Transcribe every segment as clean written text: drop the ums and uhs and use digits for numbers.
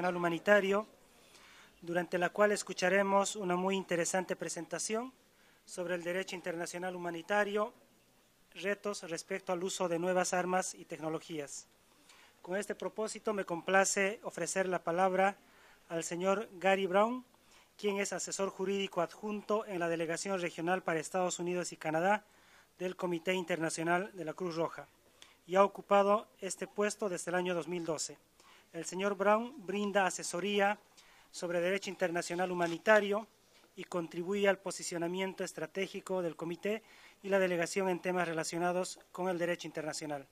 Humanitario, durante la cual escucharemos una muy interesante presentación sobre el derecho internacional humanitario, retos respecto al uso de nuevas armas y tecnologías. Con este propósito me complace ofrecer la palabra al señor Gary Brown, quien es asesor jurídico adjunto en la Delegación Regional para Estados Unidos y Canadá del Comité Internacional de la Cruz Roja, y ha ocupado este puesto desde el año 2012. El señor Brown brinda asesoría sobre derecho internacional humanitario y contribuye al posicionamiento estratégico del comité y la delegación en temas relacionados con el derecho internacional.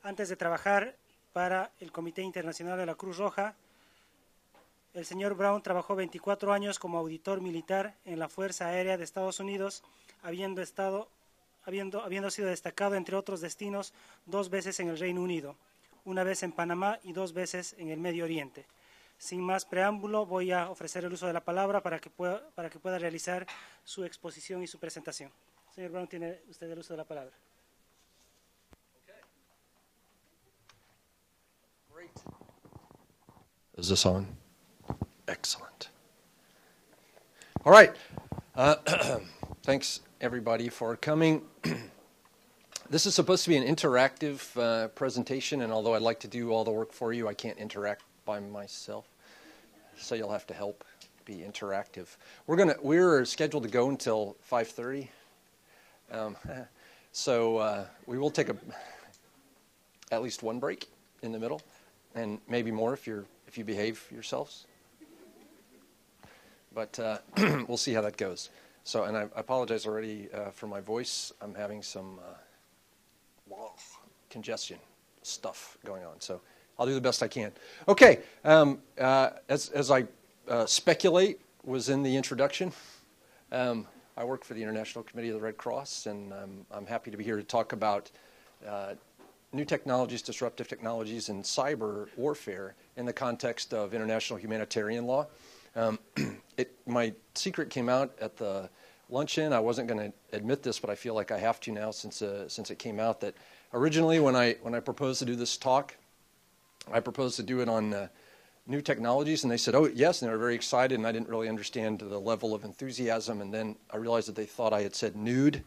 Antes de trabajar para el Comité Internacional de la Cruz Roja, el señor Brown trabajó 24 años como auditor militar en la Fuerza Aérea de Estados Unidos, habiendo sido destacado, entre otros destinos, 2 veces en el Reino Unido, 1 vez en Panamá y 2 veces en el Medio Oriente. Sin más preámbulo, voy a ofrecer el uso de la palabra para que pueda realizar su exposición y su presentación. Señor Brown, tiene usted el uso de la palabra. Great. Is this on? Excellent. All right. Thanks, everybody, for coming. This is supposed to be an interactive presentation, and although I'd like to do all the work for you, I can't interact by myself, so you'll have to help be interactive. We're scheduled to go until 5:30, so we will take at least one break in the middle, and maybe more if you behave yourselves. But we'll see how that goes. So, and I apologize already for my voice. I'm having some congestion stuff going on, so I'll do the best I can. Okay, as I speculate was in the introduction, I work for the International Committee of the Red Cross, and I'm happy to be here to talk about new technologies, disruptive technologies, and cyber warfare in the context of international humanitarian law. My secret came out at the luncheon. I wasn't going to admit this, but I feel like I have to now since it came out that originally when I proposed to do this talk, I proposed to do it on new technologies, and they said, oh, yes, and they were very excited, and I didn't really understand the level of enthusiasm, and then I realized that they thought I had said nude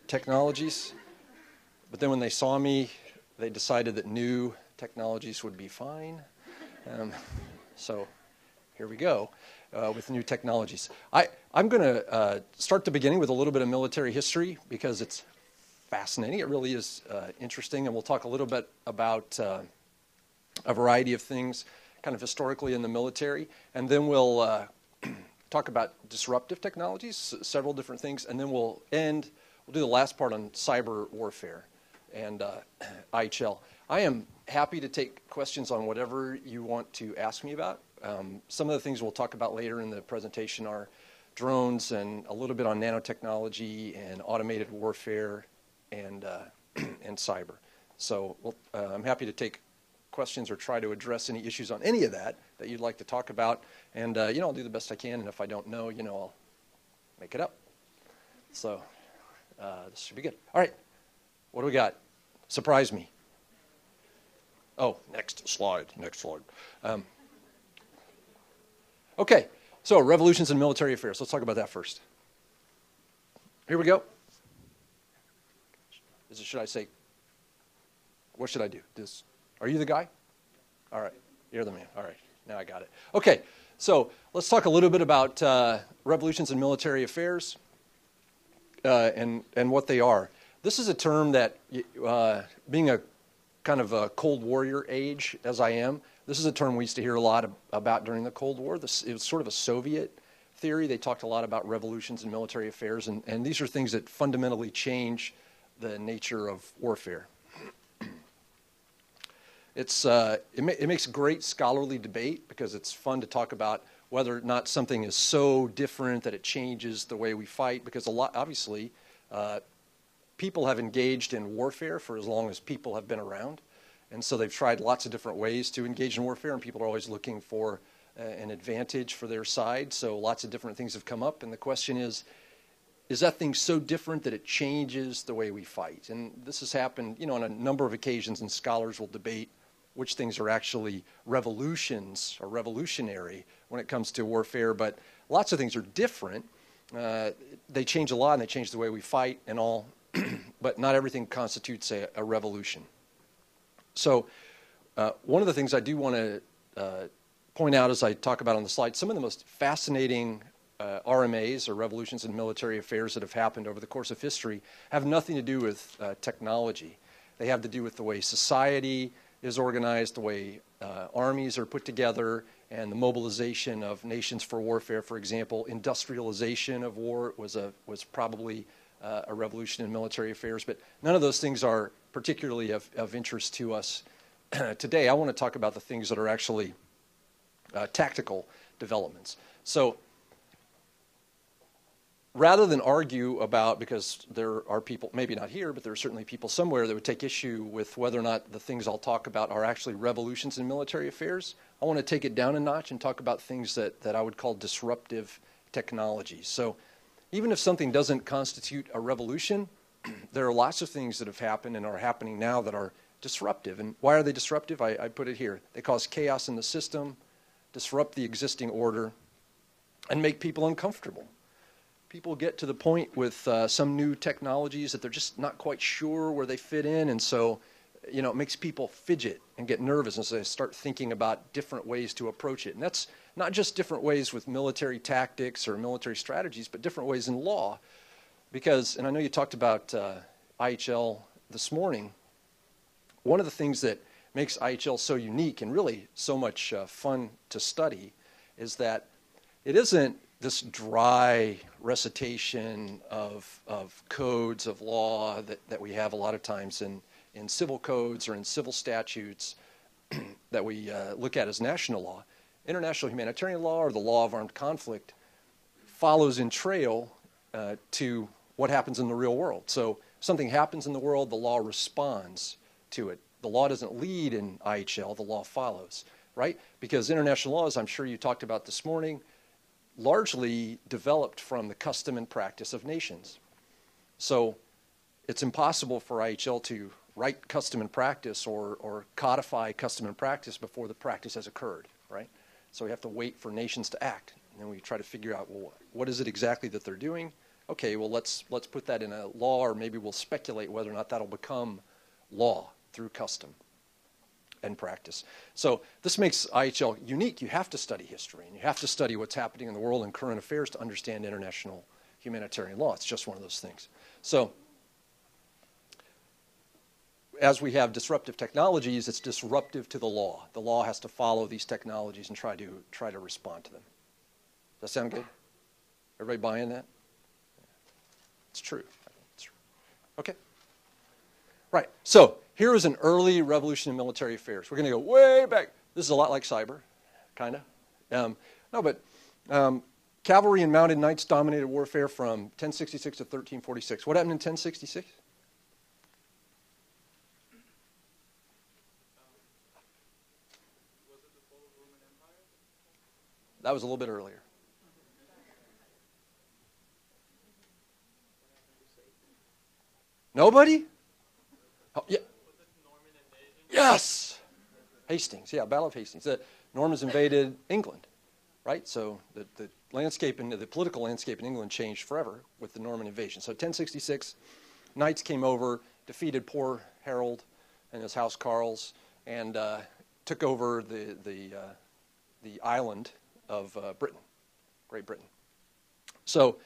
technologies. But then when they saw me, they decided that new technologies would be fine. So here we go with new technologies. I'm going to start the beginning with a little bit of military history because it's fascinating. It really is interesting, and we'll talk a little bit about a variety of things kind of historically in the military, and then we'll talk about disruptive technologies, several different things, and then we'll do the last part on cyber warfare and IHL. I am happy to take questions on whatever you want to ask me about. Some of the things we'll talk about later in the presentation are drones and a little bit on nanotechnology and automated warfare and cyber. So I'm happy to take questions or try to address any issues on any of that you'd like to talk about. And, I'll do the best I can. And if I don't know, I'll make it up. So this should be good. All right. What do we got? Surprise me. Oh, next slide. Okay, so revolutions in military affairs. Let's talk about that first. Here we go. Should I say, what should I do? Are you the guy? All right, you're the man. All right, now I got it. Okay, so let's talk a little bit about revolutions in military affairs and what they are. This is a term that, being a kind of a Cold Warrior age, as I am, this is a term we used to hear a lot about during the Cold War. It was sort of a Soviet theory. They talked a lot about revolutions in military affairs, and these are things that fundamentally change the nature of warfare. It makes great scholarly debate because it's fun to talk about whether or not something is so different that it changes the way we fight, because obviously people have engaged in warfare for as long as people have been around. And so they've tried lots of different ways to engage in warfare, and people are always looking for an advantage for their side. So lots of different things have come up, and the question is that thing so different that it changes the way we fight? And this has happened, on a number of occasions, and scholars will debate which things are actually revolutions or revolutionary when it comes to warfare, but lots of things are different. They change a lot, and they change the way we fight and all, but not everything constitutes a revolution. So one of the things I do want to point out as I talk about on the slide, some of the most fascinating RMAs, or revolutions in military affairs, that have happened over the course of history have nothing to do with technology. They have to do with the way society is organized, the way armies are put together, and the mobilization of nations for warfare. For example, industrialization of war was probably a revolution in military affairs, but none of those things are particularly of interest to us today. I want to talk about the things that are actually tactical developments. So rather than argue about, because there are people, maybe not here, but there are certainly people somewhere that would take issue with whether or not the things I'll talk about are actually revolutions in military affairs, I want to take it down a notch and talk about things that I would call disruptive technologies. So even if something doesn't constitute a revolution, there are lots of things that have happened and are happening now that are disruptive. And why are they disruptive? I put it here. They cause chaos in the system, disrupt the existing order, and make people uncomfortable. People get to the point with some new technologies that they're just not quite sure where they fit in, and so it makes people fidget and get nervous, and so they start thinking about different ways to approach it. And that's not just different ways with military tactics or military strategies, but different ways in law. Because, and I know you talked about IHL this morning, one of the things that makes IHL so unique and really so much fun to study is that it isn't this dry recitation of codes of law that we have a lot of times in civil codes or in civil statutes that we look at as national law. International humanitarian law, or the law of armed conflict, follows in trail to what happens in the real world. So something happens in the world, the law responds to it. The law doesn't lead in IHL, the law follows, right? Because international law, as I'm sure you talked about this morning, largely developed from the custom and practice of nations. So it's impossible for IHL to write custom and practice or codify custom and practice before the practice has occurred, right? So we have to wait for nations to act. And then we try to figure out, well, what is it exactly that they're doing? Okay, well, let's put that in a law, or maybe we'll speculate whether or not that'll become law through custom and practice. So this makes IHL unique. You have to study history, and you have to study what's happening in the world and current affairs to understand international humanitarian law. It's just one of those things. So as we have disruptive technologies, it's disruptive to the law. The law has to follow these technologies and try to respond to them. Does that sound good? Everybody buying that? It's true. It's true. Okay. Right. So here is an early revolution in military affairs. We're going to go way back. This is a lot like cyber, kind of. Cavalry and mounted knights dominated warfare from 1066 to 1346. What happened in 1066? Was it the fall of Roman Empire? That was a little bit earlier. Nobody? Oh, yeah. Was it Norman invasion? Yes. Hastings. Yeah, Battle of Hastings. The Normans invaded England, right? So the landscape and the political landscape in England changed forever with the Norman invasion. So 1066, knights came over, defeated poor Harold and his housecarls, and took over the island of Britain, Great Britain. So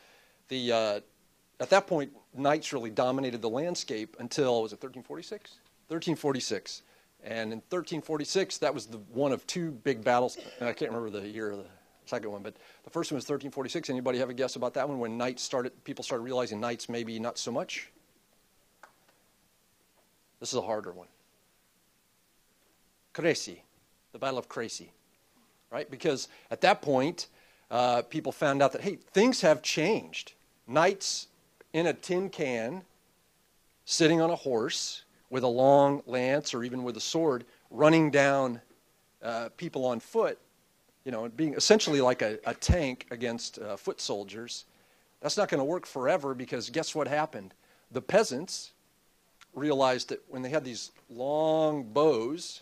at that point, knights really dominated the landscape until, was it 1346? 1346. And in 1346, that was one of two big battles. I can't remember the year of the second one, but the first one was 1346. Anybody have a guess about that one, when people started realizing knights maybe not so much? This is a harder one. Crécy, the Battle of Crécy, right? Because at that point, people found out that, hey, things have changed. Knights in a tin can, sitting on a horse with a long lance or even with a sword, running down people on foot, being essentially like a tank against foot soldiers. That's not going to work forever, because guess what happened? The peasants realized that when they had these long bows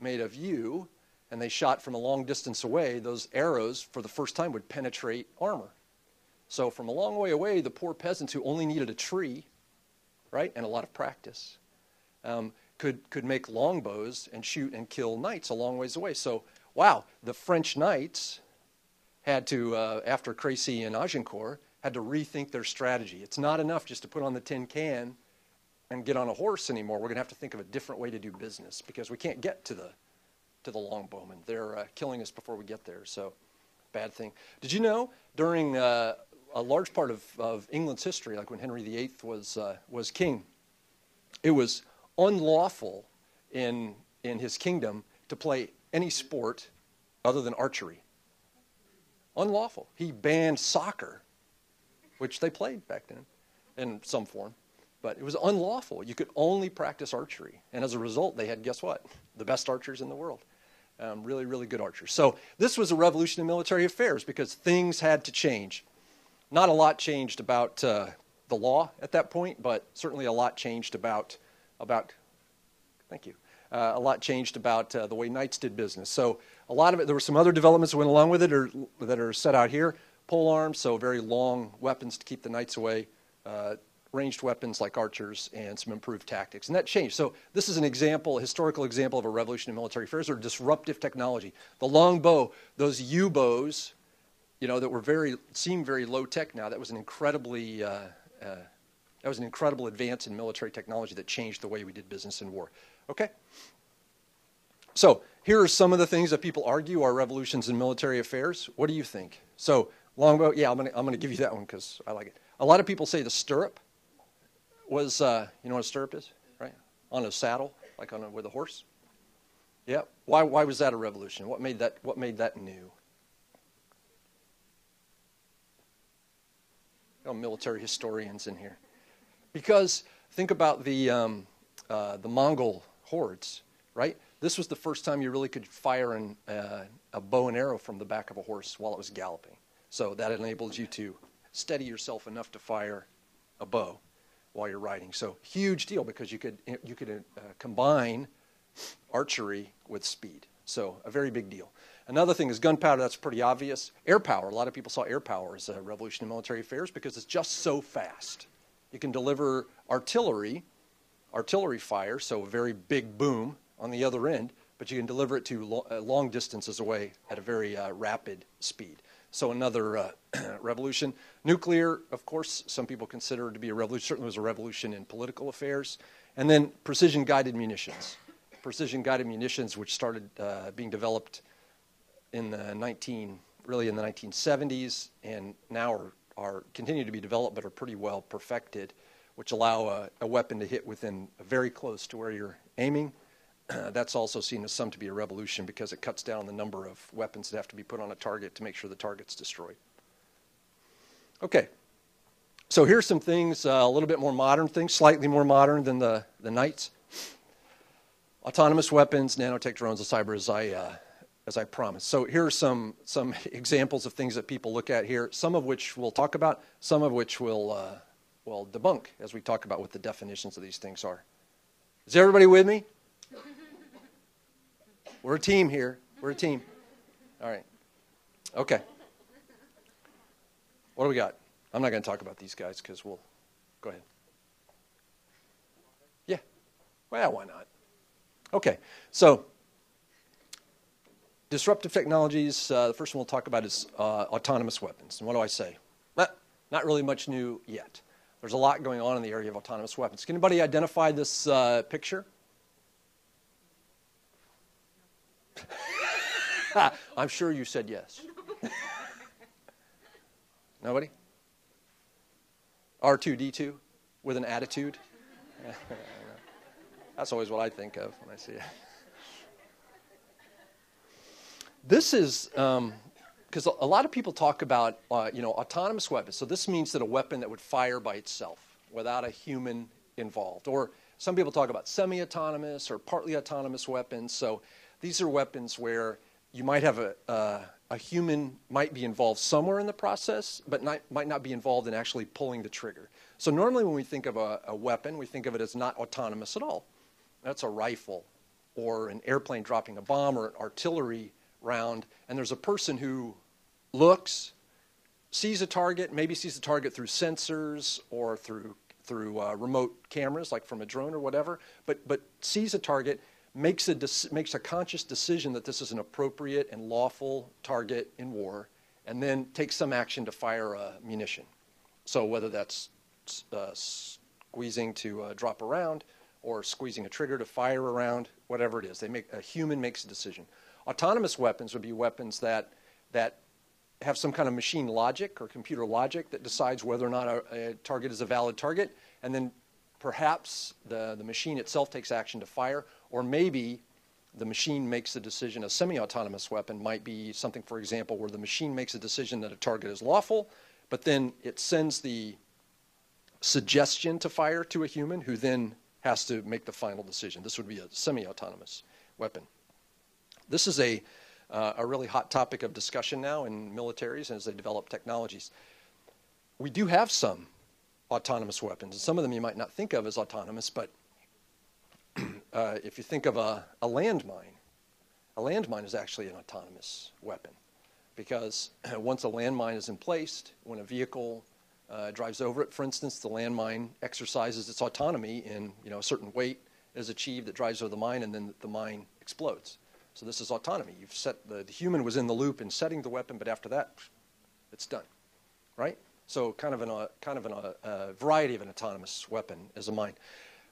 made of yew, and they shot from a long distance away, those arrows, for the first time, would penetrate armor. So from a long way away, the poor peasants who only needed a tree, right, and a lot of practice, could make longbows and shoot and kill knights a long ways away. So, wow, the French knights had to, after Crécy and Agincourt, had to rethink their strategy. It's not enough just to put on the tin can and get on a horse anymore. We're going to have to think of a different way to do business because we can't get to the longbowmen. They're killing us before we get there, so bad thing. Did you know during a large part of England's history, like when Henry VIII was king, it was unlawful in his kingdom to play any sport other than archery. Unlawful. He banned soccer, which they played back then in some form, but it was unlawful. You could only practice archery, and as a result, they had, guess what? The best archers in the world. Really, really good archers. So this was a revolution in military affairs because things had to change. Not a lot changed about the law at that point, but certainly a lot changed about thank you. A lot changed about the way knights did business. So a lot of it, there were some other developments that went along with it that are set out here. Pole arms, so very long weapons to keep the knights away, ranged weapons like archers, and some improved tactics. And that changed. So this is an example, a historical example of a revolution in military affairs or disruptive technology. The long bow, those yew bows, that seem very low tech now. That was an incredible advance in military technology that changed the way we did business in war. Okay? So here are some of the things that people argue are revolutions in military affairs. What do you think? So longbow, yeah, I'm gonna give you that one because I like it. A lot of people say the stirrup was, you know what a stirrup is, right? On a saddle, like with a horse. Yeah. Why was that a revolution? What made that new? Military historians in here, because think about the Mongol hordes, right? This was the first time you really could fire a bow and arrow from the back of a horse while it was galloping. So that enables you to steady yourself enough to fire a bow while you're riding. So huge deal because you could combine archery with speed. So a very big deal. Another thing is gunpowder. That's pretty obvious. Air power. A lot of people saw air power as a revolution in military affairs because it's just so fast. You can deliver artillery fire, so a very big boom on the other end, but you can deliver it to long distances away at a very rapid speed. So another revolution. Nuclear, of course, some people consider it to be a revolution. Certainly was a revolution in political affairs. And then precision-guided munitions. Precision-guided munitions, which started being developed in the 1970s, and now are continue to be developed, but are pretty well perfected, which allow a weapon to hit within very close to where you're aiming. That's also seen as some to be a revolution because it cuts down the number of weapons that have to be put on a target to make sure the target's destroyed. Okay, so here's some things, a little bit more modern things, slightly more modern than the knights. Autonomous weapons, nanotech drones, and cyber, as I promised. So here are some examples of things that people look at here, some of which we'll talk about, some of which we'll debunk as we talk about what the definitions of these things are. Is everybody with me? We're a team here. We're a team. All right. Okay. What do we got? I'm not going to talk about these guys because we'll go ahead. Yeah. Well, why not? Okay. So disruptive technologies, the first one we'll talk about is autonomous weapons. And what do I say? Not really much new yet. There's a lot going on in the area of autonomous weapons. Can anybody identify this picture? I'm sure you said yes. Nobody? R2-D2 with an attitude? That's always what I think of when I see it. This is, because a lot of people talk about, autonomous weapons. So this means that a weapon that would fire by itself without a human involved. Or some people talk about semi-autonomous or partly autonomous weapons. So these are weapons where you might have a human might be involved somewhere in the process, but might not be involved in actually pulling the trigger. So normally when we think of a weapon, we think of it as not autonomous at all. That's a rifle or an airplane dropping a bomb or an artillery round, and there's a person who looks, sees a target, maybe sees a target through sensors or through remote cameras, like from a drone or whatever, but sees a target, makes a conscious decision that this is an appropriate and lawful target in war, and then takes some action to fire a munition. So whether that's squeezing to drop a round or squeezing a trigger to fire a round, whatever it is, a human makes a decision. Autonomous weapons would be weapons that have some kind of machine logic or computer logic that decides whether or not a target is a valid target, and then perhaps the machine itself takes action to fire, or maybe the machine makes a decision. A semi-autonomous weapon might be something, for example, where the machine makes a decision that a target is lawful, but then it sends the suggestion to fire to a human who then has to make the final decision. This would be a semi-autonomous weapon. This is a really hot topic of discussion now in militaries as they develop technologies. We do have some autonomous weapons, and some of them you might not think of as autonomous, but if you think of a landmine is actually an autonomous weapon, because once a landmine is in place, when a vehicle drives over it, for instance, the landmine exercises its autonomy in a certain weight is achieved that drives over the mine, and then the mine explodes. So this is autonomy. You've set the human was in the loop in setting the weapon, but after that, it's done, right? So kind of a variety of an autonomous weapon is a mine.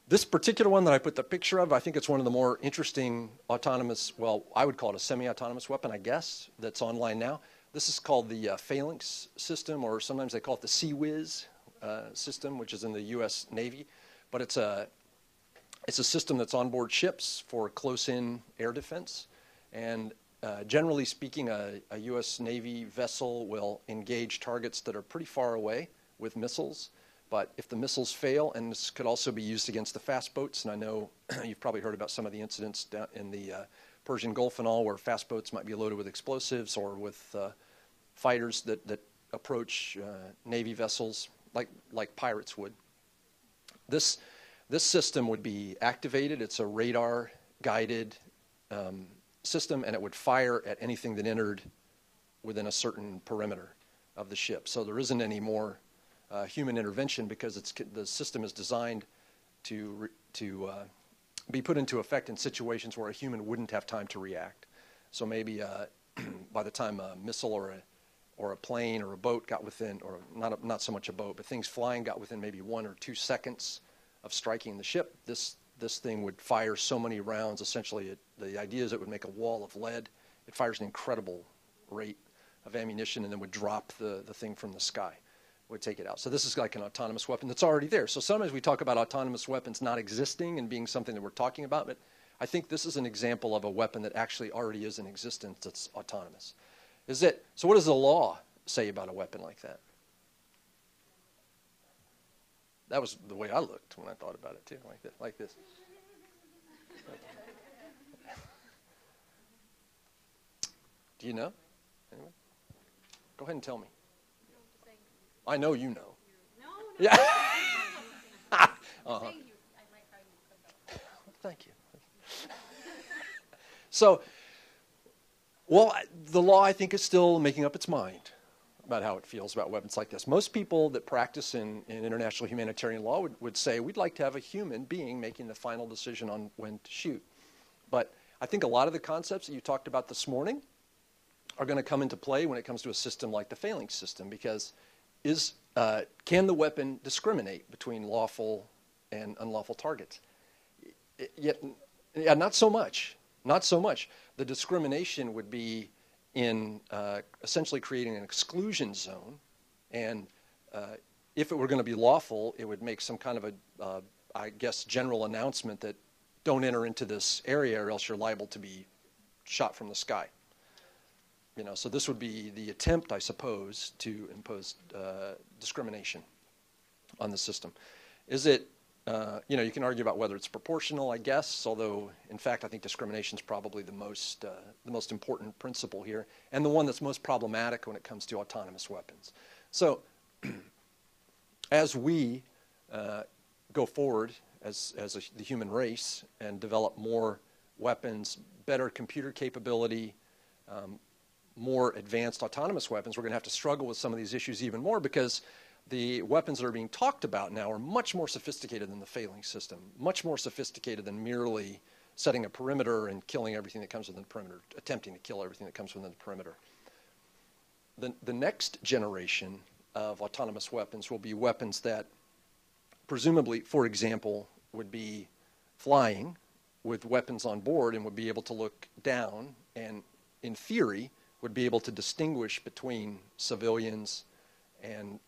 This particular one that I put the picture of, I think it's one of the more interesting autonomous, well, I would call it a semi-autonomous weapon, I guess, that's online now. This is called the Phalanx system, or sometimes they call it the Sea-Whiz system, which is in the U.S. Navy. But it's a system that's on board ships for close-in air defense. And generally speaking, a U.S. Navy vessel will engage targets that are pretty far away with missiles. But if the missiles fail, and this could also be used against the fast boats, and I know you've probably heard about some of the incidents down in the Persian Gulf and all, where fast boats might be loaded with explosives or with fighters that approach Navy vessels like pirates would. This system would be activated. It's a radar-guided system, and it would fire at anything that entered within a certain perimeter of the ship. So there isn't any more human intervention, because the system is designed to be put into effect in situations where a human wouldn't have time to react. So maybe by the time a missile or a plane or a boat got within, or not so much a boat, but things flying got within maybe 1 or 2 seconds of striking the ship, this thing would fire so many rounds. Essentially, the idea is it would make a wall of lead. It fires an incredible rate of ammunition and then would drop the thing from the sky, would take it out. So this is like an autonomous weapon that's already there. So sometimes we talk about autonomous weapons not existing and being something that we're talking about, but I think this is an example of a weapon that actually already is in existence that's autonomous. So what does the law say about a weapon like that? That was the way I looked when I thought about it too, like this. Do you know? Anyway? Go ahead and tell me. I know you know. No. Yeah. Thank you. I like how you put that. Thank you. So, well, the law, I think, is still making up its mind about how it feels about weapons like this. Most people that practice in international humanitarian law would say, we'd like to have a human being making the final decision on when to shoot. But I think a lot of the concepts that you talked about this morning are going to come into play when it comes to a system like the Phalanx system, because can the weapon discriminate between lawful and unlawful targets? Yeah, not so much. Not so much. The discrimination would be in essentially creating an exclusion zone, and if it were going to be lawful, it would make some kind of a, I guess, general announcement that don't enter into this area or else you're liable to be shot from the sky. So this would be the attempt, I suppose, to impose discrimination on the system. Is it, you can argue about whether it's proportional, I guess, although, in fact, I think discrimination is probably the most important principle here, and the one that's most problematic when it comes to autonomous weapons. So as we go forward as the human race and develop more weapons, better computer capability, more advanced autonomous weapons, we're going to have to struggle with some of these issues even more, because the weapons that are being talked about now are much more sophisticated than the failing system, much more sophisticated than merely setting a perimeter and killing everything that comes within the perimeter, attempting to kill everything that comes within the perimeter. The next generation of autonomous weapons will be weapons that presumably, for example, would be flying with weapons on board and would be able to look down and, in theory, would be able to distinguish between civilians and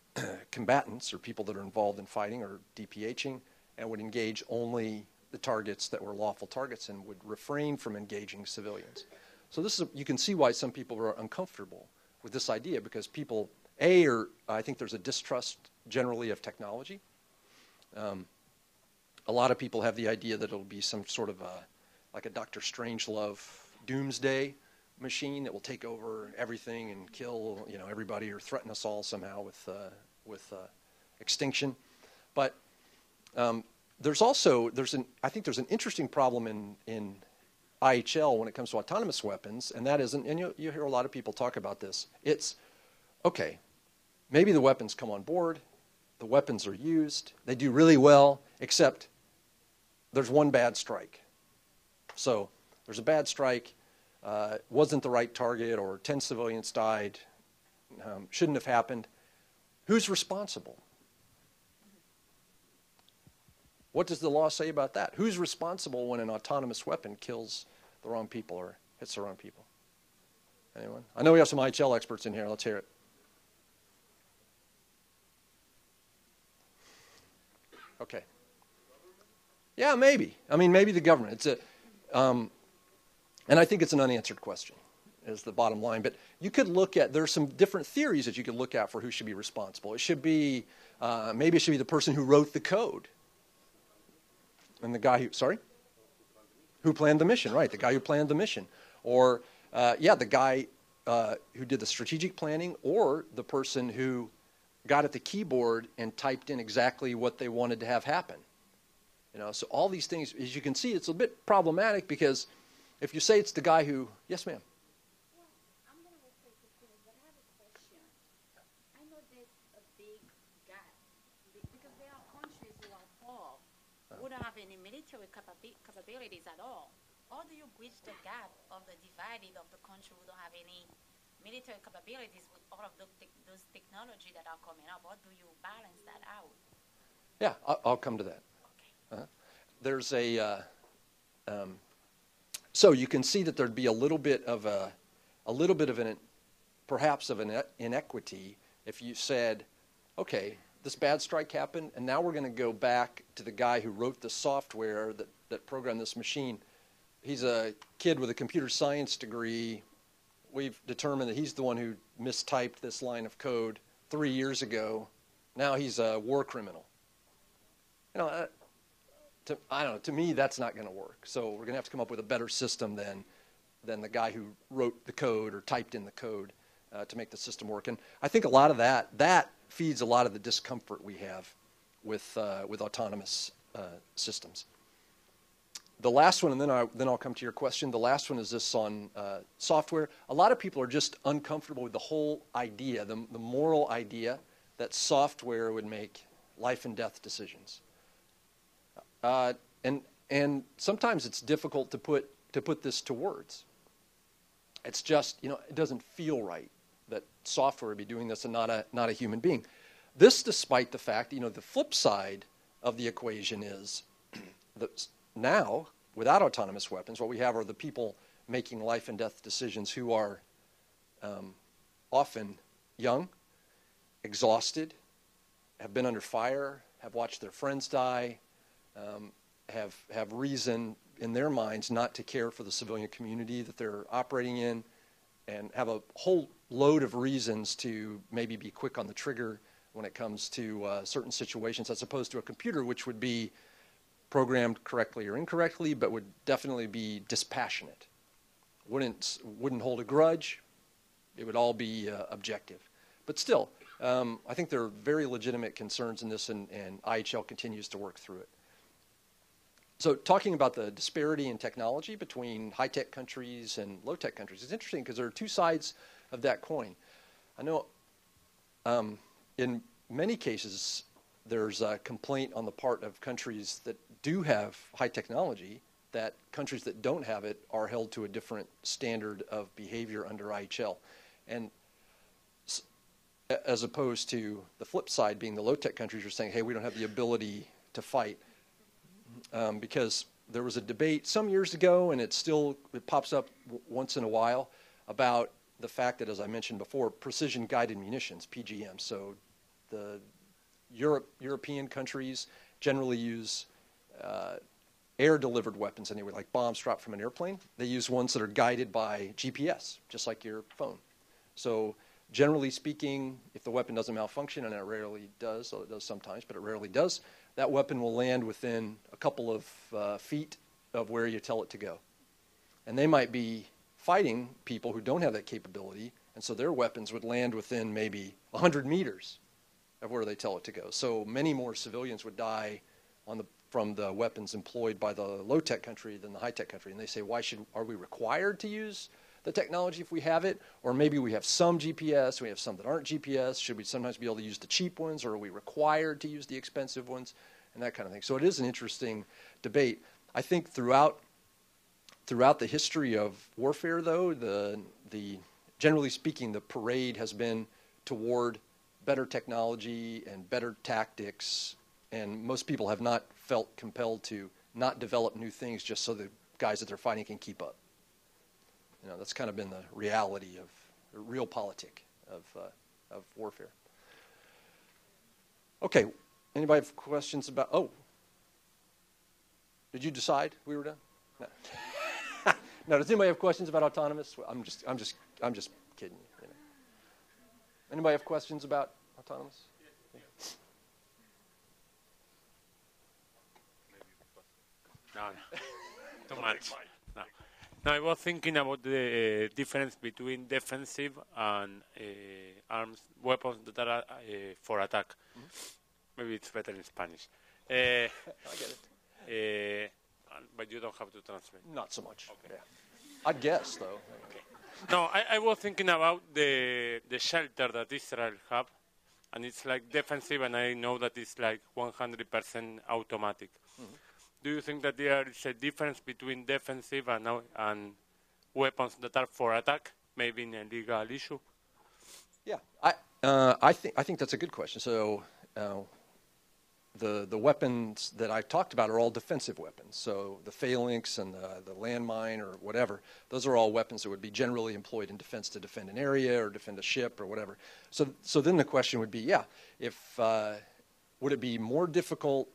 combatants, or people that are involved in fighting or DPHing, and would engage only the targets that were lawful targets and would refrain from engaging civilians. So this is, you can see why some people are uncomfortable with this idea, because people, I think there's a distrust generally of technology. A lot of people have the idea that it'll be some sort of like a Dr. Strangelove doomsday machine that will take over everything and kill, everybody, or threaten us all somehow with extinction. But I think there's an interesting problem in IHL when it comes to autonomous weapons, and that isn't, and you hear a lot of people talk about this. It's, okay, maybe the weapons come on board, the weapons are used, they do really well, except there's one bad strike. So there's a bad strike, wasn't the right target, or 10 civilians died, shouldn't have happened. Who's responsible? What does the law say about that? Who's responsible when an autonomous weapon kills the wrong people or hits the wrong people? Anyone? I know we have some IHL experts in here. Let's hear it. Okay. Yeah, maybe. I mean, maybe the government. It's and I think it's an unanswered question, is the bottom line. But you could look at, there's some different theories that you could look at for who should be responsible. It should be, maybe it should be the person who wrote the code. And the guy who planned the mission, right, the guy who planned the mission. Or, the guy who did the strategic planning, or the person who got at the keyboard and typed in exactly what they wanted to have happen. So all these things, as you can see, it's a bit problematic, because if you say it's the guy who, yes, ma'am. Well, I'm going to refer to Chris, but I have a question. I know there's a big gap, because there are countries who are poor, who don't have any military capabilities at all. How do you bridge the gap of the divided of the country who don't have any military capabilities with all of those technology that are coming up? How do you balance that out? Yeah, I'll come to that. Okay. There's a so you can see that there'd be a little bit of perhaps of an inequity if you said, okay, this bad strike happened, and now we're going to go back to the guy who wrote the software that programmed this machine. He's a kid with a computer science degree. We've determined that he's the one who mistyped this line of code 3 years ago. Now he's a war criminal. I don't know. To me, that's not going to work. So we're going to have to come up with a better system than the guy who wrote the code or typed in the code to make the system work. And I think a lot of that feeds a lot of the discomfort we have with autonomous systems. The last one, and then I'll come to your question. The last one is this on software. A lot of people are just uncomfortable with the whole idea, the moral idea that software would make life and death decisions. And sometimes it's difficult to put this to words. It's just, it doesn't feel right that software would be doing this and not a human being. This, despite the fact, the flip side of the equation is that now, without autonomous weapons, what we have are the people making life and death decisions who are often young, exhausted, have been under fire, have watched their friends die, have reason in their minds not to care for the civilian community that they're operating in, and have a whole load of reasons to maybe be quick on the trigger when it comes to certain situations, as opposed to a computer, which would be programmed correctly or incorrectly, but would definitely be dispassionate. Wouldn't hold a grudge. It would all be objective. But still, I think there are very legitimate concerns in this, and IHL continues to work through it. So talking about the disparity in technology between high-tech countries and low-tech countries is interesting because there are two sides of that coin. I know in many cases there's a complaint on the part of countries that do have high technology that countries that don't have it are held to a different standard of behavior under IHL. And as opposed to the flip side being the low-tech countries are saying, hey, we don't have the ability to fight. Because there was a debate some years ago, and it pops up once in a while, about the fact that, as I mentioned before, precision-guided munitions, PGM. So the European countries generally use air-delivered weapons anyway, like bombs dropped from an airplane. They use ones that are guided by GPS, just like your phone. So generally speaking, if the weapon doesn't malfunction, and it rarely does, so it does sometimes, but it rarely does, that weapon will land within a couple of feet of where you tell it to go. And they might be fighting people who don't have that capability, and so their weapons would land within maybe 100 meters of where they tell it to go. So many more civilians would die from the weapons employed by the low-tech country than the high-tech country. And they say, are we required to use the technology if we have it? Or maybe we have some GPS, we have some that aren't GPS. Should we sometimes be able to use the cheap ones, or are we required to use the expensive ones? And that kind of thing. So it is an interesting debate. I think throughout the history of warfare, though, generally speaking, the parade has been toward better technology and better tactics, and most people have not felt compelled to not develop new things just so the guys that they're fighting can keep up. You know, that's kind of been the reality of the real politic of warfare. Okay, anybody have questions about? Oh, did you decide we were done? No. No. Does anybody have questions about autonomous? I'm just kidding you. You know. Anybody have questions about autonomous? Yeah. No, too much. No. No, I was thinking about the difference between defensive and arms, weapons that are for attack. Mm-hmm. Maybe it's better in Spanish. I get it. But you don't have to translate. Not so much. Okay. Yeah. I'd guess, though. Okay. No, I was thinking about the shelter that Israel have, and it's like defensive, and I know that it's like 100% automatic. Mm-hmm. Do you think that there is a difference between defensive and weapons that are for attack, maybe in a legal issue? Yeah, I think that's a good question. So the weapons that I talked about are all defensive weapons. So the phalanx and the landmine or whatever, those are all weapons that would be generally employed in defense to defend an area or defend a ship or whatever. So then the question would be, would it be more difficult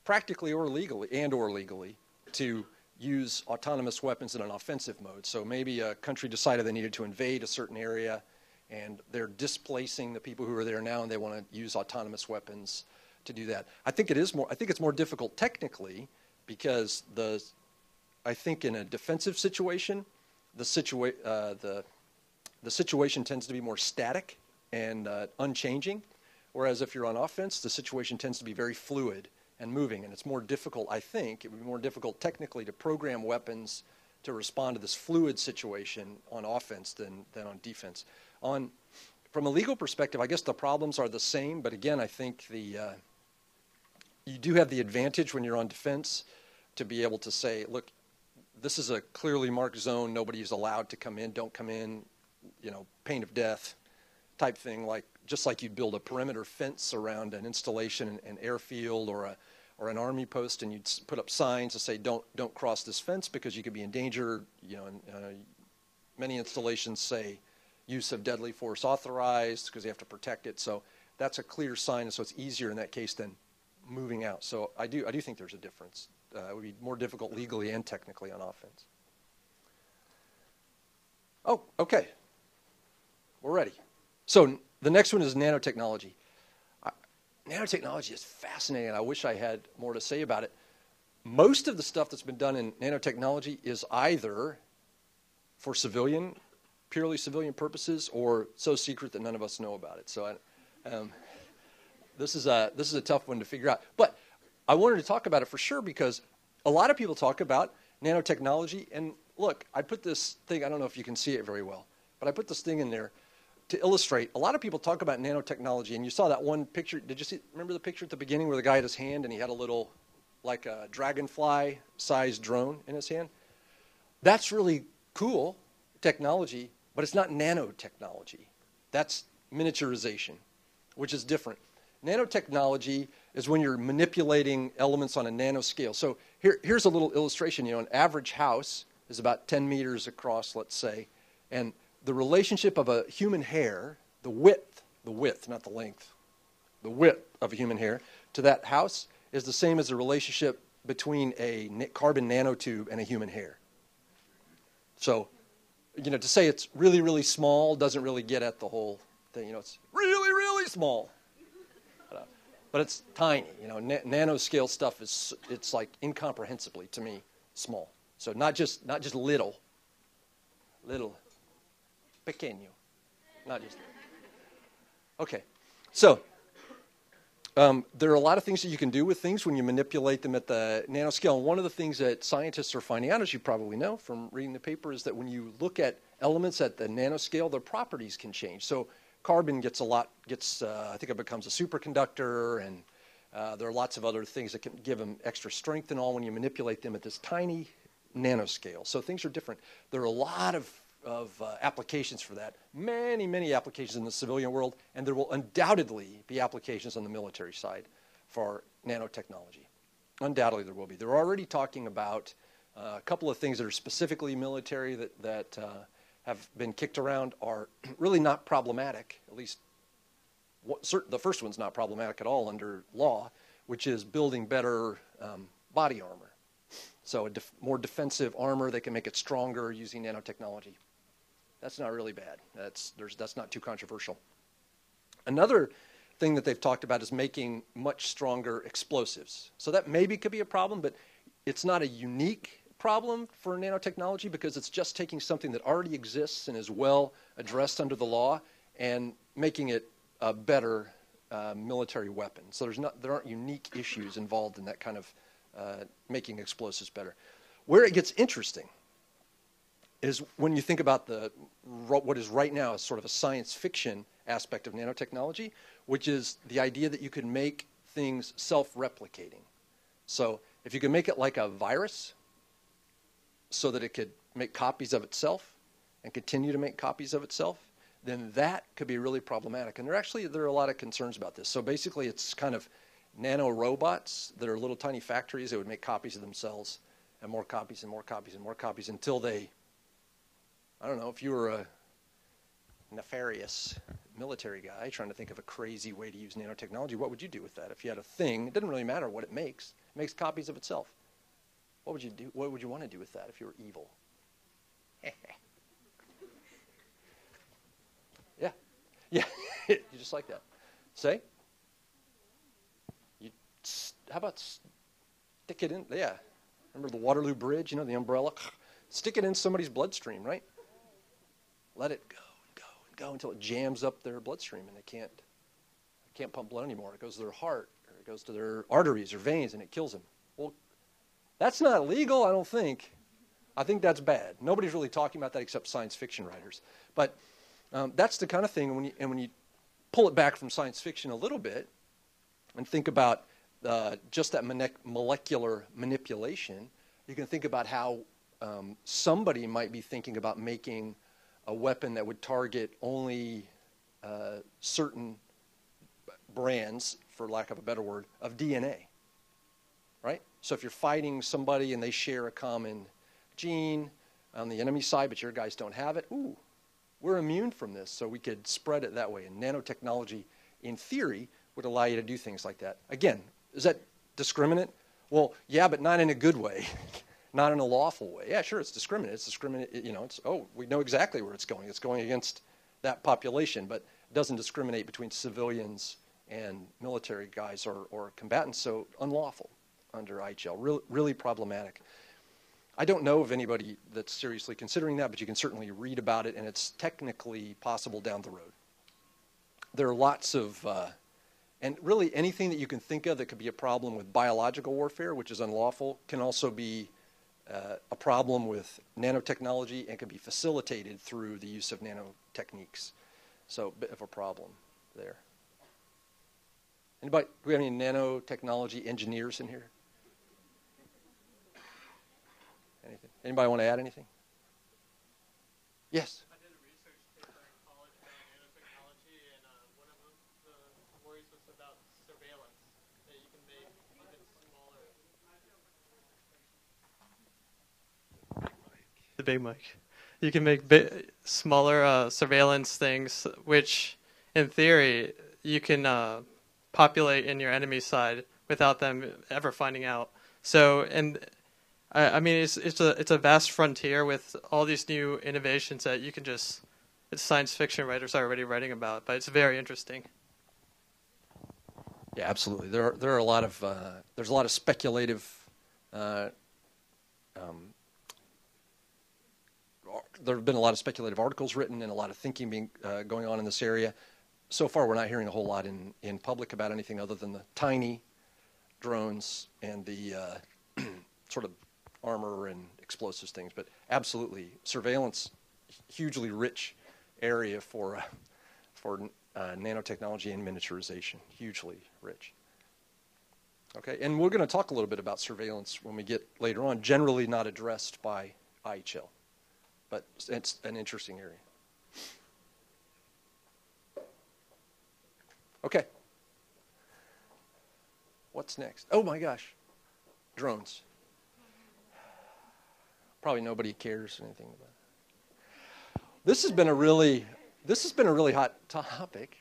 practically or legally to use autonomous weapons in an offensive mode? So maybe a country decided they needed to invade a certain area, and they're displacing the people who are there now, and they want to use autonomous weapons to do that. I think it's more difficult technically because I think in a defensive situation, the situation tends to be more static and unchanging, whereas if you're on offense, the situation tends to be very fluid and moving, and it's more difficult, I think, it would be more difficult technically to program weapons to respond to this fluid situation on offense than on defense. From a legal perspective, I guess the problems are the same, but again, I think you do have the advantage when you're on defense to be able to say, look, this is a clearly marked zone, nobody's allowed to come in, don't come in, pain of death type thing, just like you'd build a perimeter fence around an installation, an airfield, or an army post, and you'd put up signs to say, don't cross this fence because you could be in danger. Many installations say use of deadly force authorized because you have to protect it. So that's a clear sign, and so it's easier in that case than moving out. So I do think there's a difference. It would be more difficult legally and technically on offense. Oh, okay. We're ready. So the next one is nanotechnology. Nanotechnology is fascinating. I wish I had more to say about it. Most of the stuff that's been done in nanotechnology is either for purely civilian purposes, or so secret that none of us know about it. So this is a tough one to figure out. But I wanted to talk about it for sure because a lot of people talk about nanotechnology. And look, I put this thing, I don't know if you can see it very well, but I put this thing in there to illustrate. A lot of people talk about nanotechnology, and you saw that one picture. Did you see? Remember the picture at the beginning where the guy had his hand and he had a little, like a dragonfly-sized drone in his hand? That's really cool technology, but it's not nanotechnology. That's miniaturization, which is different. Nanotechnology is when you're manipulating elements on a nanoscale. So here's a little illustration. You know, an average house is about 10 meters across, let's say, and the relationship of a human hair, the width, not the length, the width of a human hair to that house is the same as the relationship between a carbon nanotube and a human hair. So, you know, to say it's really, really small doesn't really get at the whole thing. You know, it's really, really small. But it's tiny. You know, nanoscale stuff it's like incomprehensibly, to me, small. So not just little, pequeño, not just. Okay, so there are a lot of things that you can do with things when you manipulate them at the nanoscale. And one of the things that scientists are finding out, as you probably know from reading the paper, is that when you look at elements at the nanoscale, their properties can change. So carbon I think it becomes a superconductor, and there are lots of other things that can give them extra strength and all when you manipulate them at this tiny nanoscale. So things are different. There are a lot of applications for that. Many, many applications in the civilian world, and there will undoubtedly be applications on the military side for nanotechnology. Undoubtedly there will be. They're already talking about a couple of things that are specifically military that have been kicked around are really not problematic, at least the first one's not problematic at all under law, which is building better body armor. So more defensive armor, they can make it stronger using nanotechnology. That's not really bad. That's not too controversial. Another thing that they've talked about is making much stronger explosives. So that maybe could be a problem, but it's not a unique problem for nanotechnology because it's just taking something that already exists and is well addressed under the law and making it a better military weapon. So there aren't unique issues involved in that kind of making explosives better. Where it gets interesting is when you think about what is right now is sort of a science fiction aspect of nanotechnology, which is the idea that you can make things self-replicating. So if you can make it like a virus so that it could make copies of itself and continue to make copies of itself, then that could be really problematic. And there are a lot of concerns about this. So basically it's kind of nano-robots that are little tiny factories that would make copies of themselves and more copies and more copies and more copies until they, I don't know, if you were a nefarious military guy trying to think of a crazy way to use nanotechnology, what would you do with that? If you had a thing, it doesn't really matter what it makes copies of itself. What would you do? What would you want to do with that if you were evil? Yeah, you just like that. Say? How about stick it in? Yeah. Remember the Waterloo Bridge, the umbrella? Stick it in somebody's bloodstream, right? Let it go and go and go until it jams up their bloodstream and they can't pump blood anymore. It goes to their heart or it goes to their arteries or veins and it kills them. Well, that's not legal, I don't think. I think that's bad. Nobody's really talking about that except science fiction writers. But that's the kind of thing, when you pull it back from science fiction a little bit and think about just that molecular manipulation, you can think about how somebody might be thinking about making a weapon that would target only certain brands, for lack of a better word, of DNA, right? So if you're fighting somebody and they share a common gene on the enemy side, but your guys don't have it, ooh, we're immune from this, so we could spread it that way. And nanotechnology, in theory, would allow you to do things like that. Again, is that discriminate? Well, yeah, but not in a good way, not in a lawful way. Yeah, sure, it's discriminate. It's discriminate. We know exactly where it's going. It's going against that population, but it doesn't discriminate between civilians and military guys or combatants. So unlawful under IHL. Really problematic. I don't know of anybody that's seriously considering that, but you can certainly read about it, and it's technically possible down the road. There are lots of And really anything that you can think of that could be a problem with biological warfare, which is unlawful, can also be a problem with nanotechnology and can be facilitated through the use of nanotechniques. So a bit of a problem there. Anybody, do we have any nanotechnology engineers in here? Anything? Anybody want to add anything? Yes. I did a research paper in college about nanotechnology, and one of the worries was about surveillance, that you can make even smaller. The big mic. You can make smaller surveillance things, which, in theory, you can populate in your enemy's side without them ever finding out. So, and I mean, it's a vast frontier with all these new innovations that you can just. It's science fiction writers are already writing about, but it's very interesting. Yeah, absolutely. There are a lot of there's a lot of speculative. There have been a lot of speculative articles written and a lot of thinking being going on in this area. So far, we're not hearing a whole lot in public about anything other than the tiny drones and the sort of armor and explosives things. But absolutely, surveillance, hugely rich area for nanotechnology and miniaturization, hugely rich. Okay, and we're going to talk a little bit about surveillance when we get later on, generally not addressed by IHL, but it's an interesting area. Okay. What's next? Oh my gosh, drones. Probably nobody cares anything about it. This has been a really hot topic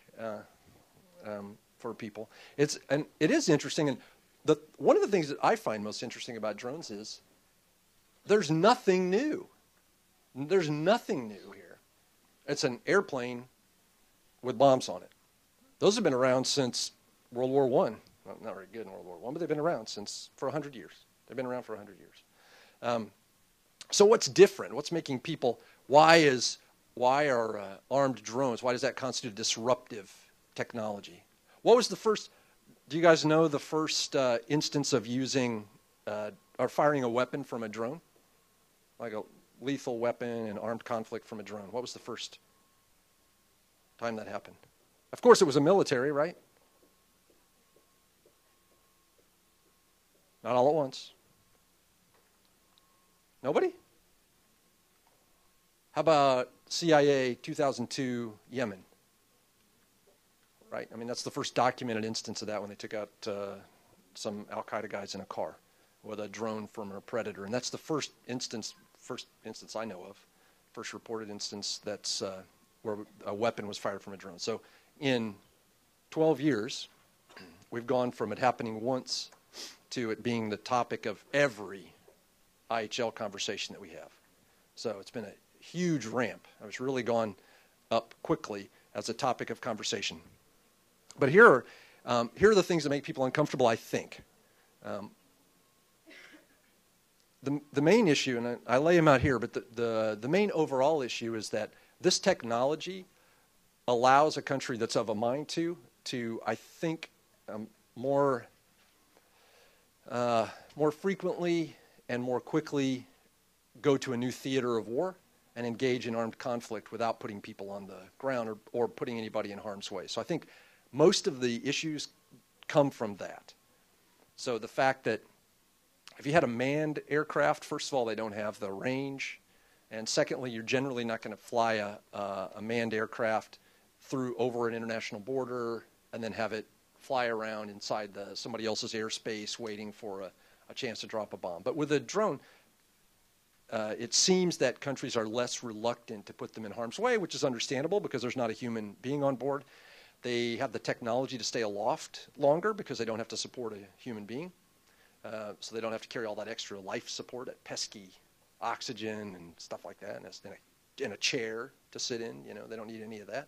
for people. It is interesting, and one of the things that I find most interesting about drones is there's nothing new. There's nothing new here. It's an airplane with bombs on it. Those have been around since World War I. Well, not very good in World War I, but they've been around for 100 years. They've been around for 100 years. So what's different? What's making people? Why are armed drones? Why does that constitute disruptive technology? What was the first? Do you guys know the first instance of using or firing a weapon from a drone, like a lethal weapon in armed conflict from a drone? What was the first time that happened? Of course, it was a military, right? Not all at once. Nobody? How about CIA 2002 Yemen? Right? I mean, that's the first documented instance of that when they took out some Al-Qaeda guys in a car with a drone from a Predator. And that's the first instance I know of, first reported instance that's where a weapon was fired from a drone. So in 12 years, we've gone from it happening once to it being the topic of every IHL conversation that we have. So it's been a huge ramp. It's really gone up quickly as a topic of conversation. But here are the things that make people uncomfortable, I think. The main issue, and I lay them out here, but the main overall issue is that this technology allows a country that's of a mind to I think, more frequently and more quickly go to a new theater of war and engage in armed conflict without putting people on the ground or putting anybody in harm's way. So I think most of the issues come from that. So the fact that if you had a manned aircraft, first of all, they don't have the range. And secondly, you're generally not going to fly a manned aircraft over an international border and then have it fly around inside somebody else's airspace waiting for a chance to drop a bomb. But with a drone, it seems that countries are less reluctant to put them in harm's way, which is understandable because there's not a human being on board. They have the technology to stay aloft longer because they don't have to support a human being. So they don't have to carry all that extra life support, that pesky oxygen and stuff like that, and in a chair to sit in. They don't need any of that.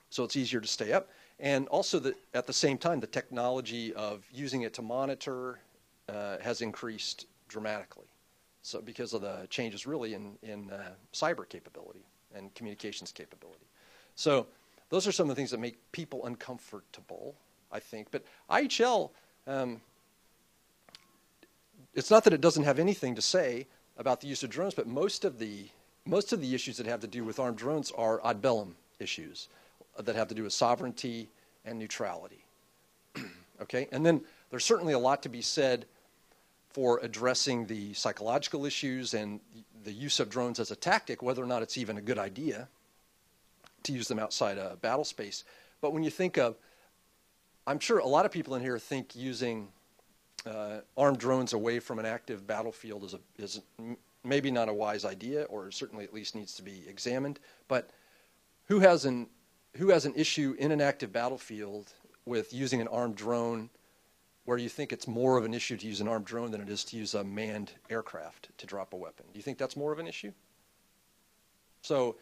So it's easier to stay up. And also, at the same time, the technology of using it to monitor has increased dramatically. So because of the changes really in cyber capability and communications capability. So those are some of the things that make people uncomfortable, I think. But IHL, it's not that it doesn't have anything to say about the use of drones, but most of the issues that have to do with armed drones are ad bellum issues that have to do with sovereignty and neutrality. Okay, and then there's certainly a lot to be said for addressing the psychological issues and the use of drones as a tactic, whether or not it's even a good idea to use them outside a battle space. But when you think of, I'm sure a lot of people in here think using armed drones away from an active battlefield is maybe not a wise idea, or certainly at least needs to be examined. But who has an issue in an active battlefield with using an armed drone, where you think it's more of an issue to use an armed drone than it is to use a manned aircraft to drop a weapon? Do you think that's more of an issue? So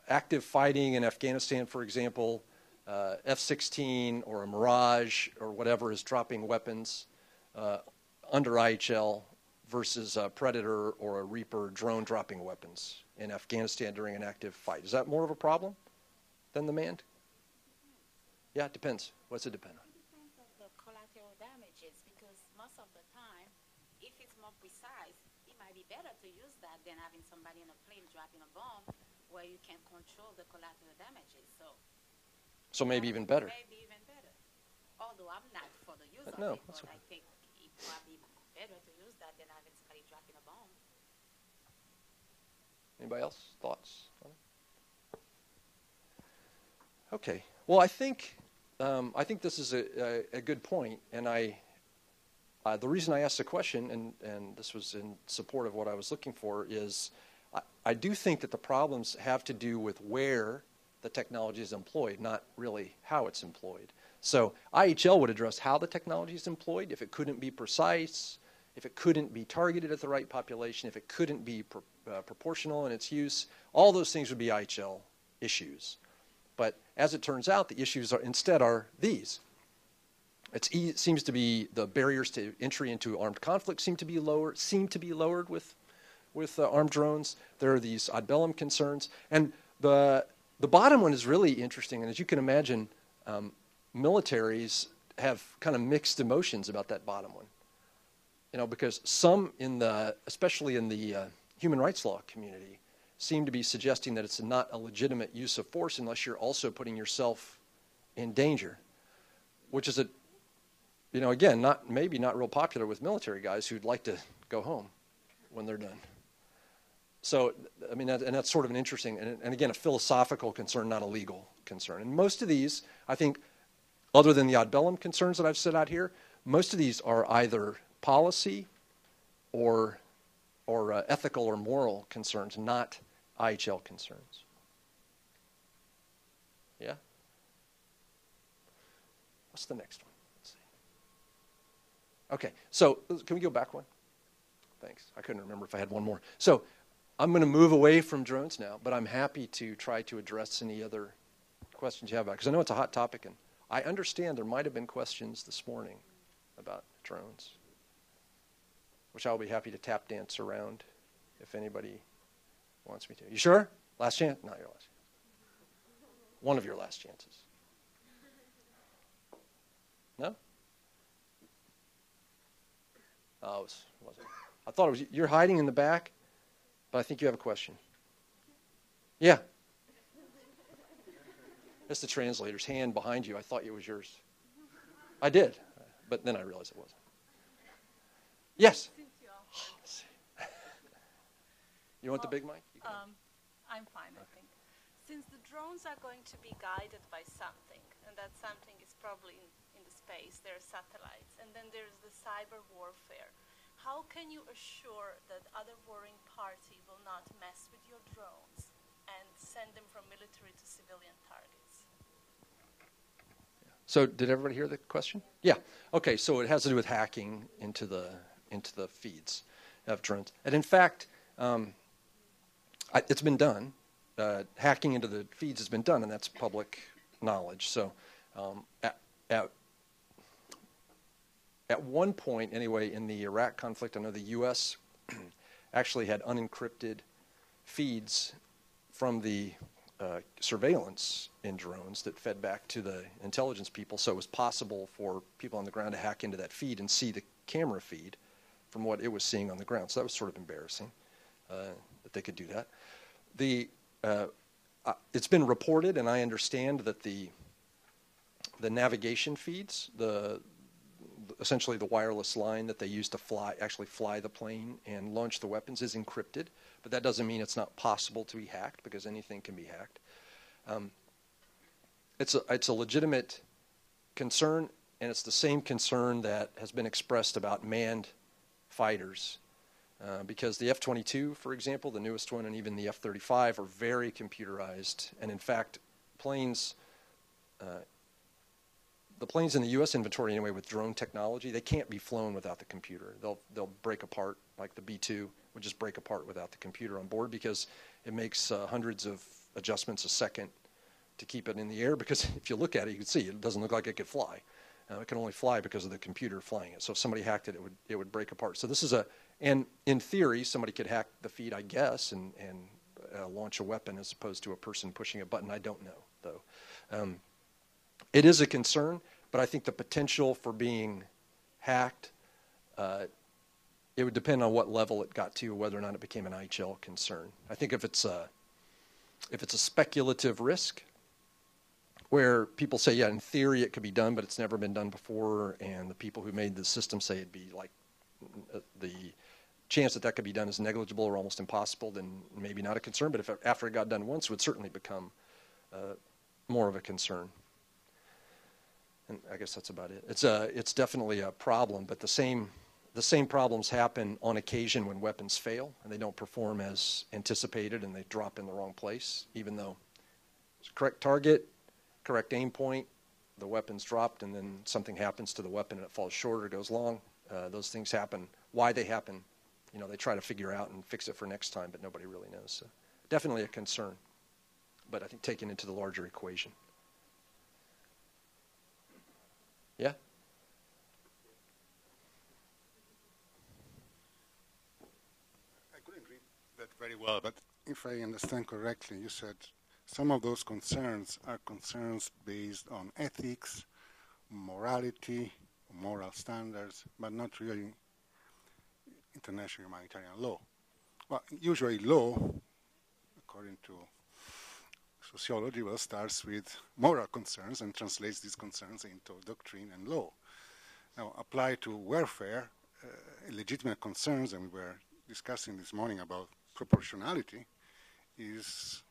active fighting in Afghanistan, for example, F-16 or a Mirage or whatever is dropping weapons under IHL versus a Predator or a Reaper drone dropping weapons in Afghanistan during an active fight. Is that more of a problem than the manned? Yeah, it depends. What's it depend on? It depends on the collateral damages, because most of the time, if it's more precise, it might be better to use that than having somebody in a plane dropping a bomb where you can control the collateral damages. So maybe even better. Maybe even better. Although I'm not for the use of No, it, that's but right. I think it's probably better to use that than having somebody dropping a bomb. Anybody else? Thoughts on it? Okay. Well, I think this is a good point, and the reason I asked the question, and this was in support of what I was looking for, is I do think that the problems have to do with where the technology is employed, not really how it's employed. So IHL would address how the technology is employed. If it couldn't be precise, if it couldn't be targeted at the right population, if it couldn't be proportional in its use, all those things would be IHL issues. But as it turns out, the issues instead are these. It seems to be the barriers to entry into armed conflict seem to be lowered with armed drones. There are these ad bellum concerns, and the bottom one is really interesting. And as you can imagine, militaries have kind of mixed emotions about that bottom one. You know, because some especially in the human rights law community, seem to be suggesting that it's not a legitimate use of force unless you're also putting yourself in danger, which is again, maybe not real popular with military guys who'd like to go home when they're done. So, I mean, and that's sort of an interesting, and again, a philosophical concern, not a legal concern. And most of these, I think, other than the ad bellum concerns that I've set out here, most of these are either policy or ethical or moral concerns, not IHL concerns. Yeah? What's the next one? Let's see. Okay, so can we go back one? Thanks. I couldn't remember if I had one more. So I'm going to move away from drones now, but I'm happy to try to address any other questions you have about it, because I know it's a hot topic, and I understand there might have been questions this morning about drones, which I'll be happy to tap dance around if anybody wants me to. You sure? Last chance? Not your last chance. One of your last chances. No? Oh, it wasn't. I thought it was. You're hiding in the back, but I think you have a question. Yeah. That's the translator's hand behind you. I thought it was yours. I did, but then I realized it wasn't. Yes. You want the big mic? I'm fine, I think. Since the drones are going to be guided by something, and that something is probably in the space, there are satellites, and then there's the cyber warfare. How can you assure that other warring party will not mess with your drones and send them from military to civilian targets? So did everybody hear the question? Yeah. Okay, so it has to do with hacking into the feeds of drones. And in fact, it's been done. Hacking into the feeds has been done, and that's public knowledge. So at one point, anyway, in the Iraq conflict, I know the U.S. actually had unencrypted feeds from the surveillance in drones that fed back to the intelligence people, so it was possible for people on the ground to hack into that feed and see the camera feed from what it was seeing on the ground. So that was sort of embarrassing that they could do that. It's been reported, and I understand that the navigation feeds, essentially the wireless line that they use to actually fly the plane and launch the weapons, is encrypted. But that doesn't mean it's not possible to be hacked, because anything can be hacked. It's a legitimate concern, and it's the same concern that has been expressed about manned fighters. Because the F-22, for example, the newest one, and even the F-35 are very computerized. And in fact, the planes in the U.S. inventory anyway with drone technology, they can't be flown without the computer. They'll break apart, like the B-2 would just break apart without the computer on board, because it makes hundreds of adjustments a second to keep it in the air, because if you look at it, you can see it doesn't look like it could fly. It can only fly because of the computer flying it. So if somebody hacked it, it would break apart. So this is and in theory, somebody could hack the feed, I guess, and launch a weapon as opposed to a person pushing a button. I don't know, though. It is a concern, but I think the potential for being hacked, it would depend on what level it got to, whether or not it became an IHL concern. I think if it's a speculative risk, where people say, yeah, in theory it could be done, but it's never been done before, and the people who made the system say it'd be like the chance that could be done is negligible or almost impossible, then maybe not a concern. But if after it got done once, it would certainly become more of a concern. And I guess that's about it. It's definitely a problem, but the same problems happen on occasion when weapons fail and they don't perform as anticipated and they drop in the wrong place, even though it's a correct target, correct aim point, the weapon's dropped, and then something happens to the weapon and it falls short or goes long. Those things happen. Why they happen, they try to figure out and fix it for next time, but nobody really knows. So definitely a concern, but I think taken into the larger equation. Yeah? I couldn't read that very well, but if I understand correctly, you said some of those concerns are concerns based on ethics, morality, moral standards, but not really international humanitarian law. Well, usually law, according to sociology, starts with moral concerns and translates these concerns into doctrine and law. Now, applied to warfare, legitimate concerns, and we were discussing this morning about proportionality, is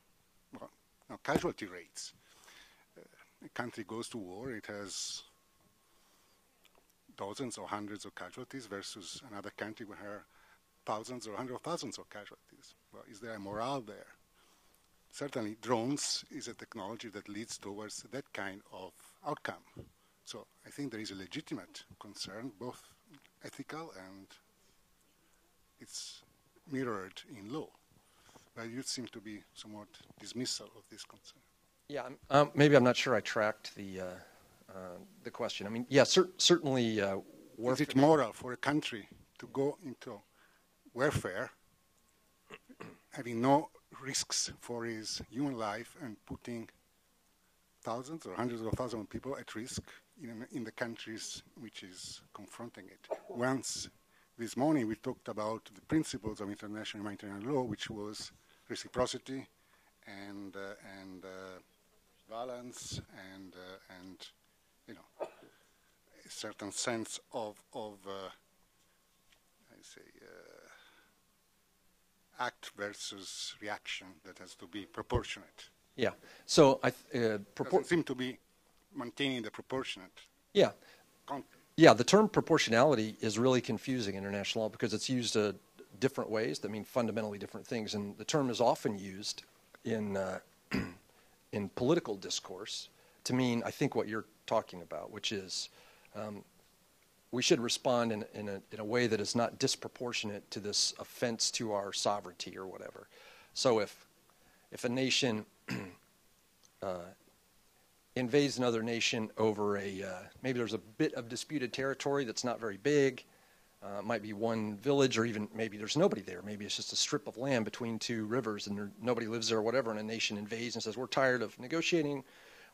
casualty rates. A country goes to war, it has dozens or hundreds of casualties versus another country where there are thousands or hundreds of thousands of casualties. Well, is there a morale there? Certainly, drones is a technology that leads towards that kind of outcome. So I think there is a legitimate concern, both ethical and it's mirrored in law. But you seem to be somewhat dismissal of this concern. Yeah, maybe I'm not sure I tracked the question. I mean, yeah, certainly. Is it moral for a country to go into warfare, having no risks for his human life and putting thousands or hundreds of thousands of people at risk in the countries which is confronting it? Once this morning we talked about the principles of international humanitarian law, which was reciprocity and balance and a certain sense of act versus reaction that has to be proportionate. Yeah. So doesn't seem to be maintaining the proportionate. Yeah. Content. Yeah. The term proportionality is really confusing in international law because it's used different ways that mean fundamentally different things, and the term is often used in in political discourse to mean, I think, what you're talking about, which is we should respond in a way that is not disproportionate to this offense to our sovereignty or whatever. So if a nation invades another nation over maybe there's a bit of disputed territory that's not very big, It might be one village, or even maybe there's nobody there. Maybe it's just a strip of land between two rivers, and nobody lives there or whatever, and a nation invades and says, we're tired of negotiating,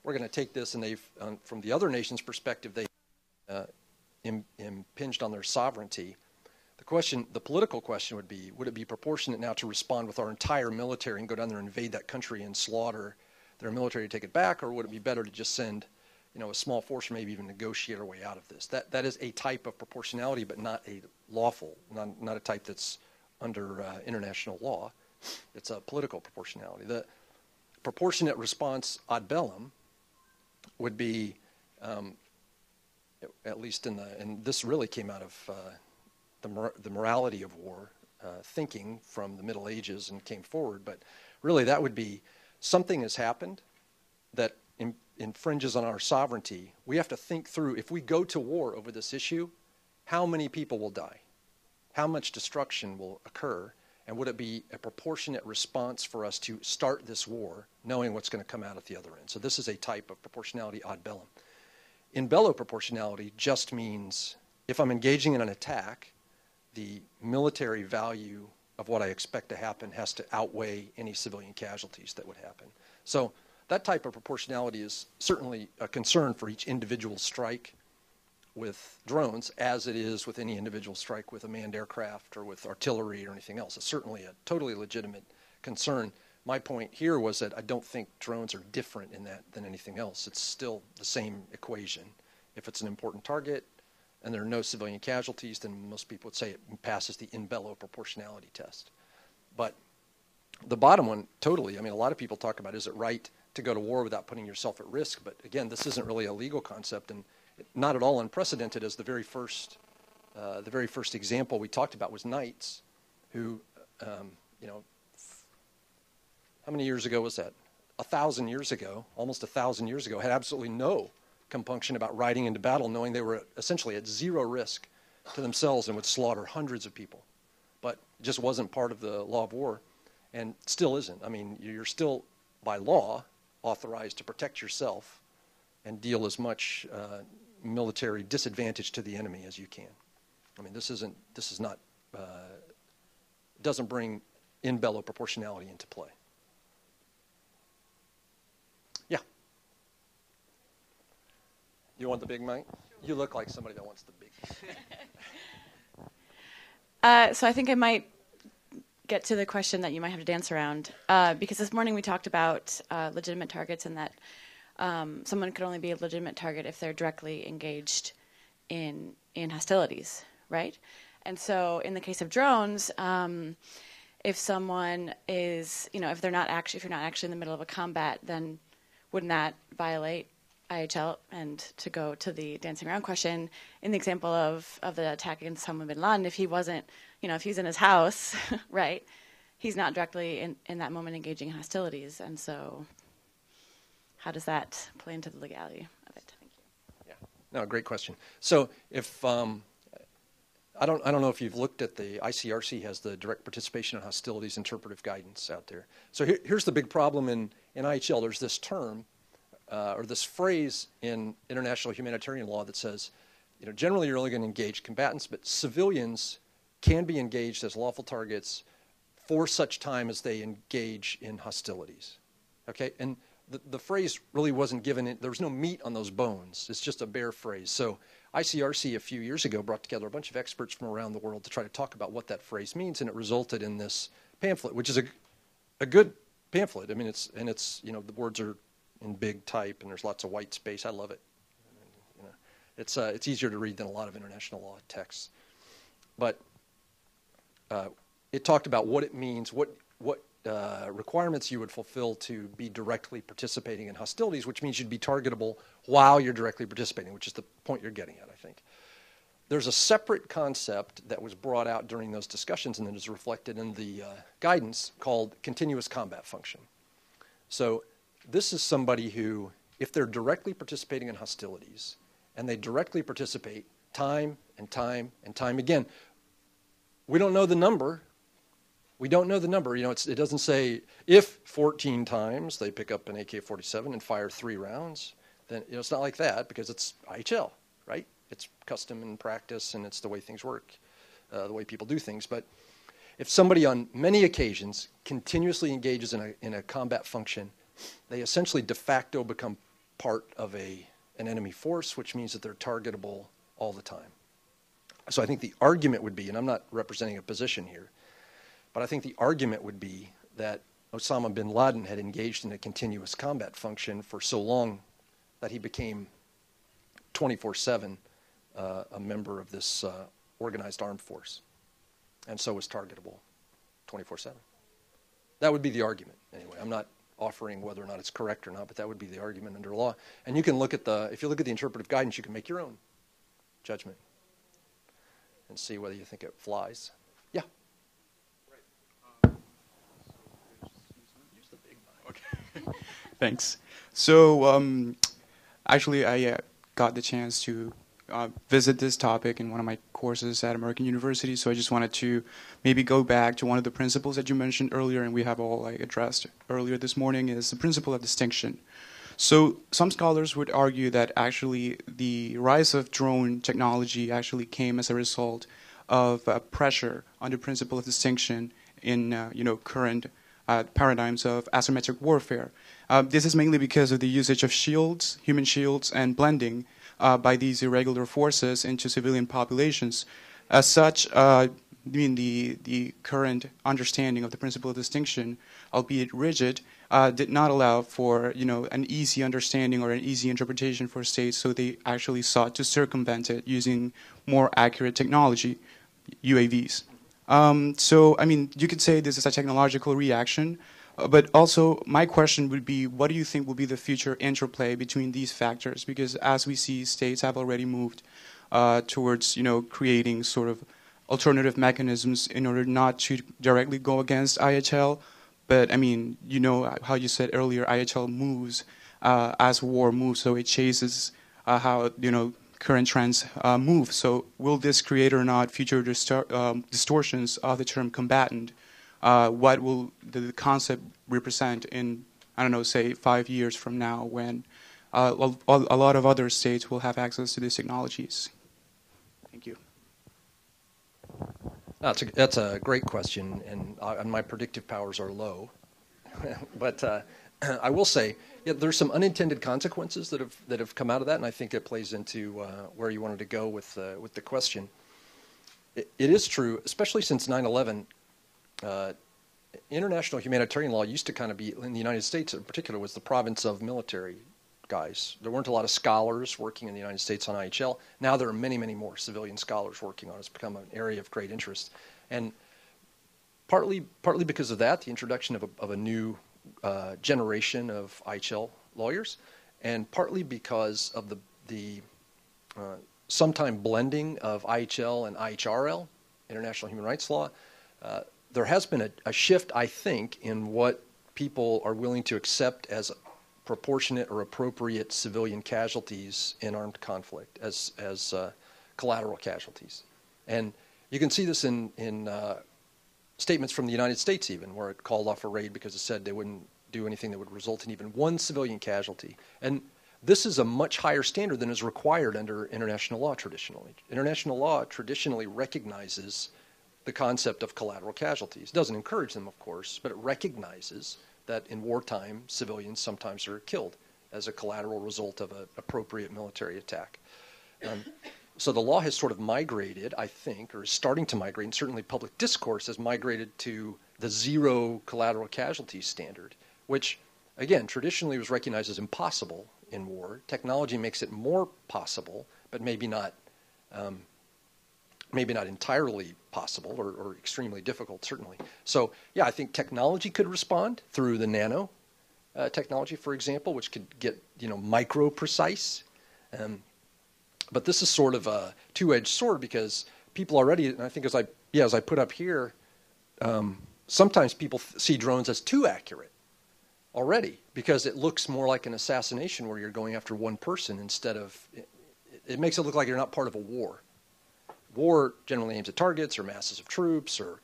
we're going to take this, and they've, from the other nation's perspective, they impinged on their sovereignty. The political question would it be proportionate now to respond with our entire military and go down there and invade that country and slaughter their military to take it back, or would it be better to just send a small force, or maybe even negotiate our way out of this? That is a type of proportionality, but not a lawful, not a type that's under international law. It's a political proportionality. The proportionate response ad bellum would be, at least and this really came out of the morality of war thinking from the Middle Ages and came forward, but really that would be something has happened that infringes on our sovereignty. We have to think through, if we go to war over this issue, how many people will die? How much destruction will occur? And would it be a proportionate response for us to start this war knowing what's going to come out at the other end? So this is a type of proportionality ad bellum. In bello proportionality just means if I'm engaging in an attack, the military value of what I expect to happen has to outweigh any civilian casualties that would happen. So that type of proportionality is certainly a concern for each individual strike with drones, as it is with any individual strike with a manned aircraft or with artillery or anything else. It's certainly a totally legitimate concern. My point here was that I don't think drones are different in that than anything else. It's still the same equation. If it's an important target and there are no civilian casualties, then most people would say it passes the in bello proportionality test. But the bottom one, totally, I mean, a lot of people talk about, is it right to go to war without putting yourself at risk? But again, this isn't really a legal concept, and not at all unprecedented, as the very first example we talked about was knights who, how many years ago was that? 1,000 years ago, almost 1,000 years ago, had absolutely no compunction about riding into battle, knowing they were essentially at zero risk to themselves and would slaughter hundreds of people. But it just wasn't part of the law of war, and still isn't. I mean, you're still, by law, authorized to protect yourself and deal as much military disadvantage to the enemy as you can. I mean, doesn't bring in bello proportionality into play. Yeah. You want the big mic? You look like somebody that wants the big. So I think I might get to the question that you might have to dance around, because this morning we talked about legitimate targets, and that someone could only be a legitimate target if they're directly engaged in hostilities, right? And so in the case of drones, if someone is, if you're not actually in the middle of a combat, then wouldn't that violate IHL? And to go to the dancing around question, in the example of the attack against Osama bin Laden, if he wasn't, if he's in his house, right, he's not directly in that moment engaging in hostilities. And so how does that play into the legality of it? Thank you. Yeah, no, great question. So if I don't know if you've looked at the ICRC has the direct participation in hostilities interpretive guidance out there. So here's the big problem in IHL. There's this term or this phrase in international humanitarian law that says, generally you're only going to engage combatants, but civilians can be engaged as lawful targets for such time as they engage in hostilities. Okay, and the phrase really wasn't given, there was no meat on those bones. It's just a bare phrase. So ICRC a few years ago brought together a bunch of experts from around the world to try to talk about what that phrase means, and it resulted in this pamphlet, which is a good pamphlet. I mean, it's the words are in big type and there's lots of white space. I love it. It's easier to read than a lot of international law texts. But it talked about what it means, what requirements you would fulfill to be directly participating in hostilities, which means you'd be targetable while you're directly participating, which is the point you're getting at, I think. There's a separate concept that was brought out during those discussions and that is reflected in the guidance called continuous combat function. So this is somebody who, if they're directly participating in hostilities, and they directly participate time and time and time again, we don't know the number. We don't know the number. It doesn't say if 14 times they pick up an AK-47 and fire 3 rounds, then it's not like that, because it's IHL, right? It's custom and practice, and it's the way things work. the way people do things. But if somebody on many occasions continuously engages in a combat function, they essentially de facto become part of an enemy force, which means that they're targetable all the time. So I think the argument would be, and I'm not representing a position here, but I think the argument would be that Osama bin Laden had engaged in a continuous combat function for so long that he became 24/7 a member of this organized armed force, and so was targetable 24/7. That would be the argument, anyway. I'm not offering whether or not it's correct or not, but that would be the argument under law. And you can look at if you look at the interpretive guidance, you can make your own judgment and see whether you think it flies. Yeah. Use the big mic. Okay. Thanks. So actually, I got the chance to visit this topic in one of my courses at American University. So I just wanted to maybe go back to one of the principles that you mentioned earlier, and we have all addressed earlier this morning, is the principle of distinction. So some scholars would argue that actually the rise of drone technology actually came as a result of pressure on the principle of distinction in current paradigms of asymmetric warfare. This is mainly because of the usage of shields, human shields, and blending by these irregular forces into civilian populations. As such, the current understanding of the principle of distinction, albeit rigid, did not allow for an easy understanding or an easy interpretation for states, so they actually sought to circumvent it using more accurate technology, UAVs. So, I mean, you could say this is a technological reaction, but also my question would be, what do you think will be the future interplay between these factors? Because as we see, states have already moved towards, creating sort of alternative mechanisms in order not to directly go against IHL. But, I mean, how you said earlier, IHL moves as war moves, so it chases how, current trends move. So will this create or not future distortions of the term combatant? What will the concept represent in, I don't know, say 5 years from now when a lot of other states will have access to these technologies? Thank you. That's a great question, and my predictive powers are low. But I will say, there's some unintended consequences that have come out of that, and I think it plays into where you wanted to go with the question. It is true, especially since 9/11. International humanitarian law used to kind of be, in the United States in particular, was the province of military guys. There weren't a lot of scholars working in the United States on IHL. Now there are many, many more civilian scholars working on it. It's become an area of great interest. And partly because of that, the introduction of a new generation of IHL lawyers, and partly because of the sometime blending of IHL and IHRL, International Human Rights Law, there has been a shift, I think, in what people are willing to accept as proportionate or appropriate civilian casualties in armed conflict as collateral casualties. And you can see this in statements from the United States even, where it called off a raid because it said they wouldn't do anything that would result in even one civilian casualty. And this is a much higher standard than is required under international law traditionally. International law traditionally recognizes the concept of collateral casualties. It doesn't encourage them, of course, but it recognizes that in wartime, civilians sometimes are killed as a collateral result of an appropriate military attack. So the law has sort of migrated, I think, or is starting to migrate, and certainly public discourse has migrated to the zero collateral casualties standard, which, again, traditionally was recognized as impossible in war. Technology makes it more possible, but maybe not entirely possible or extremely difficult, certainly. So, yeah, I think technology could respond through the nano technology, for example, which could get, micro precise. But this is sort of a two-edged sword because people already, and I think as I put up here, sometimes people see drones as too accurate already because it looks more like an assassination where you're going after one person instead of, it makes it look like you're not part of a war. War generally aims at targets or masses of troops or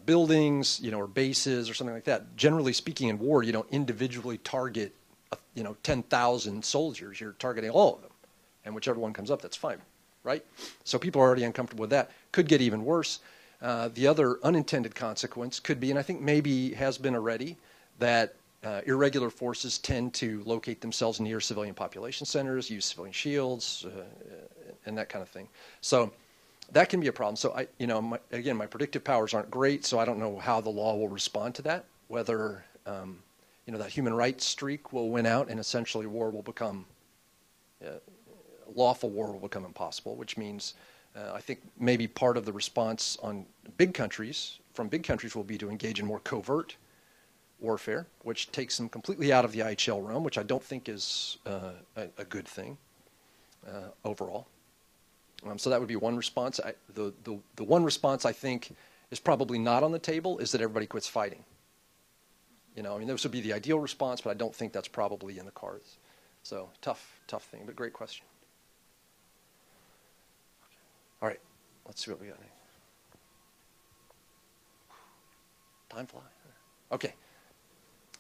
buildings, or bases or something like that. Generally speaking, in war, you don't individually target, 10,000 soldiers. You're targeting all of them, and whichever one comes up, that's fine. right? So people are already uncomfortable with that. Could get even worse. The other unintended consequence could be, and I think maybe has been already, that irregular forces tend to locate themselves near civilian population centers, use civilian shields, and that kind of thing. So that can be a problem. So again, my predictive powers aren't great, so I don't know how the law will respond to that. Whether that human rights streak will win out, and essentially war will become lawful war will become impossible, which means I think maybe part of the response on big countries will be to engage in more covert warfare, which takes them completely out of the IHL realm, which I don't think is a good thing overall. So that would be one response. The one response I think is probably not on the table is that everybody quits fighting. This would be the ideal response, but I don't think that's probably in the cards. So tough thing, but great question. All right, let's see what we got next. Time flies. Okay.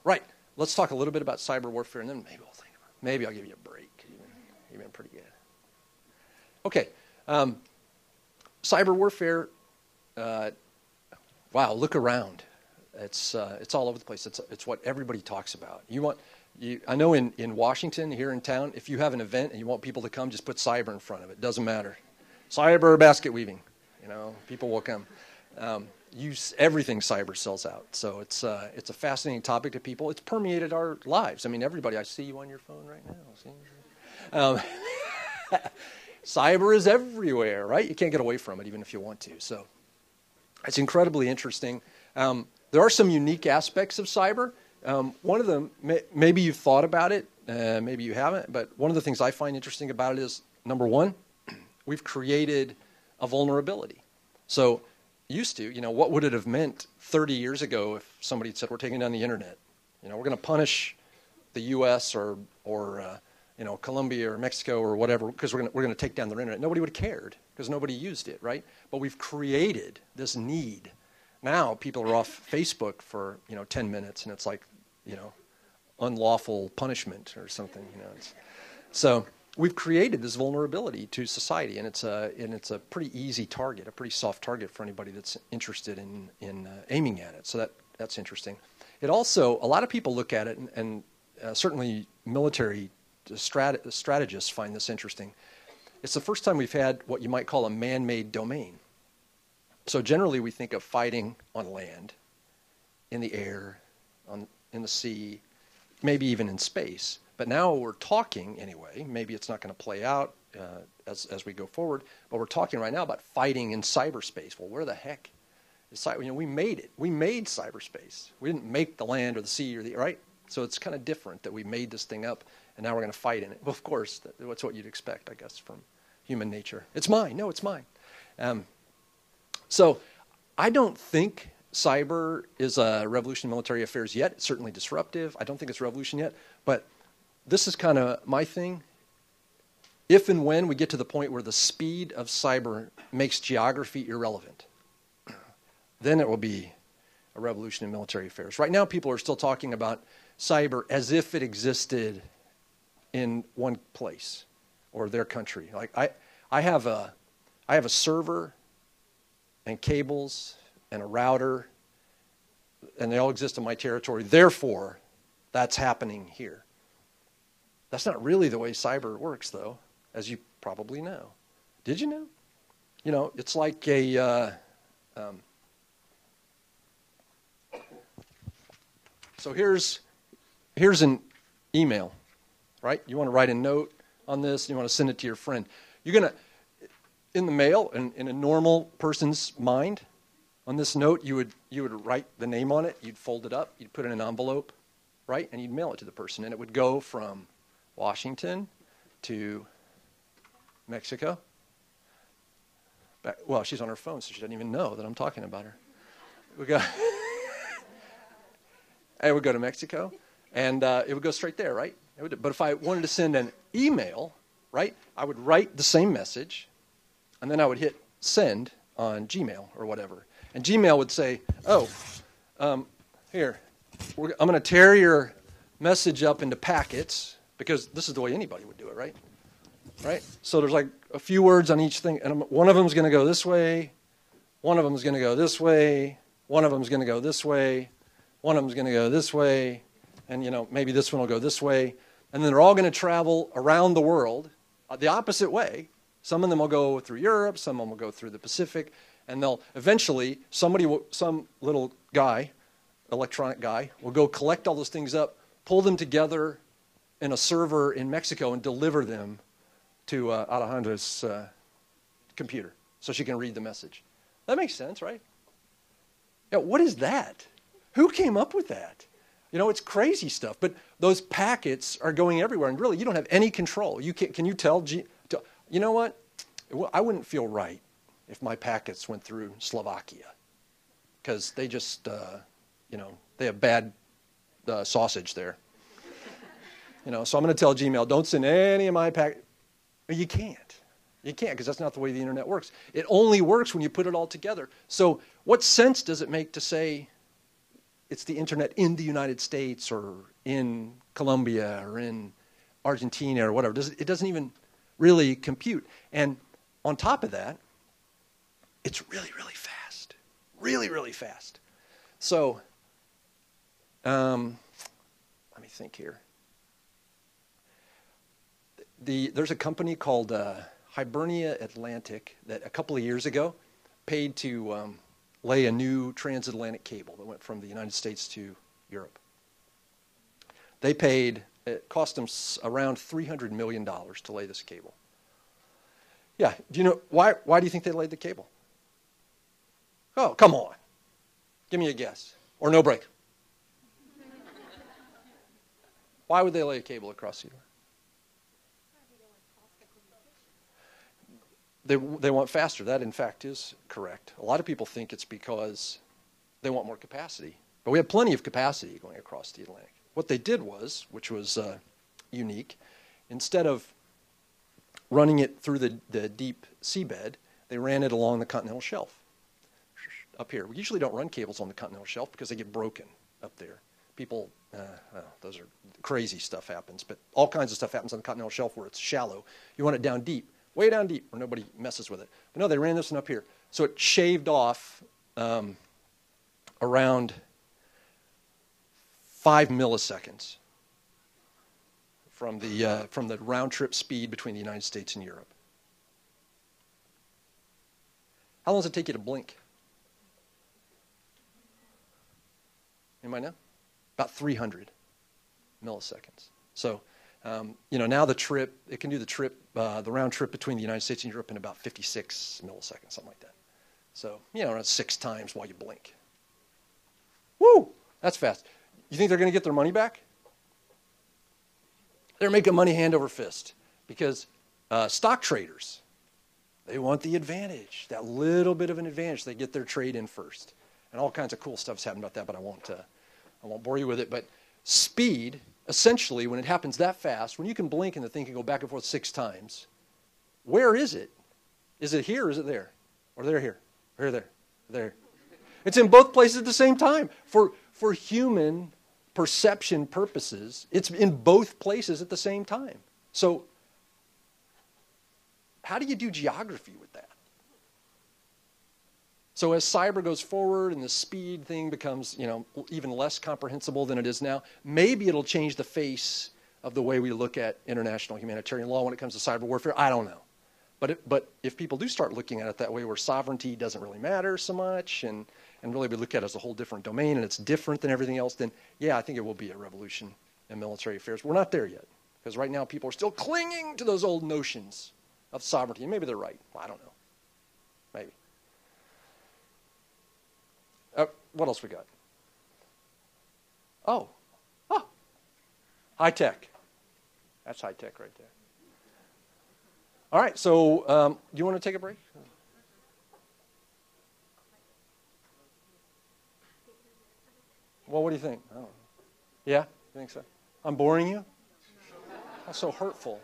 Right. Let's talk a little bit about cyber warfare, and then maybe we'll think about it. Maybe I'll give you a break. You've been pretty good. Okay. Cyber warfare. Wow. Look around. It's all over the place. It's what everybody talks about. I know in Washington, here in town, if you have an event and you want people to come, just put cyber in front of it. Doesn't matter. Cyber basket weaving. People will come. Everything cyber sells out. So it's a fascinating topic to people. It's permeated our lives. Everybody, I see you on your phone right now. Cyber is everywhere, right? You can't get away from it even if you want to. So it's incredibly interesting. There are some unique aspects of cyber. One of them, maybe you've thought about it, maybe you haven't, but one of the things I find interesting about it is, number one, we've created a vulnerability. So used to, what would it have meant 30 years ago if somebody had said, we're taking down the internet? We're going to punish the U.S. or Colombia or Mexico or whatever because we're going to take down their internet. Nobody would have cared because nobody used it, right? But we've created this need. Now people are off Facebook for 10 minutes, and it's like unlawful punishment or something. So we've created this vulnerability to society, and it's a pretty easy target, a pretty soft target for anybody that's interested in aiming at it. So that's interesting. It also, a lot of people look at it, and certainly military strategists find this interesting. It's the first time we've had what you might call a man-made domain. So generally we think of fighting on land, in the air, in the sea, maybe even in space. But now we're talking anyway, maybe it's not going to play out as we go forward, but we're talking right now about fighting in cyberspace. Well, where the heck is we made it. We made cyberspace. We didn't make the land or the sea right? So it's kind of different that we made this thing up and now we're going to fight in it. Well, of course, that's what you'd expect, I guess, from human nature. It's mine. No, it's mine. So I don't think cyber is a revolution in military affairs yet. It's certainly disruptive. I don't think it's a revolution yet. But this is kind of my thing. If and when we get to the point where the speed of cyber makes geography irrelevant, then it will be a revolution in military affairs. Right now, people are still talking about cyber as if it existed in one place or their country. Like I have a server and cables and a router, and they all exist in my territory. Therefore, that's happening here. That's not really the way cyber works, though, as you probably know. Did you know? It's like so here's an email, right? You want to write a note on this, and you want to send it to your friend. You're going to, in the mail, in a normal person's mind, on this note, you would write the name on it, you'd fold it up, you'd put it in an envelope, right? And you'd mail it to the person, and it would go from Washington to Mexico. Well, she's on her phone, so she doesn't even know that I'm talking about her. It would go to Mexico, and it would go straight there, right? But if I wanted to send an email, right, I would write the same message, and then I would hit send on Gmail or whatever. And Gmail would say, here, I'm going to tear your message up into packets, because this is the way anybody would do it, right? right? So there's like a few words on each thing, and one of them is going to go this way, one of them is going to go this way, one of them is going to go this way, one of them is going to go this way, and maybe this one will go this way, and then they're all going to travel around the world the opposite way. Some of them will go through Europe, some of them will go through the Pacific, and they'll eventually, some little guy, electronic guy, will go collect all those things up, pull them together in a server in Mexico and deliver them to Alejandra's computer so she can read the message. That makes sense, right? Yeah, what is that? Who came up with that? It's crazy stuff, but those packets are going everywhere, and really, you don't have any control. Can you tell? You know what? I wouldn't feel right if my packets went through Slovakia, because they just, they have bad sausage there. So I'm going to tell Gmail, don't send any of my packets. You can't. You can't, because that's not the way the internet works. It only works when you put it all together. So what sense does it make to say it's the internet in the United States or in Colombia or in Argentina or whatever? It doesn't even really compute. And on top of that, it's really, really fast. Really, really fast. So let me think here. There's a company called Hibernia Atlantic that a couple of years ago paid to lay a new transatlantic cable that went from the United States to Europe. It cost them around $300 million to lay this cable. Yeah, do you know, why do you think they laid the cable? Oh, come on. Give me a guess. Or no break. Why would they lay a cable across the They want faster. That, in fact, is correct. A lot of people think it's because they want more capacity. But we have plenty of capacity going across the Atlantic. What they did was, which was unique, instead of running it through the deep seabed, they ran it along the continental shelf up here. We usually don't run cables on the continental shelf because they get broken up there. People, those are crazy stuff happens, but all kinds of stuff happens on the continental shelf where it's shallow. You want it down deep. Way down deep where nobody messes with it. But no, they ran this one up here. So it shaved off around 5 milliseconds from the round trip speed between the United States and Europe. How long does it take you to blink? Anybody know? About 300 milliseconds. So now it can do the round trip between the United States and Europe in about 56 milliseconds, something like that. So, around 6 times while you blink. Woo! That's fast. You think they're going to get their money back? They're making money hand over fist because stock traders, they want the advantage, that little bit of an advantage. They get their trade in first. And all kinds of cool stuff's happened about that, but I won't bore you with it. But speed, essentially, when it happens that fast, when you can blink and the thing can go back and forth 6 times, where is it? Is it here or is it there? Or they're here? Or there? There. It's in both places at the same time. For human perception purposes, it's in both places at the same time. So how do you do geography with that? So as cyber goes forward and the speed thing becomes, even less comprehensible than it is now, maybe it'll change the face of the way we look at international humanitarian law when it comes to cyber warfare. I don't know. But if people do start looking at it that way, where sovereignty doesn't really matter so much and really we look at it as a whole different domain and it's different than everything else, then yeah, I think it will be a revolution in military affairs. We're not there yet, because right now people are still clinging to those old notions of sovereignty. And maybe they're right. I don't know. Maybe. What else we got? Oh, high tech. That's high tech right there. All right, so do you want to take a break? Well, what do you think? I don't know. Yeah, you think so? I'm boring you? That's so hurtful.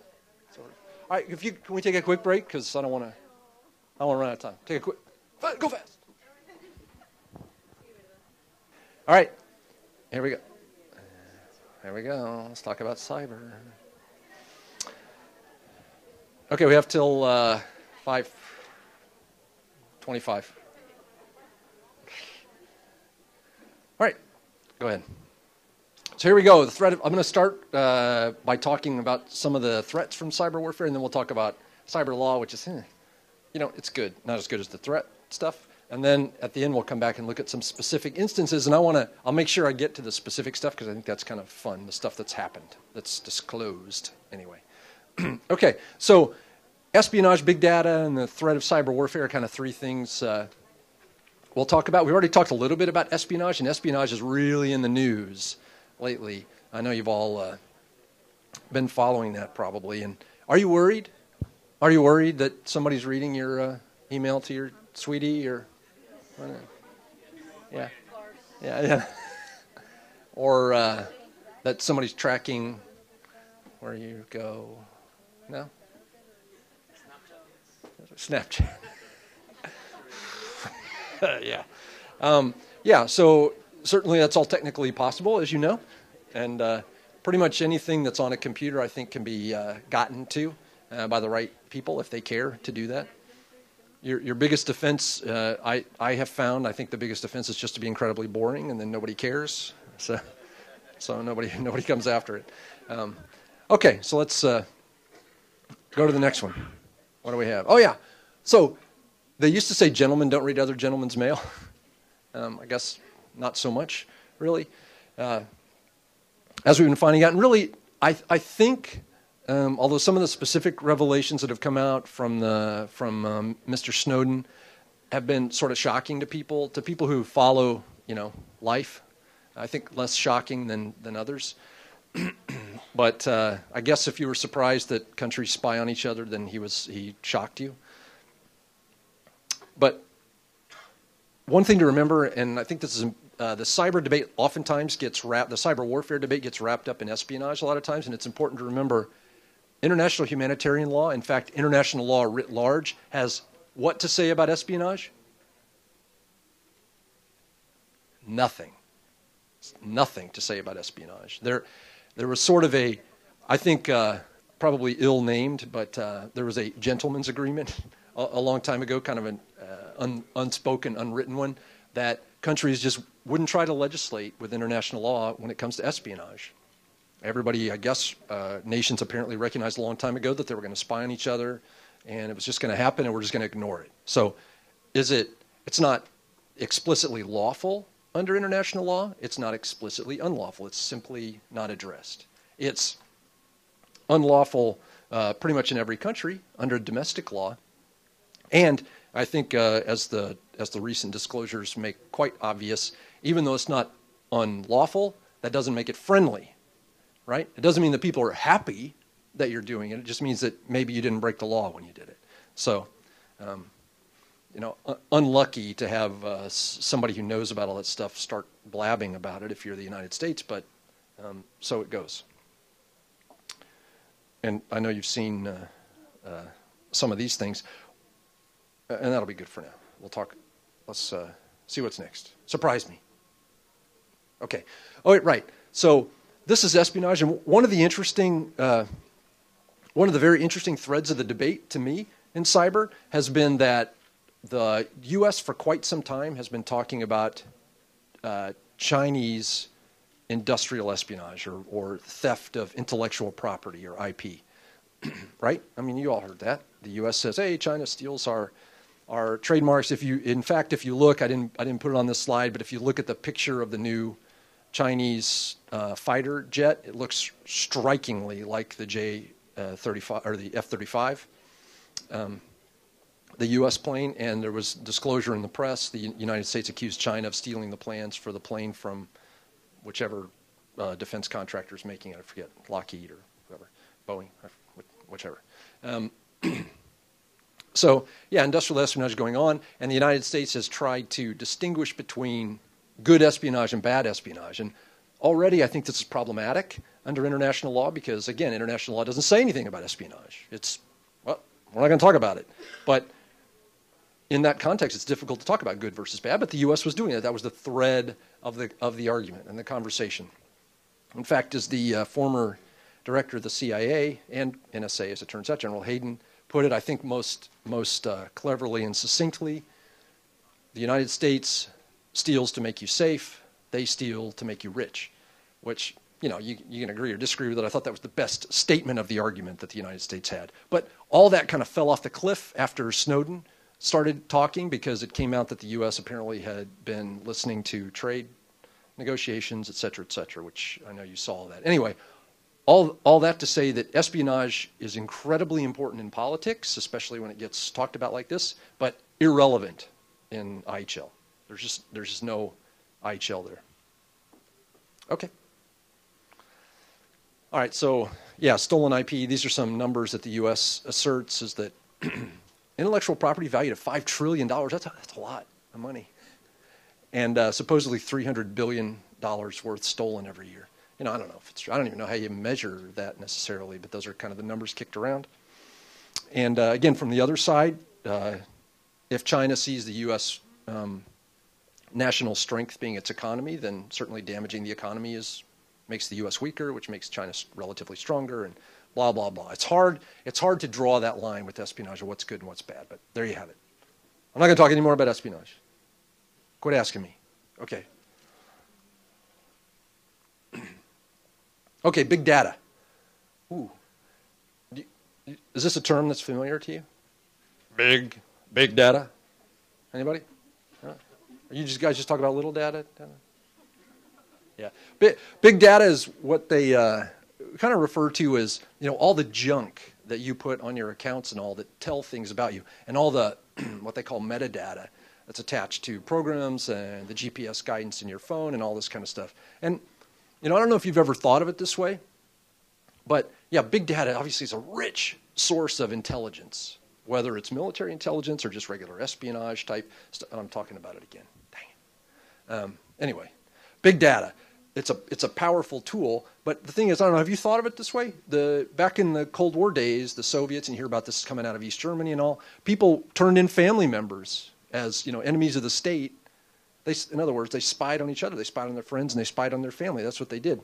All right, can we take a quick break? Because I don't want to run out of time. Take a quick. Go fast. All right, here we go. Here we go. Let's talk about cyber. Okay, we have till 5:25. All right, go ahead. So here we go. The threat. I'm going to start by talking about some of the threats from cyber warfare, and then we'll talk about cyber law, which is, it's good, not as good as the threat stuff. And then at the end, we'll come back and look at some specific instances, and I'll make sure I get to the specific stuff because I think that's kind of fun, the stuff that's happened, that's disclosed anyway. Okay, so espionage, big data, and the threat of cyber warfare are kind of three things we'll talk about. We already talked a little bit about espionage, and espionage is really in the news lately. I know you've all been following that probably. And are you worried? Are you worried that somebody's reading your email to your sweetie or? Yeah. Or that somebody's tracking where you go. No? Snapchat. Yeah. So certainly that's all technically possible, as you know, and pretty much anything that's on a computer, I think, can be gotten to by the right people if they care to do that. Your biggest defense, I have found, I think the biggest defense is just to be incredibly boring, and then nobody cares, so nobody comes after it. Okay, so let's go to the next one. What do we have? Oh yeah, so they used to say gentlemen don't read other gentlemen's mail. I guess not so much, really. As we've been finding out, and really, I think, although some of the specific revelations that have come out from Mr. Snowden have been sort of shocking to people who follow, life. I think less shocking than others. But I guess if you were surprised that countries spy on each other, then he shocked you. But one thing to remember, and I think this is the cyber debate oftentimes the cyber warfare debate gets wrapped up in espionage a lot of times, and it's important to remember international humanitarian law, in fact, international law writ large, has what to say about espionage? Nothing. Nothing to say about espionage. There was sort of I think probably ill-named, but there was a gentleman's agreement a long time ago, kind of an unspoken, unwritten one, that countries just wouldn't try to legislate with international law when it comes to espionage. Everybody, I guess, nations apparently recognized a long time ago that they were going to spy on each other, and it was just going to happen, and we're just going to ignore it. So it's not explicitly lawful under international law. It's not explicitly unlawful. It's simply not addressed. It's unlawful pretty much in every country under domestic law. And I think as the recent disclosures make quite obvious, even though it's not unlawful, that doesn't make it friendly, right? It doesn't mean that people are happy that you're doing it. It just means that maybe you didn't break the law when you did it. So, unlucky to have somebody who knows about all that stuff start blabbing about it if you're the United States, but so it goes. And I know you've seen some of these things, and that'll be good for now. We'll talk. Let's see what's next. Surprise me. Okay. Oh, right. So this is espionage, and one of the very interesting threads of the debate to me in cyber has been that the U.S. for quite some time has been talking about Chinese industrial espionage or theft of intellectual property or IP, right? I mean, you all heard that. The U.S. says, "Hey, China steals our trademarks." If you look, I didn't put it on this slide, but if you look at the picture of the new Chinese fighter jet, it looks strikingly like the J-35 or the F-35. The U.S. plane, and there was disclosure in the press. The United States accused China of stealing the plans for the plane from whichever defense contractor is making it. I forget, Lockheed or whoever, Boeing, whichever. So, yeah, industrial espionage is going on, and the United States has tried to distinguish between good espionage and bad espionage. And already I think this is problematic under international law because, again, international law doesn't say anything about espionage. We're not going to talk about it. But in that context, it's difficult to talk about good versus bad, but the U.S. was doing it. That was the thread of the argument and the conversation. In fact, as the former director of the CIA and NSA, as it turns out, General Hayden, put it, I think, most cleverly and succinctly. The United States steals to make you safe. They steal to make you rich, which, you know, you can agree or disagree with it. I thought that was the best statement of the argument that the United States had. But all that kind of fell off the cliff after Snowden started talking, because it came out that the U.S. apparently had been listening to trade negotiations, et cetera, which I know you saw that. Anyway, all that to say that espionage is incredibly important in politics, especially when it gets talked about like this, but irrelevant in IHL. There's just no IHL there. Okay. All right, so yeah, stolen IP. These are some numbers that the U.S. asserts is that intellectual property valued at $5 trillion. That's a lot of money. And supposedly $300 billion worth stolen every year. You know, I don't know if it's true. I don't even know how you measure that necessarily, but those are kind of the numbers kicked around. And again, from the other side, if China sees the U.S. National strength being its economy, then certainly damaging the economy makes the U.S. weaker, which makes China relatively stronger, and blah, blah, blah. It's hard to draw that line with espionage of what's good and what's bad, but there you have it. I'm not going to talk any more about espionage. Quit asking me. Okay. Okay, big data. Ooh. Is this a term that's familiar to you? Big data? Anybody? Are you guys just talking about little data? Yeah. Big data is what they kind of refer to as, you know, all the junk that you put on your accounts and all that tell things about you, and all the what they call metadata that's attached to programs and the GPS guidance in your phone and all this kind of stuff. And, you know, I don't know if you've ever thought of it this way, but yeah, big data obviously is a rich source of intelligence, whether it's military intelligence or just regular espionage type stuff. I'm talking about it again. Dang it. Anyway, big data. It's a powerful tool, but the thing is, I don't know, have you thought of it this way? Back in the Cold War days, the Soviets, and you hear about this coming out of East Germany and all, people turned in family members as, you know, enemies of the state. In other words, they spied on each other. They spied on their friends and they spied on their family. That's what they did.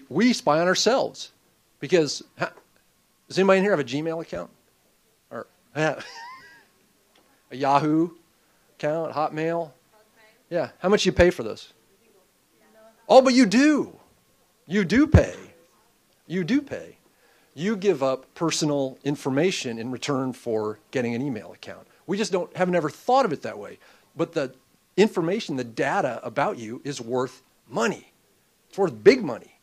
We spy on ourselves because, does anybody in here have a Gmail account? Or a Yahoo account, Hotmail? Yeah. How much do you pay for those? Oh, but you do. You do pay. You do pay. You give up personal information in return for getting an email account. We just haven't ever thought of it that way. But the information, the data about you is worth money. It's worth big money.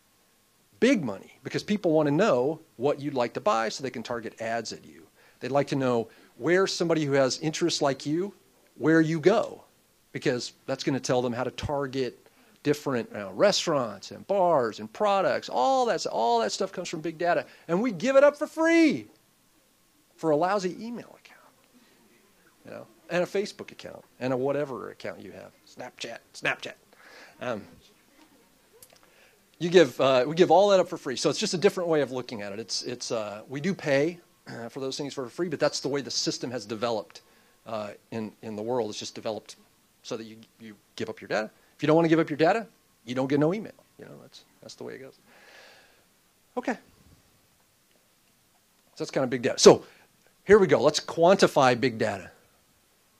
Big money. Because people want to know what you'd like to buy so they can target ads at you. They'd like to know where somebody who has interests like you, where you go. Because that's going to tell them how to target different restaurants and bars and products. All that stuff comes from big data. And we give it up for free for a lousy email account. You know, and a Facebook account, and a whatever account you have, Snapchat. We give all that up for free. So it's just a different way of looking at it. We do pay for those things for free, but that's the way the system has developed in the world. It's just developed so that you give up your data. If you don't want to give up your data, you don't get no email. You know, that's the way it goes. Okay. So that's kind of big data. So here we go. Let's quantify big data.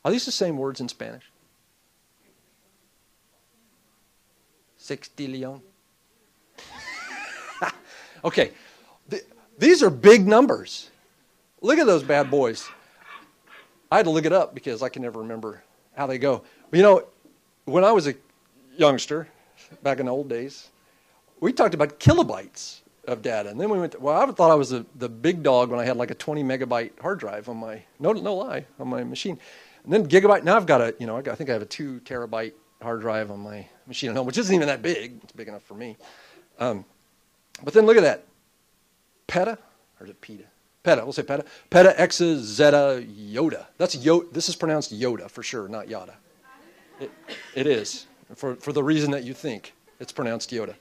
Are these the same words in Spanish? Sextillion. Okay. These are big numbers. Look at those bad boys. I had to look it up because I can never remember how they go. But, you know, when I was a youngster, back in the old days, we talked about kilobytes of data. And then we went to, I thought I was the big dog when I had like a 20 megabyte hard drive on my, no lie, on my machine. And then gigabyte, now I've got I think I have a 2 terabyte hard drive on my machine at home, which isn't even that big. It's big enough for me. But then look at that. Peta, or is it peta? Peta, we'll say peta. Peta, exa, zeta, yoda. This is pronounced Yoda for sure, not Yada. It is, for the reason that you think it's pronounced Yoda.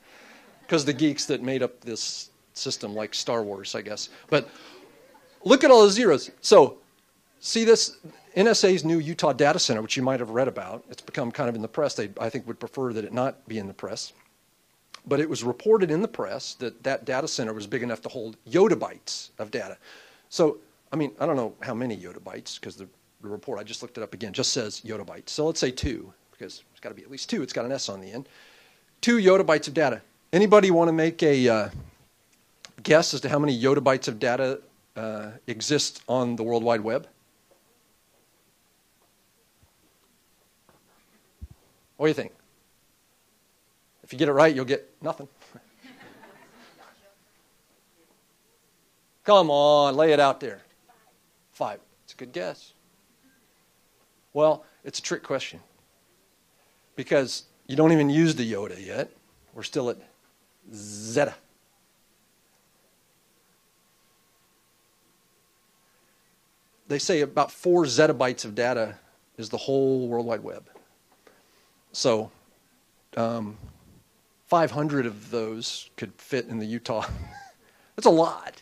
Because the geeks that made up this system, like Star Wars, I guess. But look at all the zeros. So, see this? NSA's new Utah data center, which you might have read about. It's become kind of in the press. They, I think, would prefer that it not be in the press. But it was reported in the press that data center was big enough to hold yottabytes of data. So, I mean, I don't know how many yottabytes, because the report, I just looked it up again, just says yottabytes. So let's say 2, because it's got to be at least 2. It's got an S on the end. 2 yottabytes of data. Anybody want to make a guess as to how many yottabytes of data exist on the World Wide Web? What do you think? If you get it right, you'll get nothing. Come on, lay it out there. 5. It's a good guess. Well, it's a trick question, because you don't even use the yotta yet. We're still at zeta. They say about 4 zettabytes of data is the whole World Wide Web. So 500 of those could fit in the Utah. That's a lot.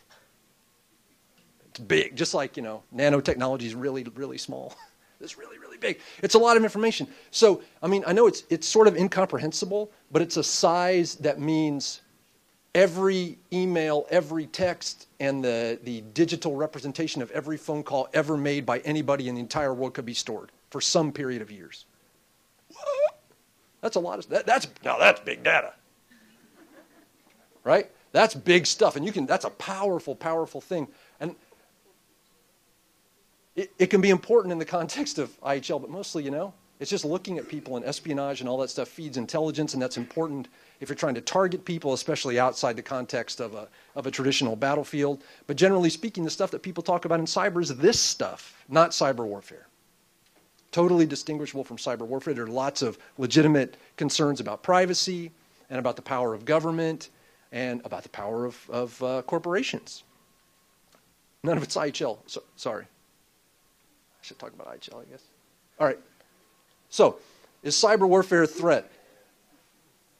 It's big, just like, nanotechnology is really, really small. It's really, really big. It's a lot of information. So, I mean, I know it's sort of incomprehensible, but it's a size that means every email, every text, and the digital representation of every phone call ever made by anybody in the entire world could be stored for some period of years. That's a lot of that's big data. Right? That's big stuff, and that's a powerful, powerful thing. And it can be important in the context of IHL, but mostly, it's just looking at people, and espionage and all that stuff feeds intelligence, and that's important if you're trying to target people, especially outside the context of a traditional battlefield. But generally speaking, the stuff that people talk about in cyber is this stuff, not cyber warfare. Totally distinguishable from cyber warfare. There are lots of legitimate concerns about privacy and about the power of government and about the power of corporations. None of it's IHL. So, sorry. I should talk about IHL, I guess. All right. So, is cyber warfare a threat?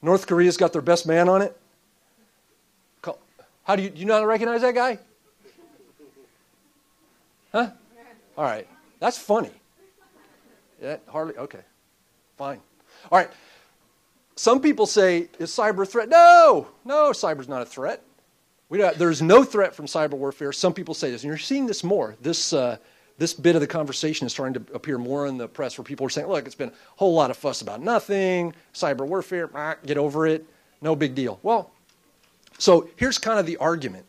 North Korea's got their best man on it. How do you not recognize that guy? Huh? All right. That's funny. Yeah, hardly. Okay. Fine. All right. Some people say, is cyber a threat? No, cyber's not a threat. There's no threat from cyber warfare. Some people say this, and you're seeing this more. This bit of the conversation is starting to appear more in the press, where people are saying, look, it's been a whole lot of fuss about nothing, cyber warfare, get over it, no big deal. Well, so here's kind of the argument.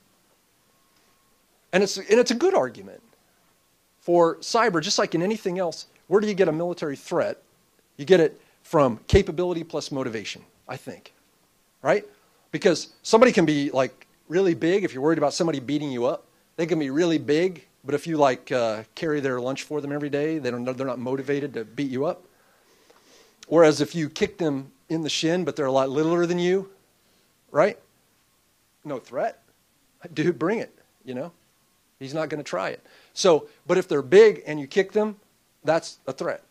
And it's a good argument. For cyber, just like in anything else, where do you get a military threat? You get it from capability plus motivation, I think. Right? Because somebody can be like really big. If you're worried about somebody beating you up, they can be really big. But if you carry their lunch for them every day, they're not motivated to beat you up. Whereas if you kick them in the shin, but they're a lot littler than you, right? No threat. Dude, bring it, He's not going to try it. So, but if they're big and you kick them, that's a threat,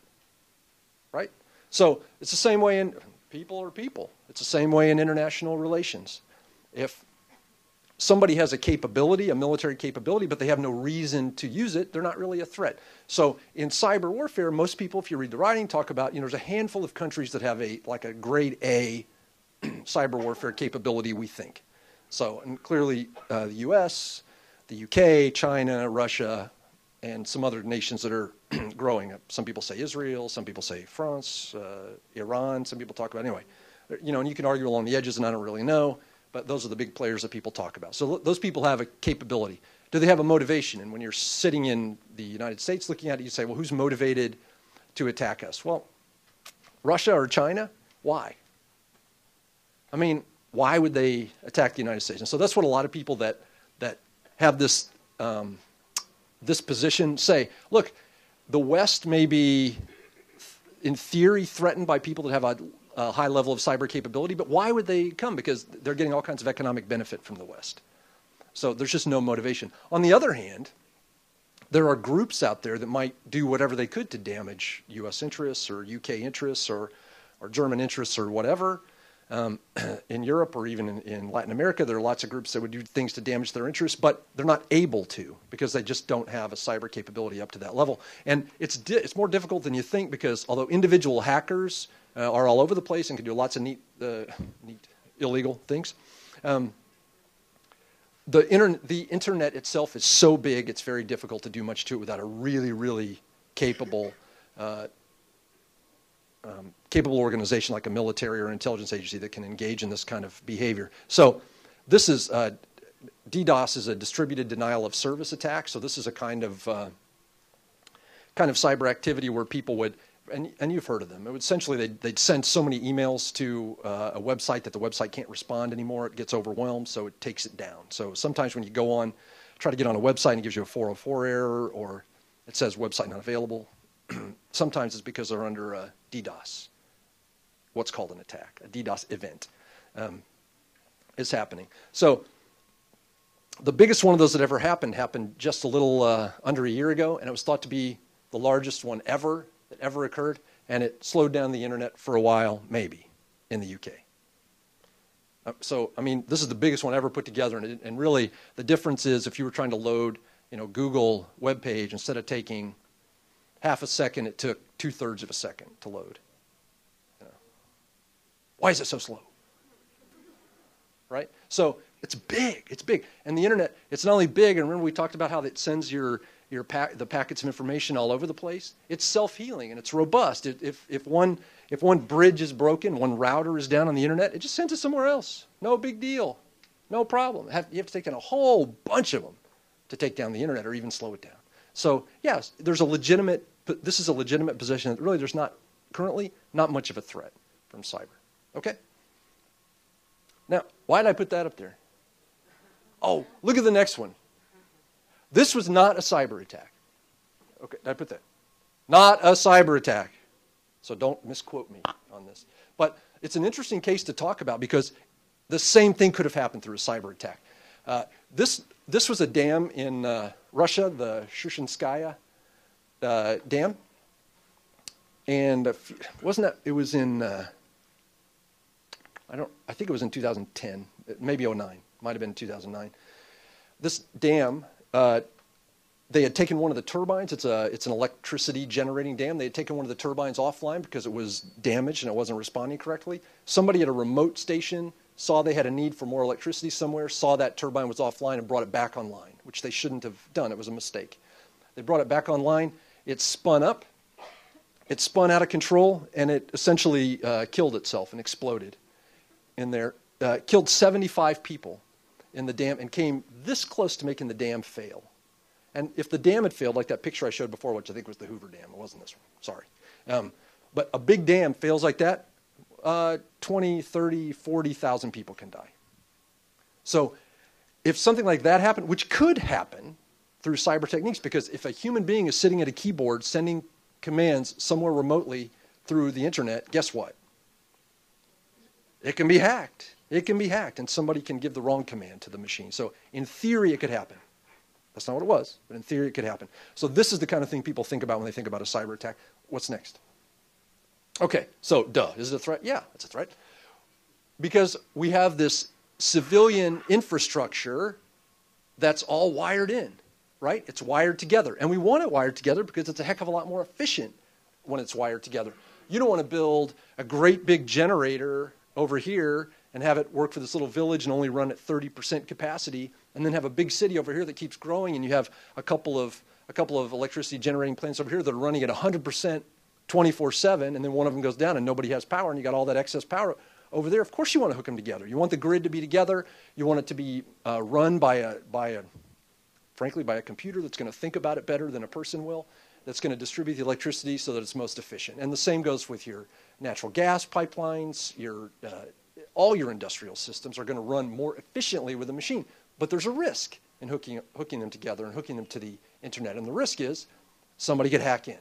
right? So it's the same way in people are people. It's the same way in international relations. If somebody has a capability, a military capability, but they have no reason to use it, they're not really a threat. So in cyber warfare, most people, if you read the writing, talk about, there's a handful of countries that have a grade A cyber warfare capability, we think. So, and clearly the US, the UK, China, Russia, and some other nations that are growing. Some people say Israel, some people say France, Iran, some people talk about, anyway. And you can argue along the edges, and I don't really know. But those are the big players that people talk about. So those people have a capability. Do they have a motivation? And when you're sitting in the United States looking at it, you say, well, who's motivated to attack us? Well, Russia or China? Why? I mean, why would they attack the United States? And so that's what a lot of people that have this this position say. Look, the West may be, in theory, threatened by people that have a high level of cyber capability, but why would they come? Because they're getting all kinds of economic benefit from the West. So there's just no motivation. On the other hand, there are groups out there that might do whatever they could to damage U.S. interests or UK interests or German interests or whatever. In Europe or even in Latin America, there are lots of groups that would do things to damage their interests, but they're not able to because they just don't have a cyber capability up to that level. And it's more difficult than you think, because although individual hackers are all over the place and can do lots of neat illegal things, the internet itself is so big, it's very difficult to do much to it without a really, really capable organization like a military or intelligence agency that can engage in this kind of behavior. So this is, DDoS is a distributed denial of service attack. So this is a kind of cyber activity where people would, and you've heard of them, it would essentially they'd send so many emails to a website that the website can't respond anymore. It gets overwhelmed, so it takes it down. So sometimes when you go on, try to get on a website and it gives you a 404 error, or it says website not available. Sometimes it's because they're under a DDoS, what's called an attack, a DDoS event is happening. So the biggest one of those that ever happened just a little under a year ago, and it was thought to be the largest one ever that ever occurred, and it slowed down the internet for a while, maybe, in the UK. So, I mean, this is the biggest one ever put together, and really the difference is if you were trying to load, Google web page, instead of taking half a second, it took 2/3 of a second to load. Why is it so slow? Right? So it's big, and the internet, it's not only big, and remember we talked about how it sends the packets of information all over the place. It's self-healing and it's robust. If one bridge is broken, one router is down on the internet, it just sends it somewhere else. No big deal, no problem. You have to take down a whole bunch of them to take down the internet or even slow it down. So yes, this is a legitimate position that really there's currently not much of a threat from cyber. Okay. Now, why did I put that up there? Oh, look at the next one. This was not a cyber attack. Okay, did I put that? Not a cyber attack. So don't misquote me on this. But it's an interesting case to talk about because the same thing could have happened through a cyber attack. This was a dam in Russia, the Shushenskaya dam. And it was in, I think it was in 2010, maybe 2009, might have been 2009. This dam, they had taken one of the turbines. It's an electricity generating dam. They had taken one of the turbines offline because it was damaged and it wasn't responding correctly. Somebody at a remote station saw they had a need for more electricity somewhere, saw that turbine was offline and brought it back online, which they shouldn't have done. It was a mistake. They brought it back online. It spun up. It spun out of control, and it essentially killed itself and exploded in there. Killed 75 people in the dam and came this close to making the dam fail. And if the dam had failed, like that picture I showed before, which I think was the Hoover Dam, it wasn't this one, sorry. But a big dam fails like that, 20, 30, 40,000 people can die. So if something like that happened, which could happen through cyber techniques, because if a human being is sitting at a keyboard sending commands somewhere remotely through the internet, guess what? It can be hacked. It can be hacked, and somebody can give the wrong command to the machine. So in theory, it could happen. That's not what it was, but in theory, it could happen. So this is the kind of thing people think about when they think about a cyber attack. What's next? Okay, so is it a threat? Yeah, it's a threat. Because we have this civilian infrastructure that's all wired in, right? It's wired together. And we want it wired together because it's a heck of a lot more efficient when it's wired together. You don't want to build a great big generator over here and have it work for this little village and only run at 30% capacity, and then have a big city over here that keeps growing, and you have a couple of electricity generating plants over here that are running at 100% 24/7, and then one of them goes down and nobody has power, and you got all that excess power over there. Of course you want to hook them together. You want the grid to be together. You want it to be run by a computer that's going to think about it better than a person will, that's going to distribute the electricity so that it's most efficient. And the same goes with your natural gas pipelines. All your industrial systems are going to run more efficiently with a machine. But there's a risk in hooking them together and hooking them to the internet. And the risk is somebody could hack in.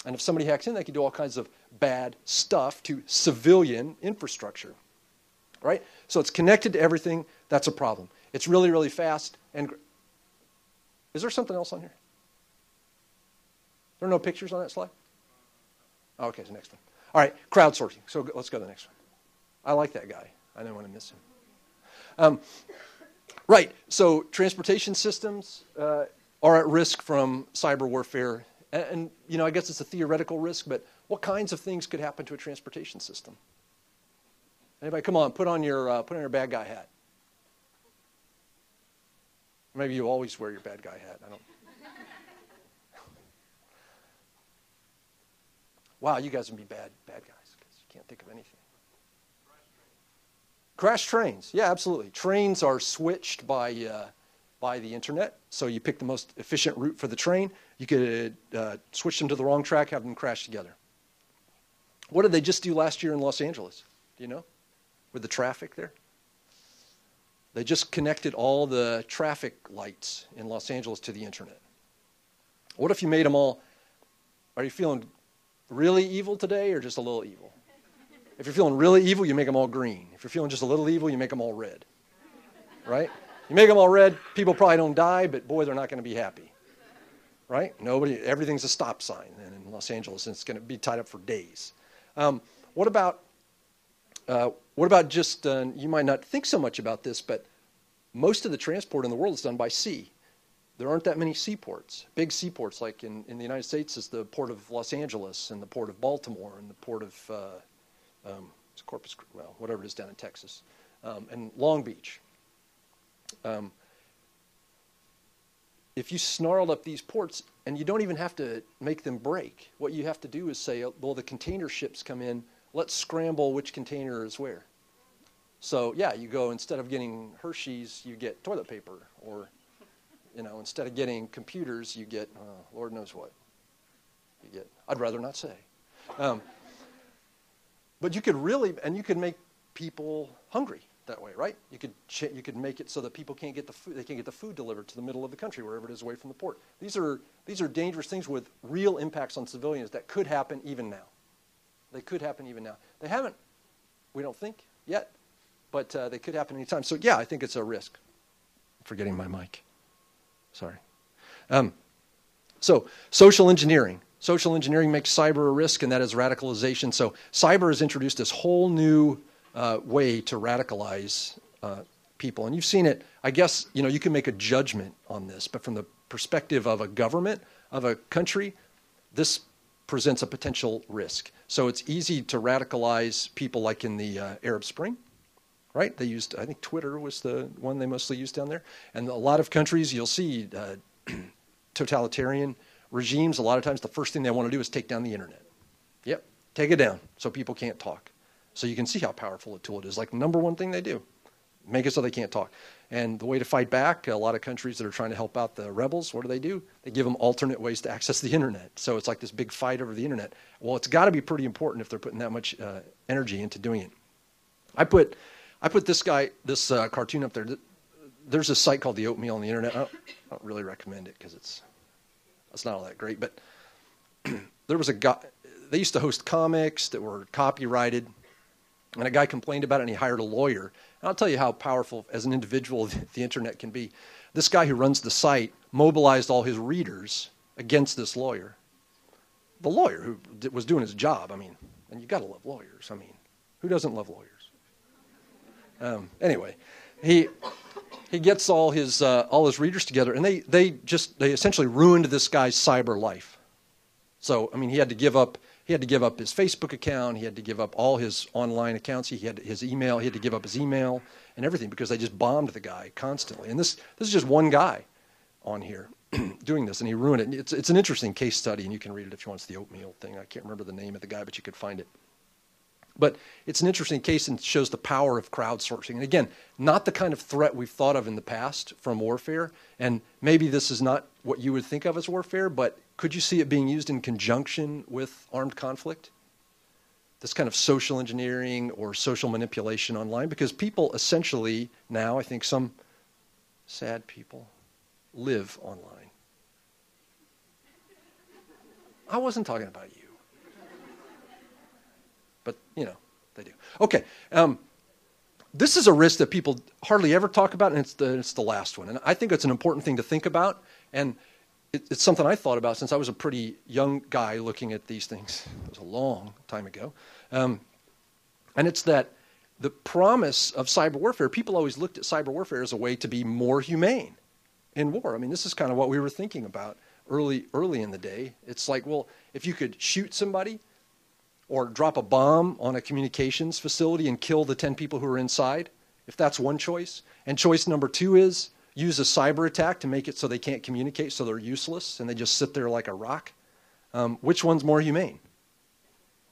And if somebody hacks in, they can do all kinds of bad stuff to civilian infrastructure. Right? So it's connected to everything. That's a problem. It's really, really fast. And is there something else on here? There are no pictures on that slide? Oh, okay, so next one. All right, crowdsourcing. So let's go to the next one. I like that guy. I don't want to miss him. Right, so transportation systems are at risk from cyber warfare. And I guess it's a theoretical risk, but what kinds of things could happen to a transportation system? Anybody, come on, put on your bad guy hat. Maybe you always wear your bad guy hat. I don't. Wow, you guys would be bad guys because you can't think of anything. Crash trains. Yeah, absolutely. Trains are switched by the internet. So you pick the most efficient route for the train. You could switch them to the wrong track, have them crash together. What did they just do last year in Los Angeles? Do you know? With the traffic there? They just connected all the traffic lights in Los Angeles to the internet. What if you made them all, are you feeling really evil today or just a little evil? If you're feeling really evil, you make them all green. If you're feeling just a little evil, you make them all red. Right? You make them all red, people probably don't die, but boy, they're not going to be happy. Right? Everything's a stop sign in Los Angeles, and it's going to be tied up for days. What about just, you might not think so much about this, but most of the transport in the world is done by sea. There aren't that many seaports. Big seaports, like in the United States, is the port of Los Angeles and the port of Baltimore and the port of Corpus, well, whatever it is down in Texas, and Long Beach. If you snarled up these ports, and you don't even have to make them break, what you have to do is say, well, the container ships come in, let's scramble which container is where. So, yeah, you go, instead of getting Hershey's, you get toilet paper, or, instead of getting computers, you get, Lord knows what. I'd rather not say. But you could you could make people hungry that way, right? You could make it so that people can't get the food. They can't get the food delivered to the middle of the country, wherever it is, away from the port. These are dangerous things with real impacts on civilians that could happen even now. They could happen even now. They haven't, we don't think yet, but they could happen anytime. So yeah, I think it's a risk. I'm forgetting my mic. Sorry. So social engineering. Social engineering makes cyber a risk, and that is radicalization. So cyber has introduced this whole new way to radicalize people. And you've seen it, I guess, you can make a judgment on this, but from the perspective of a government, of a country, this presents a potential risk. So it's easy to radicalize people like in the Arab Spring, right? They used, I think Twitter was the one they mostly used down there. And a lot of countries, you'll see totalitarian regimes, a lot of times the first thing they want to do is take down the internet. Yep, take it down so people can't talk. So you can see how powerful a tool it is. Like the number one thing they do, make it so they can't talk. And the way to fight back, a lot of countries that are trying to help out the rebels, what do? They give them alternate ways to access the internet. So it's like this big fight over the internet. Well, it's got to be pretty important if they're putting that much energy into doing it. I put this cartoon up there. There's a site called The Oatmeal on the internet. I don't really recommend it because it's not all that great. But there was a guy, they used to host comics that were copyrighted. And a guy complained about it, and he hired a lawyer. And I'll tell you how powerful, as an individual, the internet can be. This guy who runs the site mobilized all his readers against this lawyer. The lawyer who was doing his job, and you got to love lawyers. Who doesn't love lawyers? Anyway, he gets all his readers together, and they essentially ruined this guy's cyber life. So, he had to give up his Facebook account. He had to give up all his online accounts. He had his email. He had to give up his email and everything because they just bombed the guy constantly. And this is just one guy on here doing this, and he ruined it. It's an interesting case study, and you can read it if you want. It's the oatmeal thing. I can't remember the name of the guy, but you could find it. But it's an interesting case and shows the power of crowdsourcing. And again, not the kind of threat we've thought of in the past from warfare. And maybe this is not what you would think of as warfare, but could you see it being used in conjunction with armed conflict? This kind of social engineering or social manipulation online? Because people essentially now, I think some sad people, live online. I wasn't talking about you. But, they do. Okay. This is a risk that people hardly ever talk about, and it's the last one. And I think it's an important thing to think about. And it's something I thought about since I was a pretty young guy looking at these things. It was a long time ago. And it's that the promise of cyber warfare, people always looked at cyber warfare as a way to be more humane in war. This is kind of what we were thinking about early in the day. It's like, well, if you could shoot somebody or drop a bomb on a communications facility and kill the 10 people who are inside, if that's one choice. And choice number 2 is use a cyber attack to make it so they can't communicate, so they're useless, and they just sit there like a rock. Which one's more humane?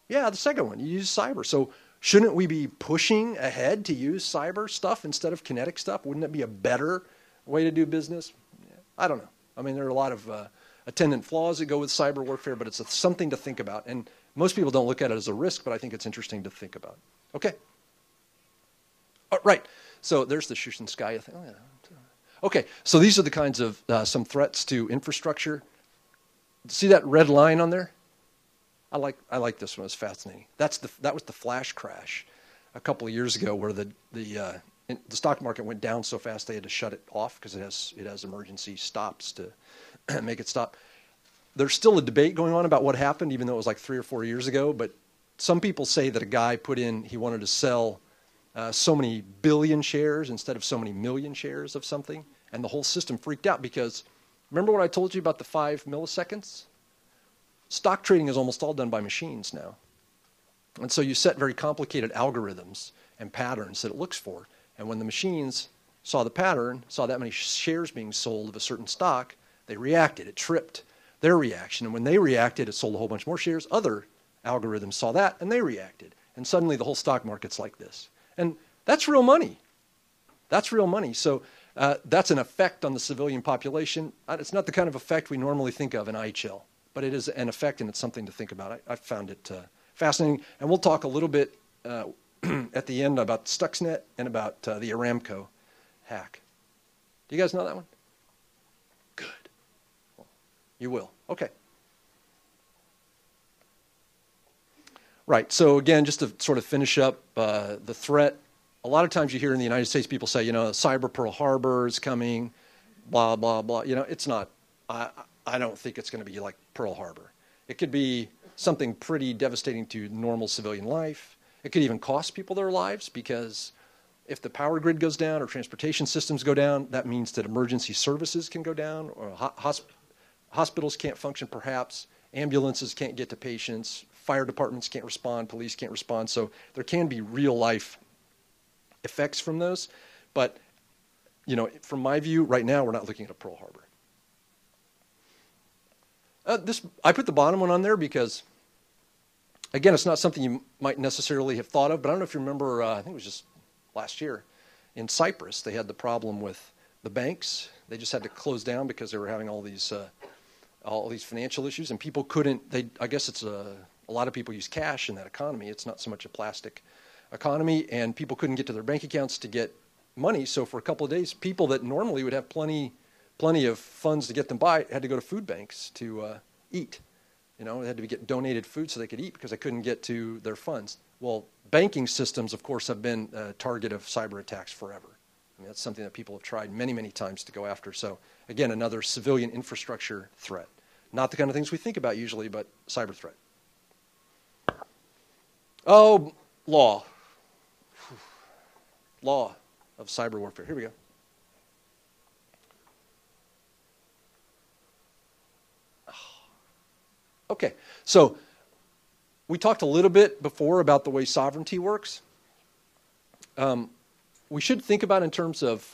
Yeah, the second one. You use cyber. So shouldn't we be pushing ahead to use cyber stuff instead of kinetic stuff? Wouldn't it be a better way to do business? Yeah, I don't know. I mean, there are a lot of attendant flaws that go with cyber warfare, but it's something to think about. And most people don't look at it as a risk, but I think it's interesting to think about. Okay. Oh, right. So there's the Shushinskaya thing. Oh, yeah. Okay, so these are the kinds of some threats to infrastructure. See that red line on there? I like this one. It's fascinating. That was the flash crash a couple of years ago, where the stock market went down so fast they had to shut it off because it has emergency stops to make it stop. There's still a debate going on about what happened, even though it was like 3 or 4 years ago. But some people say that a guy he wanted to sell so many billion shares instead of so many million shares of something, and the whole system freaked out because remember what I told you about the 5 milliseconds? Stock trading is almost all done by machines now. And so you set very complicated algorithms and patterns that it looks for. And when the machines saw the pattern, saw that many shares being sold of a certain stock, they reacted. It tripped their reaction. And when they reacted, it sold a whole bunch more shares. Other algorithms saw that, and they reacted. And suddenly the whole stock market's like this. And that's real money. That's real money. So that's an effect on the civilian population. It's not the kind of effect we normally think of in IHL. But it is an effect, and it's something to think about. I found it fascinating. And we'll talk a little bit at the end about Stuxnet and about the Aramco hack. Do you guys know that one? Good. Well, you will. Okay. Right. So again, just to sort of finish up the threat, a lot of times you hear in the United States people say, cyber Pearl Harbor is coming, blah, blah, blah. It's not. I don't think it's going to be like Pearl Harbor. It could be something pretty devastating to normal civilian life. It could even cost people their lives, because if the power grid goes down or transportation systems go down, that means that emergency services can go down, or hospitals can't function perhaps, ambulances can't get to patients, fire departments can't respond, police can't respond. So there can be real life effects from those. But, from my view, right now we're not looking at a Pearl Harbor. I put the bottom one on there because, again, it's not something you might necessarily have thought of, but I don't know if you remember, I think it was just last year, in Cyprus, they had the problem with the banks. They just had to close down because they were having all these financial issues, and people couldn't, I guess it's a lot of people use cash in that economy. It's not so much a plastic economy, and people couldn't get to their bank accounts to get money, so for a couple of days, people that normally would have plenty of funds to get them by had to go to food banks to eat. They had to get donated food so they could eat because they couldn't get to their funds. Well, banking systems, of course, have been a target of cyber attacks forever. I mean, that's something that people have tried many, many times to go after. So, again, another civilian infrastructure threat. Not the kind of things we think about usually, but cyber threat. Oh, law. Law of cyber warfare. Here we go. Okay, so we talked a little bit before about the way sovereignty works. We should think about in terms of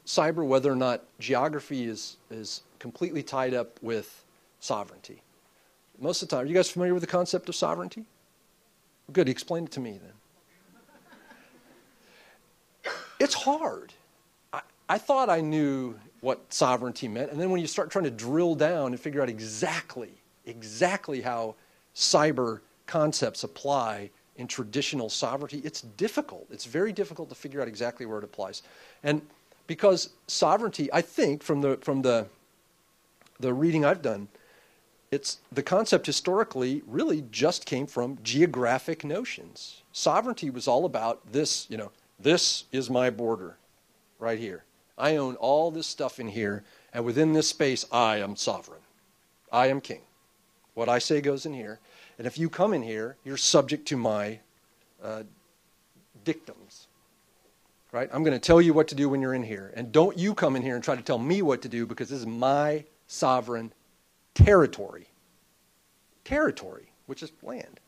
cyber whether or not geography is completely tied up with sovereignty. Most of the time, are you guys familiar with the concept of sovereignty? Good, explain it to me then. It's hard. I thought I knew what sovereignty meant, and then when you start trying to drill down and figure out exactly how cyber concepts apply in traditional sovereignty, it's difficult. It's very difficult to figure out exactly where it applies. And because sovereignty, I think, from the reading I've done, the concept historically really just came from geographic notions. Sovereignty was all about this, this is my border right here. I own all this stuff in here, and within this space, I am sovereign. I am king. What I say goes in here. And if you come in here, you're subject to my dictums. Right? I'm going to tell you what to do when you're in here. And don't you come in here and try to tell me what to do, because this is my sovereign territory. Territory, which is land.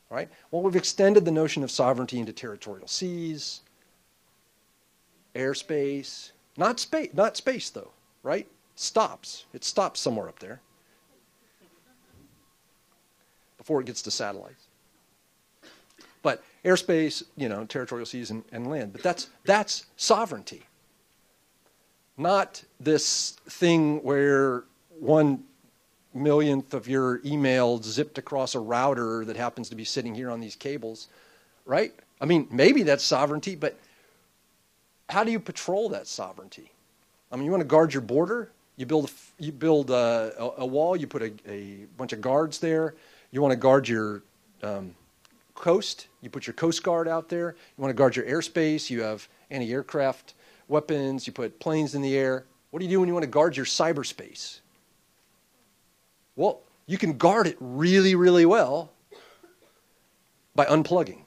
Right? Well, we've extended the notion of sovereignty into territorial seas, airspace, Not space though, right? Stops. It stops somewhere up there before it gets to satellites. But airspace, territorial seas and land. But that's sovereignty. Not this thing where 1/1,000,000th of your email zipped across a router that happens to be sitting here on these cables, right? I mean, maybe that's sovereignty, but how do you patrol that sovereignty? I mean, you want to guard your border? You build a wall. You put a bunch of guards there. You want to guard your coast. You put your Coast Guard out there. You want to guard your airspace. You have anti-aircraft weapons. You put planes in the air. What do you do when you want to guard your cyberspace? Well, you can guard it really, really well by unplugging,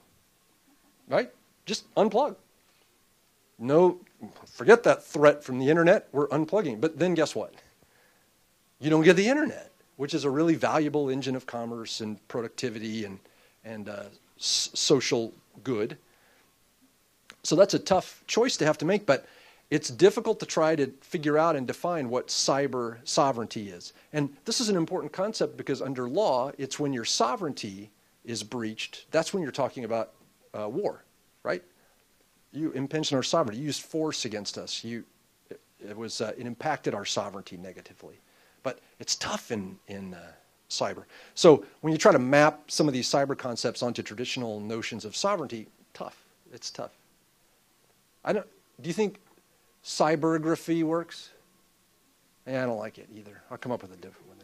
right? Just unplug. No, forget that threat from the internet. We're unplugging. But then guess what? You don't get the internet, which is a really valuable engine of commerce and productivity and social good. So that's a tough choice to have to make, but it's difficult to try to figure out and define what cyber sovereignty is. And this is an important concept because under law, it's when your sovereignty is breached, that's when you're talking about war, right? You impinged on our sovereignty. You used force against us. It impacted our sovereignty negatively. But it's tough in cyber. So when you try to map some of these cyber concepts onto traditional notions of sovereignty, tough. It's tough. Do you think cybergraphy works? Yeah, I don't like it either. I'll come up with a different one.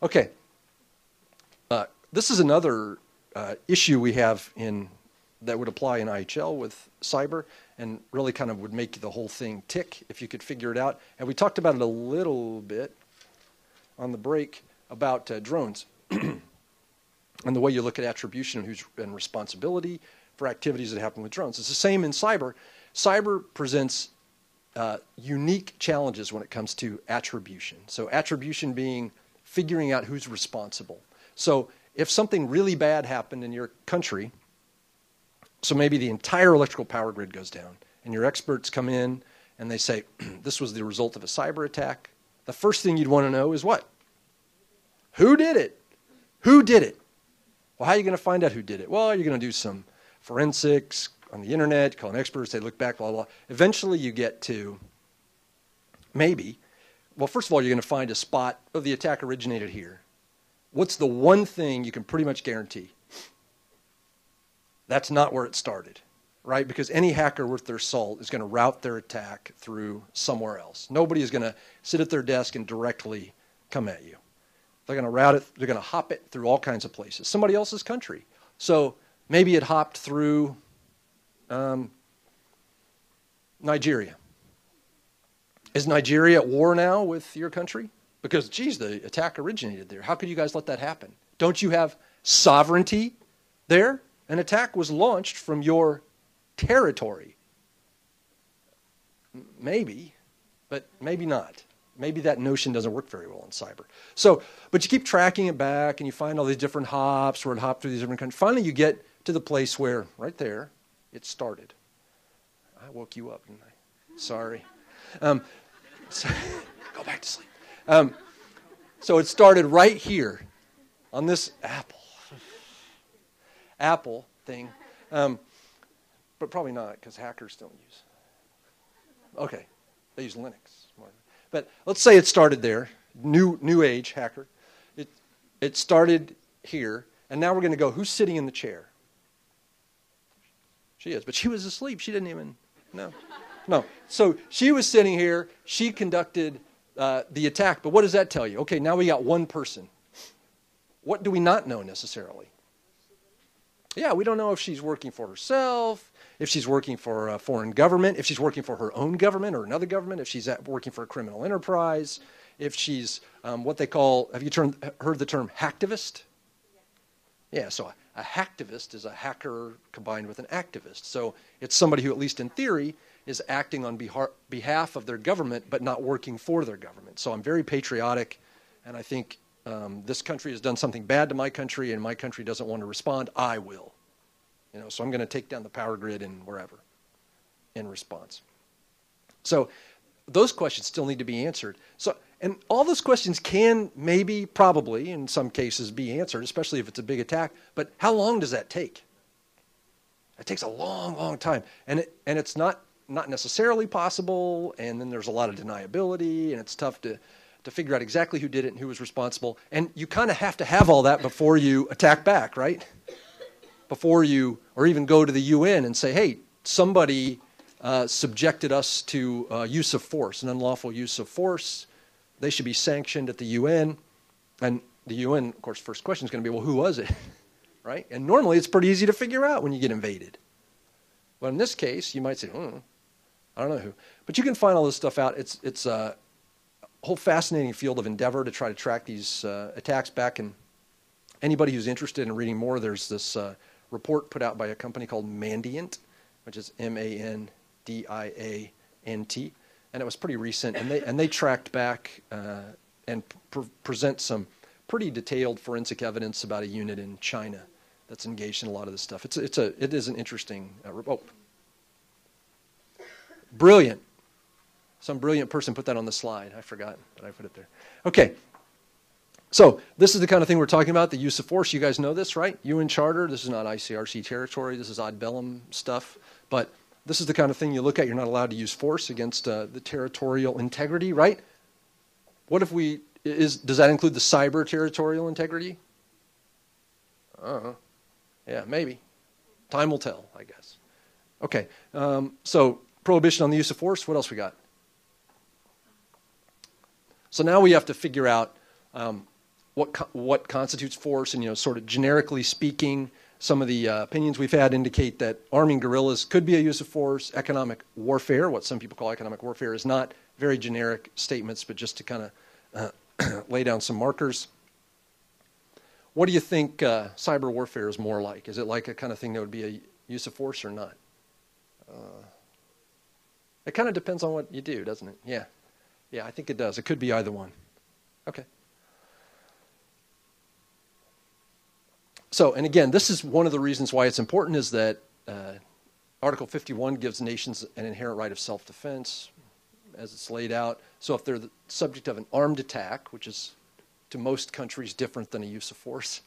Okay. This is another issue we have that would apply in IHL with cyber and really kind of would make the whole thing tick if you could figure it out. And we talked about it a little bit on the break about drones and the way you look at attribution and responsibility for activities that happen with drones. It's the same in cyber. Cyber presents unique challenges when it comes to attribution. So attribution being figuring out who's responsible. So if something really bad happened in your country, so maybe the entire electrical power grid goes down, and your experts come in and they say, this was the result of a cyber attack. The first thing you'd want to know is what? Who did it? Who did it? Well, how are you going to find out who did it? Well, you're going to do some forensics on the internet, call an expert, they look back, blah, blah. Eventually you get to first of all, you're going to find a spot of the attack originated here. What's the one thing you can pretty much guarantee? That's not where it started, right? Because any hacker worth their salt is going to route their attack through somewhere else. Nobody is going to sit at their desk and directly come at you. They're going to route it, they're going to hop it through all kinds of places. Somebody else's country. So maybe it hopped through Nigeria. Is Nigeria at war now with your country? Because, geez, the attack originated there. How could you guys let that happen? Don't you have sovereignty there? An attack was launched from your territory. Maybe, but maybe not. Maybe that notion doesn't work very well in cyber. So, but you keep tracking it back and you find all these different hops where it hopped through these different countries. Finally, you get to the place where, right there, it started. I woke you up, didn't I? Sorry. So, go back to sleep. So it started right here on this Apple thing, but probably not because hackers don't use. Okay, they use Linux. But let's say it started there, new age hacker. It started here, and now we're going to go, who's sitting in the chair? She is, but she was asleep. She didn't even, no. So she was sitting here. She conducted the attack, but what does that tell you? Okay, now we got one person. What do we not know necessarily? Yeah, we don't know if she's working for herself, if she's working for a foreign government, if she's working for her own government or another government, if she's working for a criminal enterprise, if she's what they call, have you heard the term hacktivist? Yeah, so a hacktivist is a hacker combined with an activist. So it's somebody who, at least in theory, is acting on behalf of their government but not working for their government. So I'm very patriotic, and I think this country has done something bad to my country, and my country doesn't want to respond. I will. So I'm going to take down the power grid and wherever in response. So those questions still need to be answered. So, and all those questions can maybe, probably, in some cases be answered, especially if it's a big attack. But how long does that take? It takes a long, long time. And it's not necessarily possible, and then there's a lot of deniability, and it's tough to figure out exactly who did it and who was responsible. And you kind of have to have all that before you attack back, right? Before you, or even go to the UN and say, hey, somebody subjected us to use of force, an unlawful use of force. They should be sanctioned at the UN. And the UN, of course, first question is going to be, well, who was it? Right? And normally it's pretty easy to figure out when you get invaded. But in this case, you might say, I don't know who. But you can find all this stuff out. It's a whole fascinating field of endeavor to try to track these attacks back. And anybody who's interested in reading more, there's this report put out by a company called Mandiant, which is Mandiant, and it was pretty recent. And they tracked back and present some pretty detailed forensic evidence about a unit in China that's engaged in a lot of this stuff. It is an interesting brilliant. Some brilliant person put that on the slide. I forgot, but I put it there. Okay. So this is the kind of thing we're talking about, the use of force. You guys know this, right? UN Charter. This is not ICRC territory. This is ad bellum stuff. But this is the kind of thing you look at. You're not allowed to use force against the territorial integrity, right? What if does that include the cyber territorial integrity? Yeah, maybe. Time will tell, I guess. Okay. So prohibition on the use of force. What else we got? So now we have to figure out what constitutes force, and sort of generically speaking, some of the opinions we've had indicate that arming guerrillas could be a use of force. Economic warfare, what some people call economic warfare, is not very generic statements, but just to kind of lay down some markers. What do you think cyber warfare is more like? Is it like a kind of thing that would be a use of force or not? It kind of depends on what you do, doesn't it? Yeah. Yeah, I think it does. It could be either one. Okay. So, and again, this is one of the reasons why it's important, is that Article 51 gives nations an inherent right of self-defense, as it's laid out. So if they're the subject of an armed attack, which is to most countries different than a use of force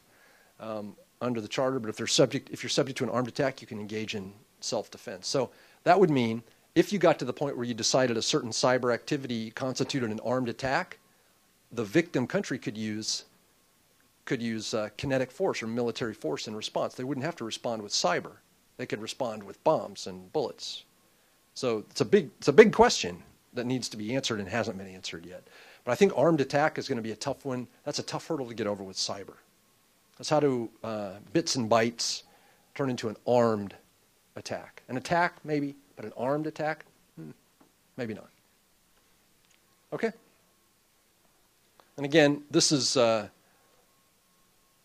under the Charter, but if you're subject to an armed attack, you can engage in self-defense. So that would mean if you got to the point where you decided a certain cyber activity constituted an armed attack, the victim country could use kinetic force or military force in response. They wouldn't have to respond with cyber. They could respond with bombs and bullets. So it's a big question that needs to be answered and hasn't been answered yet. But I think armed attack is going to be a tough one. That's a tough hurdle to get over with cyber. That's how do bits and bytes turn into an armed attack. An attack, maybe, but an armed attack? Maybe not. Okay? And again, this is I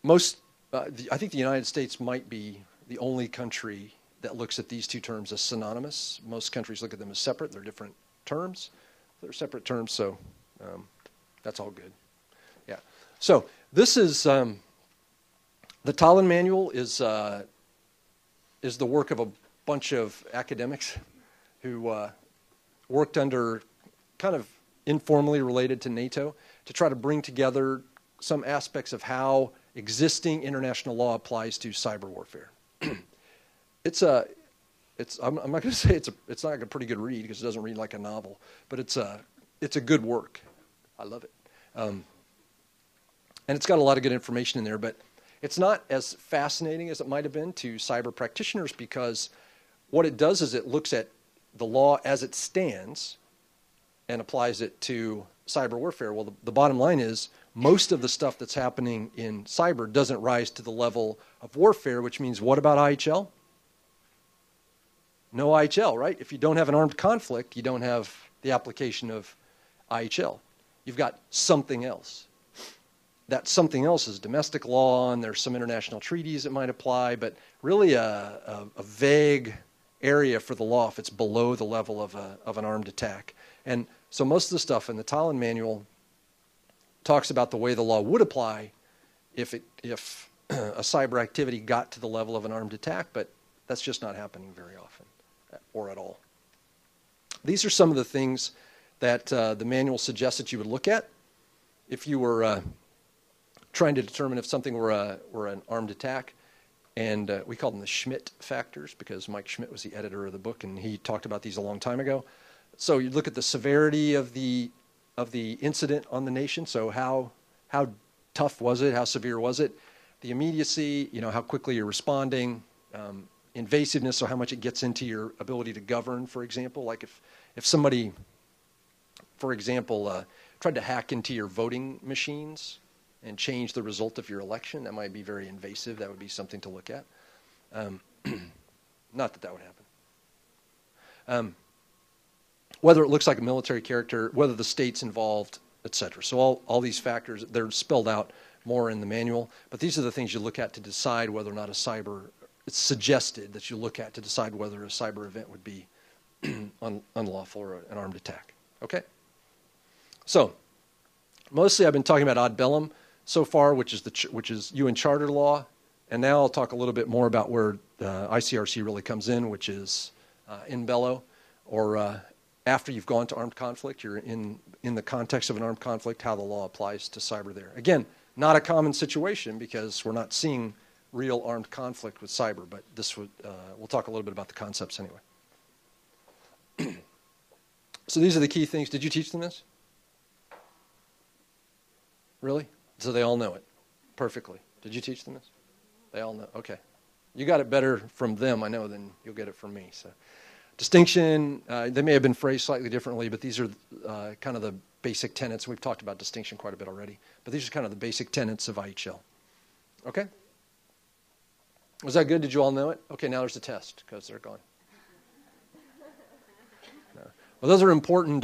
think the United States might be the only country that looks at these two terms as synonymous. Most countries look at them as separate. They're different terms. They're separate terms, so that's all good. Yeah. So this is the Tallinn Manual is the work of a bunch of academics who worked under, kind of informally related to NATO, to try to bring together some aspects of how existing international law applies to cyber warfare. I'm not going to say it's not like a pretty good read, because it doesn't read like a novel, but it's a good work. I love it. And it's got a lot of good information in there, but it's not as fascinating as it might have been to cyber practitioners, because what it does is it looks at the law as it stands and applies it to cyber warfare. Well, the bottom line is most of the stuff that's happening in cyber doesn't rise to the level of warfare, which means what about IHL? No IHL, right? If you don't have an armed conflict, you don't have the application of IHL. You've got something else. That something else is domestic law, and there's some international treaties that might apply, but really a vague area for the law if it's below the level of an armed attack. And so most of the stuff in the Tallinn Manual talks about the way the law would apply if a cyber activity got to the level of an armed attack, but that's just not happening very often or at all. These are some of the things that the manual suggests that you would look at if you were trying to determine if something were an armed attack. And we call them the Schmidt factors because Mike Schmidt was the editor of the book, and he talked about these a long time ago. So you look at the severity of the incident on the nation. So how tough was it? How severe was it? The immediacy, how quickly you're responding, invasiveness, so how much it gets into your ability to govern, for example. Like if somebody, for example, tried to hack into your voting machines and change the result of your election, that might be very invasive. That would be something to look at. Not that would happen. Whether it looks like a military character, whether the state's involved, etc. So all these factors, they're spelled out more in the manual, but these are the things you look at to decide whether or not it's suggested that you look at to decide whether a cyber event would be unlawful or an armed attack. Okay? So, mostly I've been talking about ad bellum so far, which is UN Charter law, and now I'll talk a little bit more about where ICRC really comes in, which is in bello, or after you've gone to armed conflict, you're in the context of an armed conflict, how the law applies to cyber there. Again, not a common situation because we're not seeing real armed conflict with cyber, but we'll talk a little bit about the concepts anyway. So these are the key things. Did you teach them this? Really? So they all know it perfectly. Did you teach them this? They all know. Okay. You got it better from them, I know, than you'll get it from me. So, distinction, they may have been phrased slightly differently, but these are kind of the basic tenets. We've talked about distinction quite a bit already, but these are kind of the basic tenets of IHL. Okay? Was that good? Did you all know it? Okay, now there's the test because they're gone. No. Well, those are important.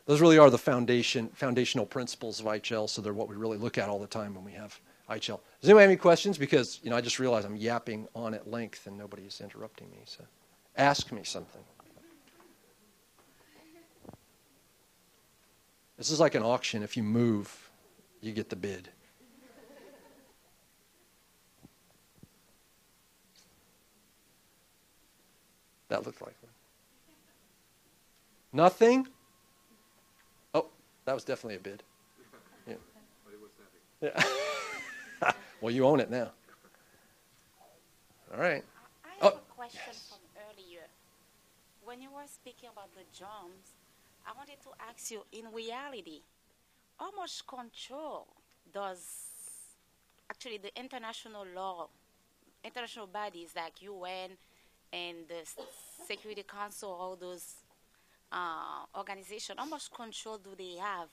Those really are the foundational principles of IHL, so they're what we really look at all the time when we have IHL. Does anyone have any questions? Because I just realized I'm yapping on at length and nobody's interrupting me. So ask me something. This is like an auction. If you move, you get the bid. That looked like one. Nothing? Oh, that was definitely a bid. Yeah. Yeah. Well, you own it now. All right. I have a question from earlier. When you were speaking about the drums, I wanted to ask you, in reality, how much control does actually the international law, international bodies like UN and the Security Council, all those organizations, how much control do they have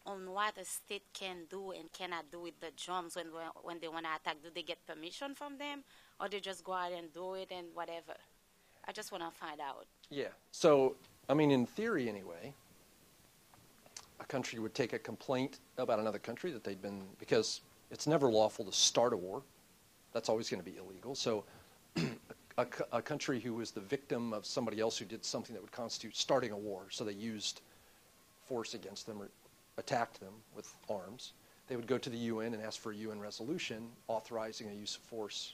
on what a state can do and cannot do with the drums when they want to attack? Do they get permission from them, or they just go out and do it and whatever? I just want to find out. Yeah. So, I mean, in theory anyway, a country would take a complaint about another country that they'd been, because it's never lawful to start a war. That's always going to be illegal. So a country who was the victim of somebody else who did something that would constitute starting a war, so they used force against them or attacked them with arms, they would go to the UN and ask for a UN resolution authorizing a use of force,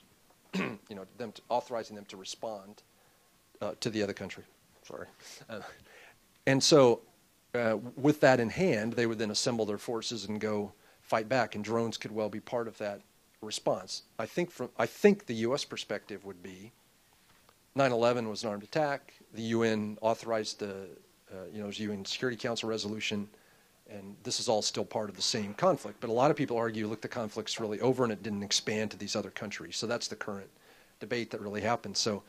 authorizing them to respond to the other country. Sorry. And so with that in hand, they would then assemble their forces and go fight back, and drones could well be part of that response. I think the U.S. perspective would be 9/11 was an armed attack. The UN authorized the UN Security Council resolution, and this is all still part of the same conflict. But a lot of people argue, look, the conflict's really over and it didn't expand to these other countries. So that's the current debate that really happens. So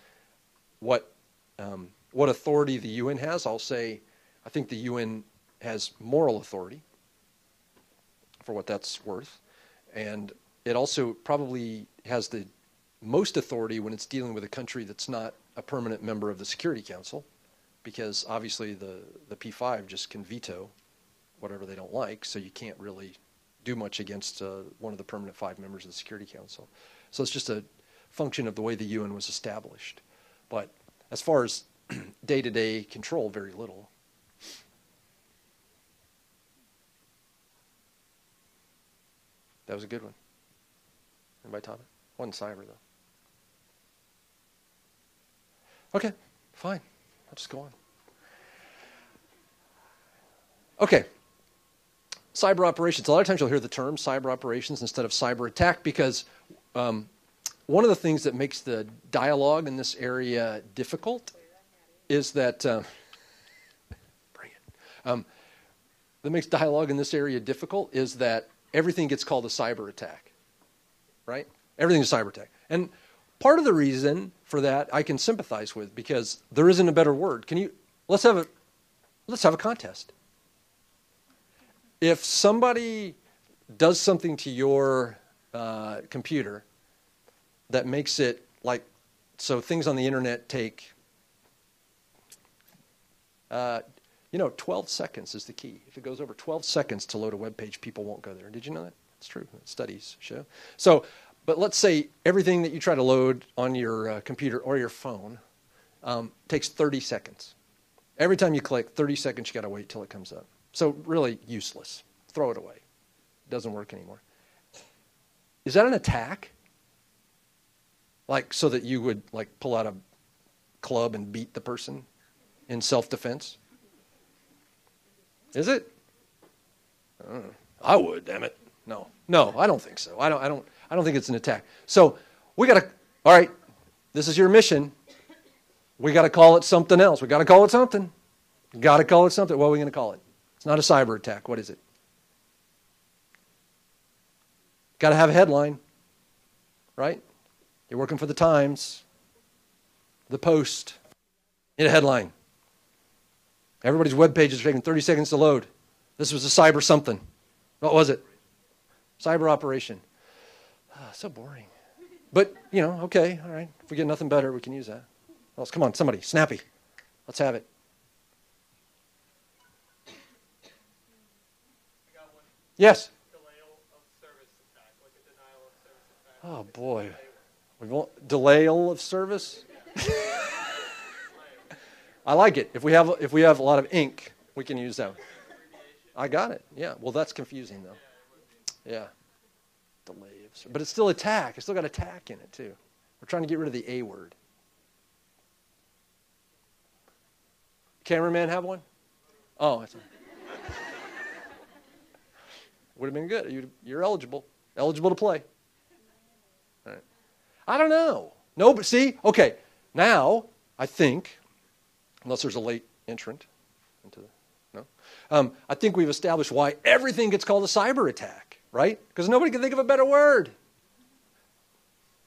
what authority the UN has, I'll say, I think the UN has moral authority, for what that's worth, and it also probably has the most authority when it's dealing with a country that's not a permanent member of the Security Council, because obviously the P5 just can veto whatever they don't like, so you can't really do much against one of the permanent 5 members of the Security Council. So it's just a function of the way the UN was established. But as far as day-to-day control, very little. That was a good one. Anybody taught it? Wasn't cyber, though. Okay, fine. I'll just go on. Okay. Cyber operations. A lot of times you'll hear the term cyber operations instead of cyber attack because one of the things that makes the dialogue in this area difficult is that that makes dialogue in this area difficult is that everything gets called a cyber attack, right? Everything's a cyber attack. And part of the reason for that I can sympathize with because there isn't a better word. Let's have a contest. If somebody does something to your computer that makes it so things on the internet take 12 seconds is the key. If it goes over 12 seconds to load a web page, people won't go there. Did you know that? It's true. Studies show. But let's say everything that you try to load on your computer or your phone takes 30 seconds. Every time you click, 30 seconds, you got to wait till it comes up. So really useless. Throw it away. It doesn't work anymore. Is that an attack? So that you would pull out a club and beat the person in self-defense? Is it? I would, damn it. No, I don't think so. I don't think it's an attack. So we got to. All right, this is your mission. We got to call it something else. We got to call it something. Got to call it something. What are we going to call it? It's not a cyber attack. What is it? Got to have a headline, right? You're working for the Times, the Post. Need a headline. Everybody's web pages are taking 30 seconds to load. This was a cyber something. What was it? Cyber operation. So boring. But, okay, all right. If we get nothing better, we can use that. What else? Come on, somebody, snappy. Let's have it. I got one. Yes? Denial of service attack, like a denial of service attack. Oh, boy. We want denial of service? I like it. If we have a lot of ink, we can use that. I got it. Yeah. Well, that's confusing though. Yeah. Delay of service. But it's still attack. It's still got attack in it too. We're trying to get rid of the A word. Cameraman have one? Oh, that's would have been good. You're eligible. Eligible to play. All right. I don't know. No, but see, okay. Now, I think, unless there's a late entrant into the, no? I think we've established why everything gets called a cyber attack, right? Because nobody can think of a better word.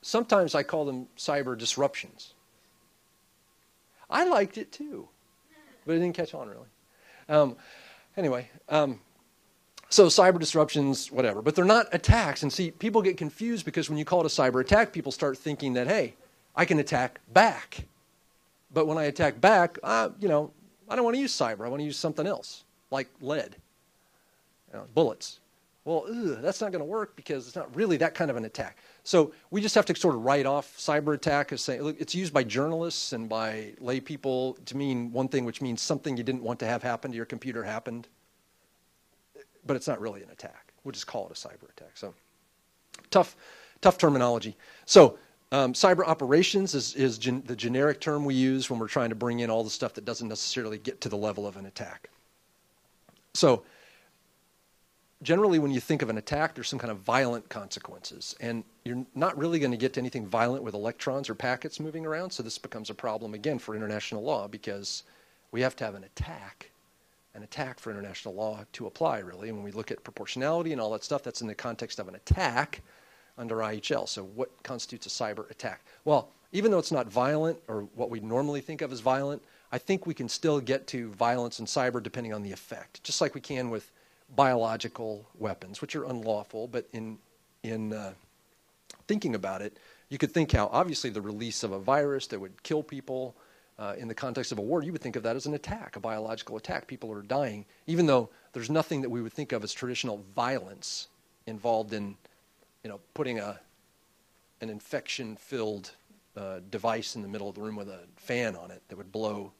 Sometimes I call them cyber disruptions. I liked it too, but it didn't catch on really. Anyway, so cyber disruptions, whatever, but they're not attacks. And see, people get confused because when you call it a cyber attack, people start thinking that, hey, I can attack back. But when I attack back, I don't want to use cyber. I want to use something else, like lead, bullets. Well, that's not going to work because it's not really that kind of an attack. So we just have to sort of write off cyber attack as saying, look, it's used by journalists and by lay people to mean one thing, which means something you didn't want to have happen to your computer happened. But it's not really an attack. We'll just call it a cyber attack. So tough terminology. So cyber operations is the generic term we use when we're trying to bring in all the stuff that doesn't necessarily get to the level of an attack. So generally when you think of an attack, there's some kind of violent consequences. And you're not really going to get to anything violent with electrons or packets moving around. So this becomes a problem again for international law because we have to have an attack for international law to apply, really. And when we look at proportionality and all that stuff, that's in the context of an attack under IHL. So what constitutes a cyber attack? Well, even though it's not violent or what we normally think of as violent, I think we can still get to violence in cyber depending on the effect, just like we can with biological weapons, which are unlawful. But in thinking about it, you could think how obviously the release of a virus that would kill people in the context of a war, you would think of that as an attack, a biological attack. People are dying, even though there's nothing that we would think of as traditional violence involved in, putting an infection-filled device in the middle of the room with a fan on it that would blow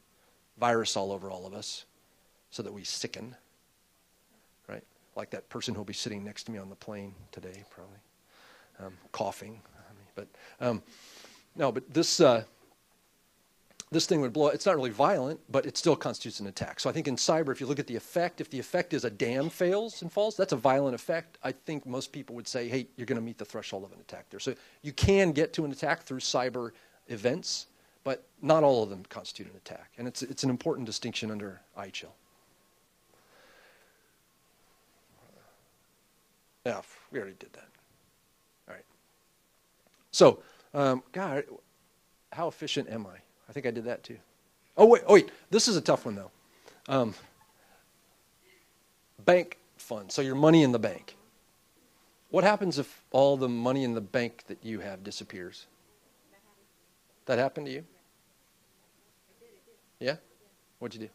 virus all over all of us so that we sicken, right? Like that person who'll be sitting next to me on the plane today, probably, coughing. No, but this... this thing would blow. It's not really violent, but it still constitutes an attack. So I think in cyber, if you look at the effect, if the effect is a dam fails and falls, that's a violent effect. I think most people would say, hey, you're going to meet the threshold of an attack there. So you can get to an attack through cyber events, but not all of them constitute an attack. And it's an important distinction under IHL. Yeah, we already did that. All right. So, God, how efficient am I? I think I did that too. Oh, wait. This is a tough one, though. Bank fund. So your money in the bank. What happens if all the money in the bank that you have disappears? That happened to you? Yeah? What'd you do?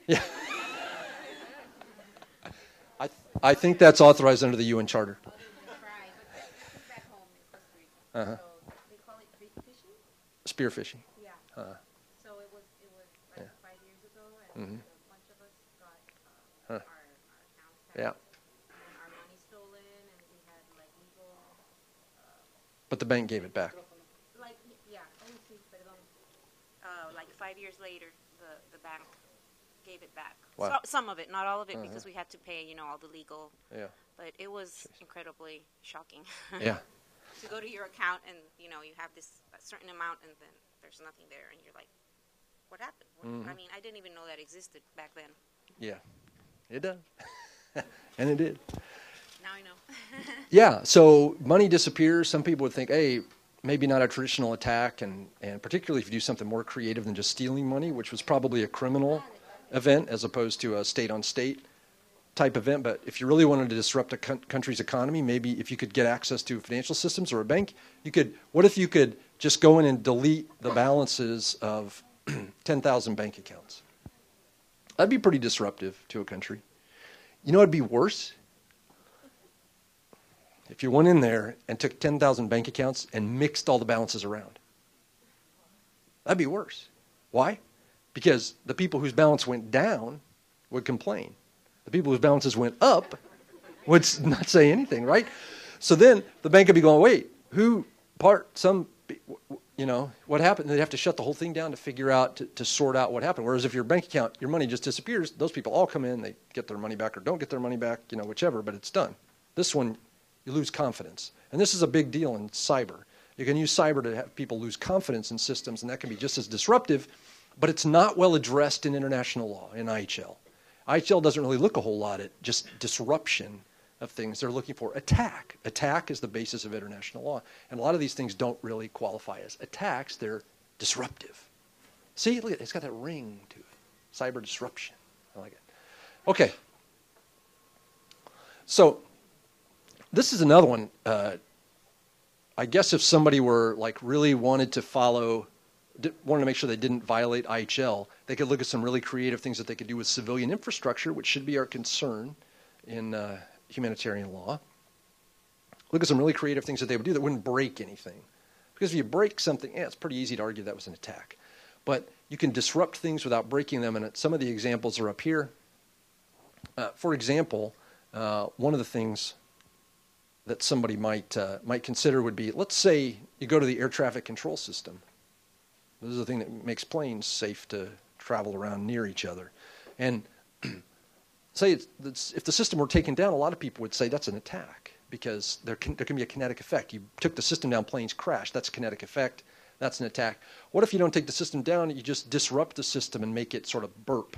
Yeah. I think that's authorized under the UN Charter. Uh-huh. Spear fishing. Yeah. So it was like 5 years ago, and a bunch of us got our accounts hacked, Yeah. and our money stolen, and we had like legal. But the bank gave it back. Like like 5 years later, the bank gave it back. Wow. So, some of it, not all of it, because we had to pay, all the legal. Yeah. But it was incredibly shocking. Yeah. To go to your account and you have a certain amount and then there's nothing there and you're like, what happened? I mean, I didn't even know that existed back then. Yeah. It does. And it did. Now I know. Yeah. So money disappears. Some people would think, hey, maybe not a traditional attack, and particularly if you do something more creative than just stealing money, which was probably a criminal event as opposed to a state-on-state type event. But if you really wanted to disrupt a country's economy, maybe if you could get access to financial systems or a bank, what if you could just go in and delete the balances of 10,000 bank accounts? That'd be pretty disruptive to a country. You know what'd be worse? If you went in there and took 10,000 bank accounts and mixed all the balances around. That'd be worse. Why? Because the people whose balance went down would complain. The people whose balances went up would not say anything, right? So then the bank would be going, wait, what happened? They'd have to shut the whole thing down to figure out, to sort out what happened. Whereas if your bank account, your money just disappears, those people all come in, they get their money back or don't get their money back, whichever, but it's done. This one, you lose confidence. And this is a big deal in cyber. You can use cyber to have people lose confidence in systems, and that can be just as disruptive, but it's not well addressed in international law, in IHL. IHL doesn't really look a whole lot at just disruption of things. They're looking for attack. Attack is the basis of international law. And a lot of these things don't really qualify as attacks. They're disruptive. See, look at it. It's got that ring to it. Cyber disruption. I like it. Okay. So this is another one. I guess if somebody were really wanted to make sure they didn't violate IHL, they could look at some really creative things that they could do with civilian infrastructure, which should be our concern in humanitarian law. Look at some really creative things that they would do that wouldn't break anything. Because if you break something, it's pretty easy to argue that was an attack. But you can disrupt things without breaking them, and some of the examples are up here. For example, one of the things that somebody might consider would be, let's say you go to the air traffic control system. This is the thing that makes planes safe to travel around near each other. And say if the system were taken down, a lot of people would say that's an attack because there can be a kinetic effect. You took the system down, planes crashed. That's a kinetic effect. That's an attack. What if you don't take the system down, you just disrupt the system and make it sort of burp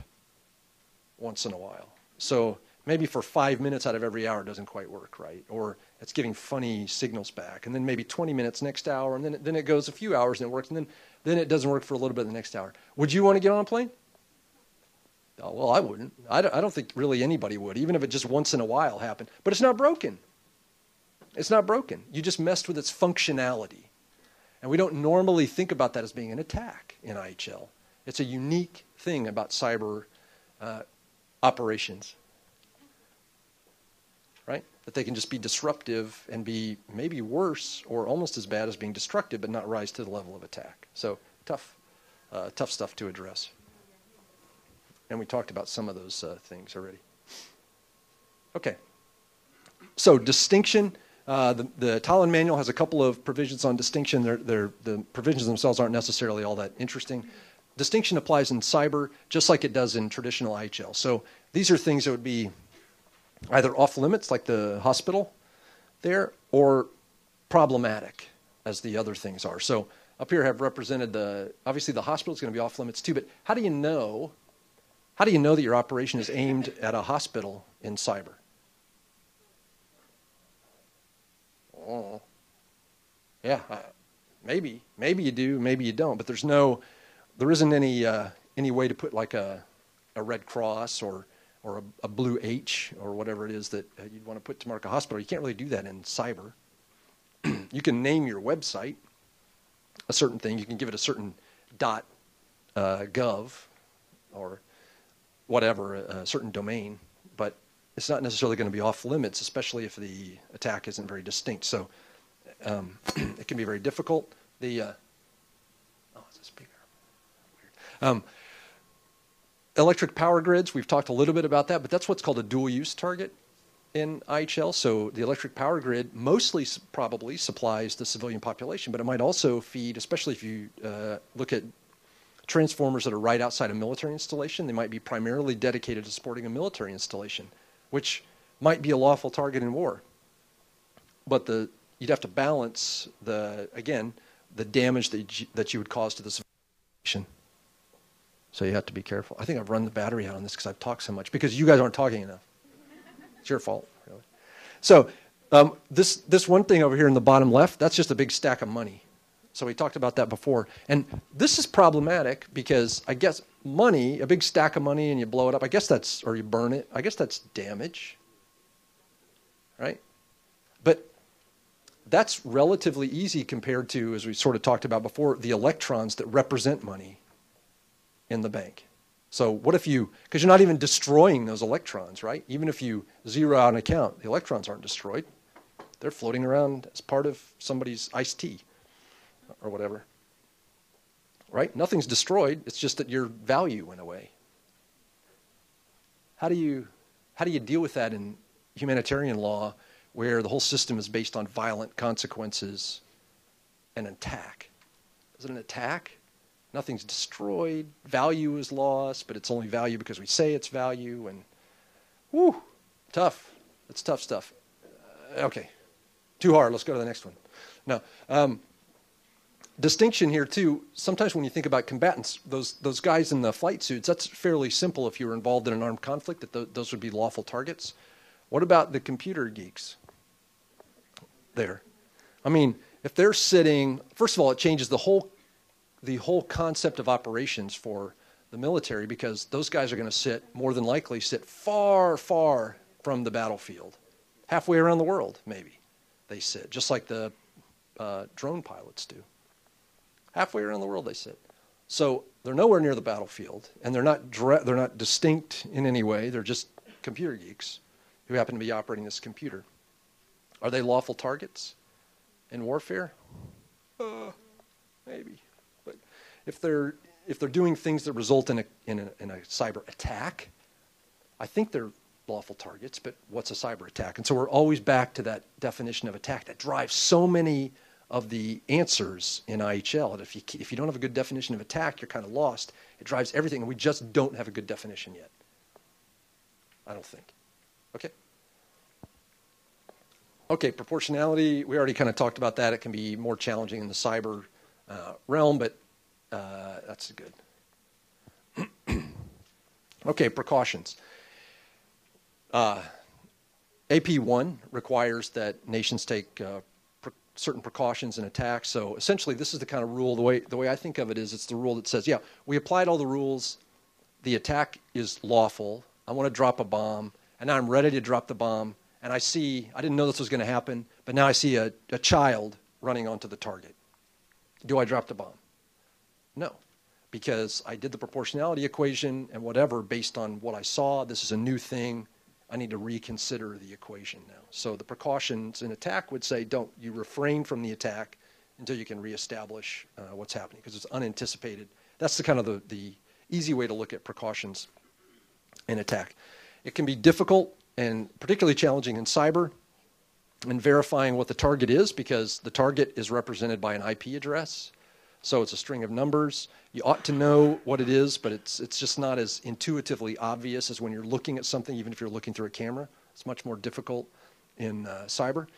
once in a while? So maybe for 5 minutes out of every hour it doesn't quite work, right? Or it's giving funny signals back. And then maybe 20 minutes next hour, and then it goes a few hours and it works, and then it doesn't work for a little bit the next hour. Would you want to get on a plane? Oh, well, I wouldn't. I don't think really anybody would, even if it just once in a while happened. But it's not broken. It's not broken. You just messed with its functionality. And we don't normally think about that as being an attack in IHL. It's a unique thing about cyber operations, right? That they can just be disruptive and be maybe worse or almost as bad as being destructive, but not rise to the level of attack. So tough stuff to address. And we talked about some of those things already. Okay. So distinction The Thailand manual has a couple of provisions on distinction. The provisions themselves aren't necessarily all that interesting. Distinction applies in cyber just like it does in traditional IHL. So these are things that would be either off limits, like the hospital there, or problematic, as the other things are. So up here have represented obviously the hospital is going to be off limits too, but how do you know that your operation is aimed at a hospital in cyber? Oh, yeah, maybe you do, maybe you don't, but there isn't any way to put like a Red Cross or a blue H or whatever it is that you'd want to put to mark a hospital. You can't really do that in cyber. You can name your website a certain thing. You can give it a certain .gov or whatever, a certain domain, but it's not necessarily going to be off limits, especially if the attack isn't very distinct. So it can be very difficult. Is this bigger? Weird. Electric power grids, we've talked a little bit about that, but that's what's called a dual-use target in IHL. So the electric power grid mostly probably supplies the civilian population, but it might also feed, especially if you look at transformers that are right outside a military installation, they might be primarily dedicated to supporting a military installation, which might be a lawful target in war. But you'd have to balance the damage that you would cause to the civilian population. So you have to be careful. I think I've run the battery out on this because I've talked so much, because you guys aren't talking enough. It's your fault, really. So this one thing over here in the bottom left, that's just a big stack of money. So we talked about that before. And this is problematic because I guess money, a big stack of money, and you blow it up, or you burn it, I guess that's damage, right? But that's relatively easy compared to, as we sort of talked about before, the electrons that represent money in the bank. So what if because you're not even destroying those electrons, right? Even if you zero out an account, the electrons aren't destroyed. They're floating around as part of somebody's iced tea or whatever, right? Nothing's destroyed. It's just that your value went away. How do you deal with that in humanitarian law, where the whole system is based on violent consequences and attack? Is it an attack? Nothing's destroyed. Value is lost, but it's only value because we say it's value. And whoo, tough. It's tough stuff. Okay, too hard. Let's go to the next one. Now, distinction here too. Sometimes when you think about combatants, those guys in the flight suits, that's fairly simple. If you were involved in an armed conflict, those would be lawful targets. What about the computer geeks there? I mean, if they're sitting, first of all, it changes the whole concept of operations for the military, because those guys are going to more than likely sit far, far from the battlefield. Halfway around the world, maybe, they sit, just like the drone pilots do. Halfway around the world they sit. So they're nowhere near the battlefield, and they're not distinct in any way. They're just computer geeks who happen to be operating this computer. Are they lawful targets in warfare? Maybe. But if they're doing things that result in a cyber attack, I think they're lawful targets. But what's a cyber attack? And so we're always back to that definition of attack that drives so many of the answers in IHL. And if you don't have a good definition of attack, you're kind of lost. It drives everything, and we just don't have a good definition yet. I don't think. Okay. Okay, proportionality, we already kind of talked about that. It can be more challenging in the cyber realm, but that's good. Okay, precautions. AP1 requires that nations take certain precautions in attacks. So essentially, this is the kind of rule, the way I think of it is, it's the rule that says, yeah, we applied all the rules, the attack is lawful, I want to drop a bomb, and now I'm ready to drop the bomb, and I didn't know this was going to happen, but now I see a child running onto the target. Do I drop the bomb? No, because I did the proportionality equation and whatever based on what I saw. This is a new thing. I need to reconsider the equation now. So the precautions in attack would say, you refrain from the attack until you can reestablish what's happening, because it's unanticipated. That's the kind of the easy way to look at precautions in attack. It can be difficult and particularly challenging in cyber. and verifying what the target is, because the target is represented by an IP address. So it's a string of numbers. You ought to know what it is, but it's just not as intuitively obvious as when you're looking at something, even if you're looking through a camera. It's much more difficult in cyber.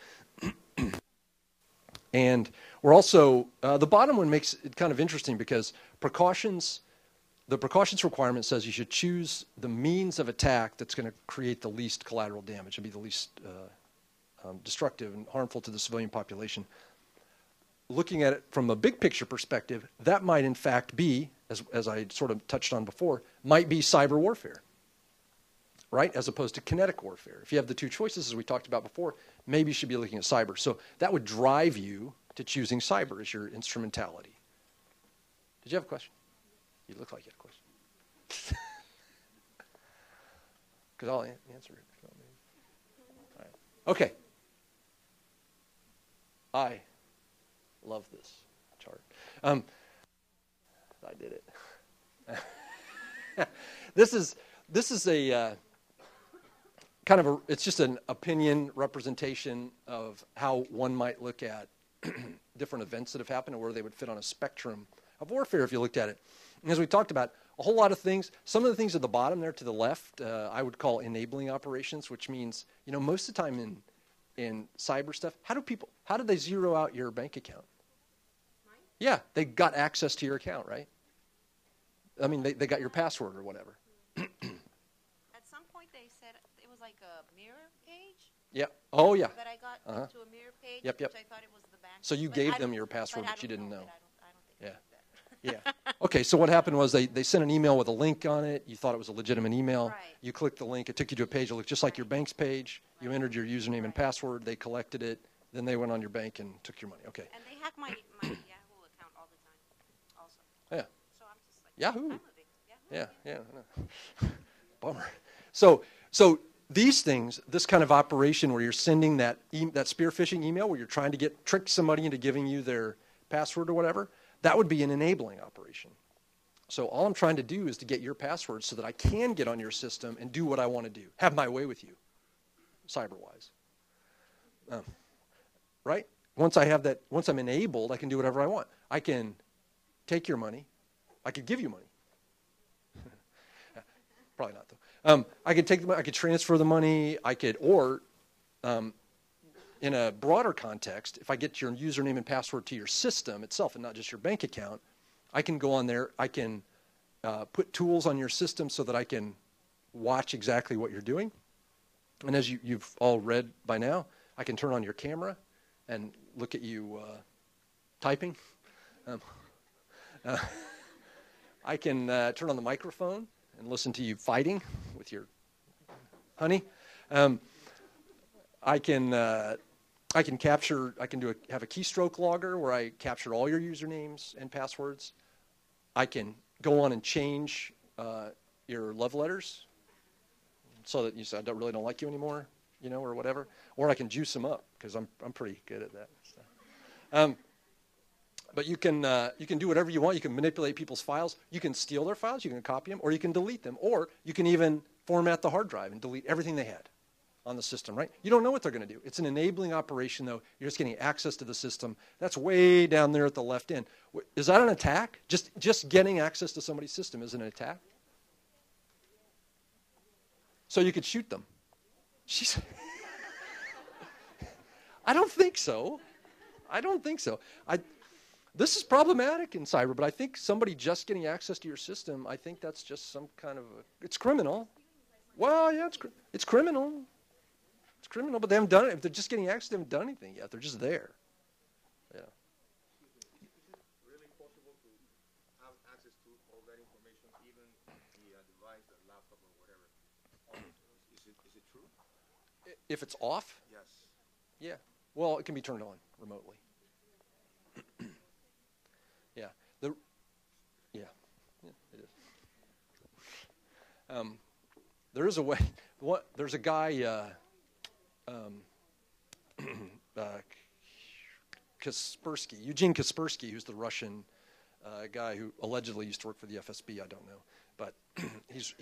And we're also, the bottom one makes it kind of interesting because the precautions requirement says you should choose the means of attack that's going to create the least collateral damage and be the least destructive and harmful to the civilian population. Looking at it from a big picture perspective, that might in fact be, as I sort of touched on before, might be cyber warfare, right? As opposed to kinetic warfare. If you have the two choices, as we talked about before, maybe you should be looking at cyber. So that would drive you to choosing cyber as your instrumentality. Did you have a question? You look like you had a question. Because I'll answer it. All right. Okay. I love this chart. I did it. This is a kind of a, it's just an opinion representation of how one might look at different events that have happened and where they would fit on a spectrum of warfare if you looked at it. And as we talked about, a whole lot of things, some of the things at the bottom there to the left, I would call enabling operations, which means, you know, most of the time in cyber stuff, how do they zero out your bank account? Yeah, they got access to your account, right? I mean, they got your password or whatever. At some point, they said it was like a mirror page. Yeah. Oh, yeah. That I got to a mirror page, Yep. which I thought it was the bank. So you But gave I them don't- your password, but you didn't know. I don't think Yeah. I did that. Yeah. Okay, so what happened was they sent an email with a link on it. You thought it was a legitimate email. Right. You clicked the link. It took you to a page that looked just like your bank's page. You entered your username and password. They collected it. Then they went on your bank and took your money. Okay. And they hack my Yahoo account all the time, also. Yeah. So I'm just like, Yahoo. I'm a victim. Yahoo. Yeah. Bummer. So these things, this kind of operation where you're sending that spear phishing email where you're trying to trick somebody into giving you their password or whatever, that would be an enabling operation. So all I'm trying to do is to get your password so that I can get on your system and do what I want to do, have my way with you, cyber-wise. Right? Once I'm enabled, I can do whatever I want. I can take your money. I could give you money. Probably not, though. I could take the money. I could transfer the money. In a broader context, if I get your username and password to your system itself and not just your bank account, I can go on there. I can put tools on your system so that I can watch exactly what you're doing. And as you've all read by now, I can turn on your camera and look at you typing. I can turn on the microphone and listen to you fighting with your honey. I can have a keystroke logger where I capture all your usernames and passwords. I can go on and change your love letters so that you say, I really don't like you anymore, you know, or whatever. Or I can juice them up because I'm pretty good at that stuff. But you can do whatever you want. You can manipulate people's files. You can steal their files. You can copy them, or you can delete them, or you can even format the hard drive and delete everything they had on the system, right? You don't know what they're going to do. It's an enabling operation, though. You're just getting access to the system. That's way down there at the left end. Is that an attack? Just getting access to somebody's system is an attack? So you could shoot them. I don't think so. This is problematic in cyber, but I think somebody just getting access to your system, I think that's just some kind of it's criminal. Well, yeah, it's criminal. It's criminal, but they haven't done it. If they're just getting access, they haven't done anything yet. They're just there. Yeah. Is it really possible to have access to all that information, even the device, the laptop, or whatever? Is it true? If it's off? Yes. Yeah. Well, it can be turned on remotely. Yeah. It is. There is a way. There's a guy, Kaspersky, Eugene Kaspersky, who's the Russian guy who allegedly used to work for the FSB. I don't know, but he's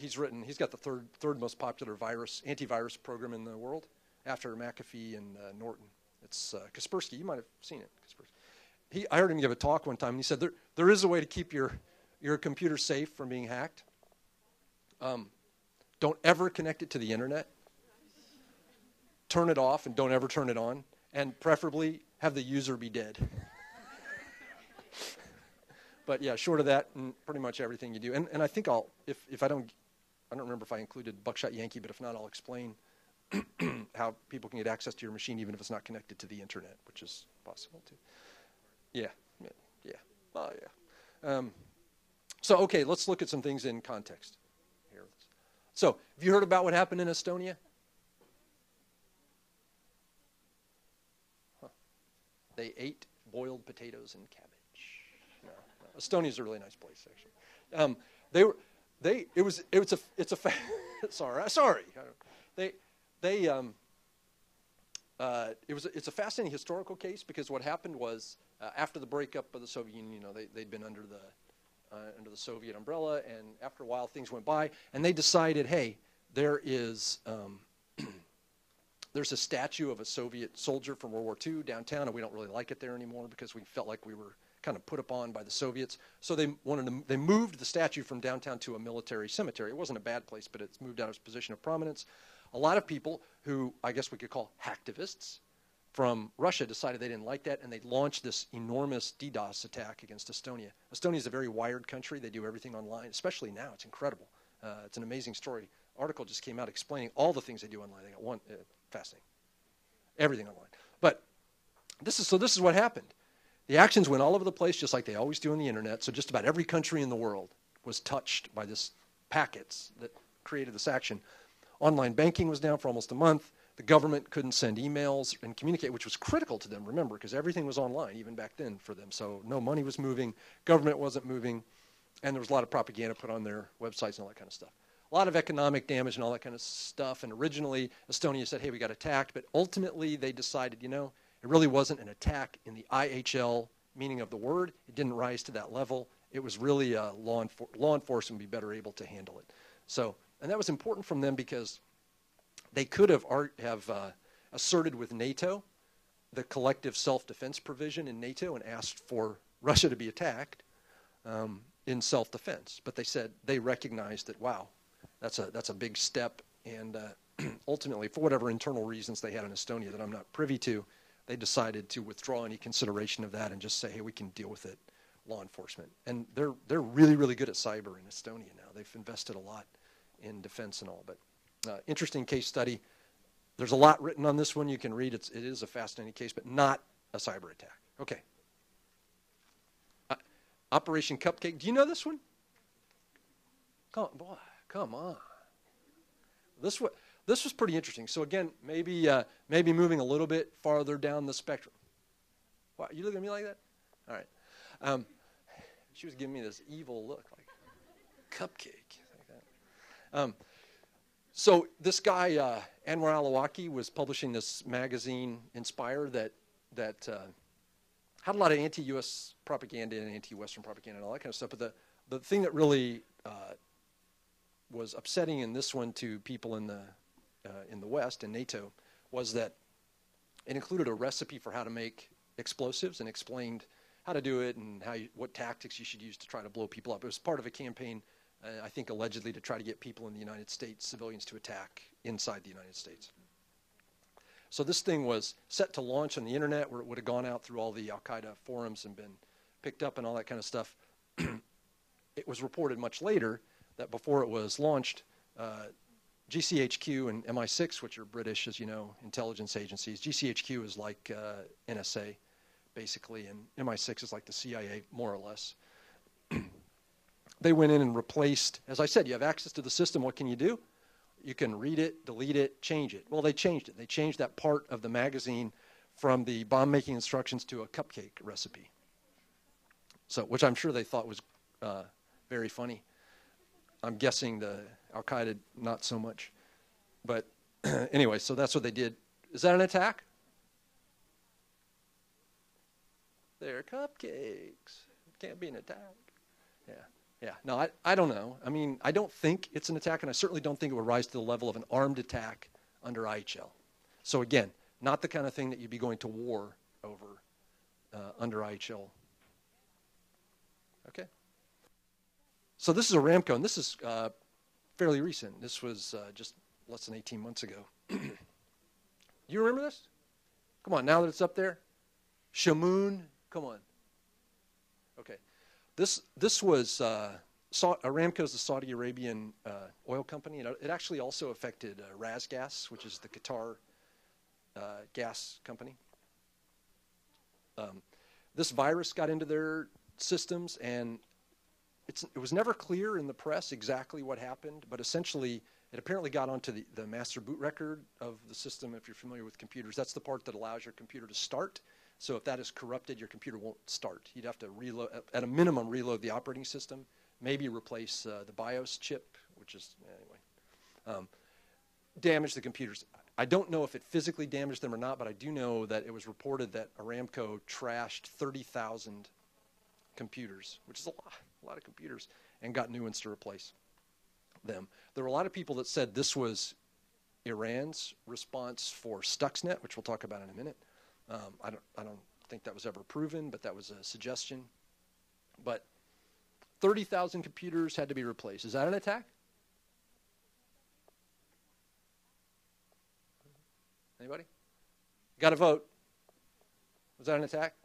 got the third most popular antivirus program in the world, after McAfee and Norton. It's Kaspersky. You might have seen it. Kaspersky. I heard him give a talk one time, and he said there is a way to keep your computer safe from being hacked. Don't ever connect it to the internet. Turn it off and don't ever turn it on. And preferably have the user be dead. But yeah, short of that, pretty much everything you do. And I think if I don't remember if I included Buckshot Yankee, but if not, I'll explain how people can get access to your machine even if it's not connected to the internet, which is possible too. Yeah. Oh, yeah. So, okay, let's look at some things in context here. So, have you heard about what happened in Estonia? Huh. They ate boiled potatoes and cabbage. No. Estonia's a really nice place, actually. It's a fascinating historical case because what happened was after the breakup of the Soviet Union, they'd been under the Soviet umbrella, and after a while things went by, and they decided, hey, there's a statue of a Soviet soldier from World War II downtown, and we don't really like it there anymore because we felt like we were kind of put upon by the Soviets. So they moved the statue from downtown to a military cemetery. It wasn't a bad place, but it's moved out of its position of prominence. A lot of people who I guess we could call hacktivists from Russia decided they didn't like that, and they launched this enormous DDoS attack against Estonia. Estonia is a very wired country. They do everything online, especially now. It's incredible. It's an amazing story. Article just came out explaining all the things they do online. They got one fascinating, everything online. But this is what happened. The actions went all over the place, just like they always do on the internet. So just about every country in the world was touched by this packets that created this action. Online banking was down for almost a month. The government couldn't send emails and communicate, which was critical to them, remember, because everything was online, even back then for them. So no money was moving, government wasn't moving, and there was a lot of propaganda put on their websites and all that kind of stuff. A lot of economic damage and all that kind of stuff. And originally, Estonia said, hey, we got attacked. But ultimately, they decided, it really wasn't an attack in the IHL meaning of the word. It didn't rise to that level. It was really law enforcement would be better able to handle it. So, and that was important from them because they could have asserted with NATO the collective self-defense provision in NATO and asked for Russia to be attacked in self-defense. But they said they recognized that, wow, that's a big step. And ultimately, for whatever internal reasons they had in Estonia that I'm not privy to, they decided to withdraw any consideration of that and just say, hey, we can deal with it, law enforcement. And they're really, really good at cyber in Estonia now. They've invested a lot in defense and all. But interesting case study. There's a lot written on this one you can read. It is a fascinating case, but not a cyber attack. Okay. Operation Cupcake. Do you know this one? Come on. This was pretty interesting. So again, maybe moving a little bit farther down the spectrum. Wow, you look at me like that? All right. She was giving me this evil look, like cupcake, like that. So this guy Anwar al-Awlaki was publishing this magazine, Inspire, that had a lot of anti-U.S. propaganda and anti-Western propaganda and all that kind of stuff. But the thing that really was upsetting in this one to people in the West and NATO was that it included a recipe for how to make explosives and explained how to do it and what tactics you should use to try to blow people up. It was part of a campaign, I think allegedly, to try to get people in the United States, civilians, to attack inside the United States. So this thing was set to launch on the internet where it would have gone out through all the Al-Qaeda forums and been picked up and all that kind of stuff. It was reported much later that before it was launched, GCHQ and MI6, which are British, as you know, intelligence agencies. GCHQ is like NSA, basically, and MI6 is like the CIA, more or less. They went in and replaced, as I said, you have access to the system. What can you do? You can read it, delete it, change it. Well, they changed it. They changed that part of the magazine from the bomb-making instructions to a cupcake recipe. So, which I'm sure they thought was very funny. I'm guessing the Al-Qaeda not so much. But anyway, so that's what they did. Is that an attack? They're cupcakes. It can't be an attack. Yeah. No, I don't know. I mean, I don't think it's an attack, and I certainly don't think it would rise to the level of an armed attack under IHL. So again, not the kind of thing that you'd be going to war over under IHL. Okay. So this is Aramco, and this is fairly recent. This was just less than 18 months ago. You remember this? Come on, now that it's up there. Shamoon, come on. Okay. This was Aramco's the Saudi Arabian oil company. And it actually also affected Razgas, which is the Qatar gas company. This virus got into their systems, and it was never clear in the press exactly what happened, but essentially it apparently got onto the master boot record of the system. If you're familiar with computers, that's the part that allows your computer to start. So if that is corrupted, your computer won't start. You'd have to reload, at a minimum, reload the operating system, maybe replace the BIOS chip, which is, anyway, damage the computers. I don't know if it physically damaged them or not, but I do know that it was reported that Aramco trashed 30,000 computers, which is a lot of computers, and got new ones to replace them. There were a lot of people that said this was Iran's response for Stuxnet, which we'll talk about in a minute. I don't think that was ever proven, but that was a suggestion. But 30,000 computers had to be replaced. Is that an attack? Anybody? Got to vote. Was that an attack?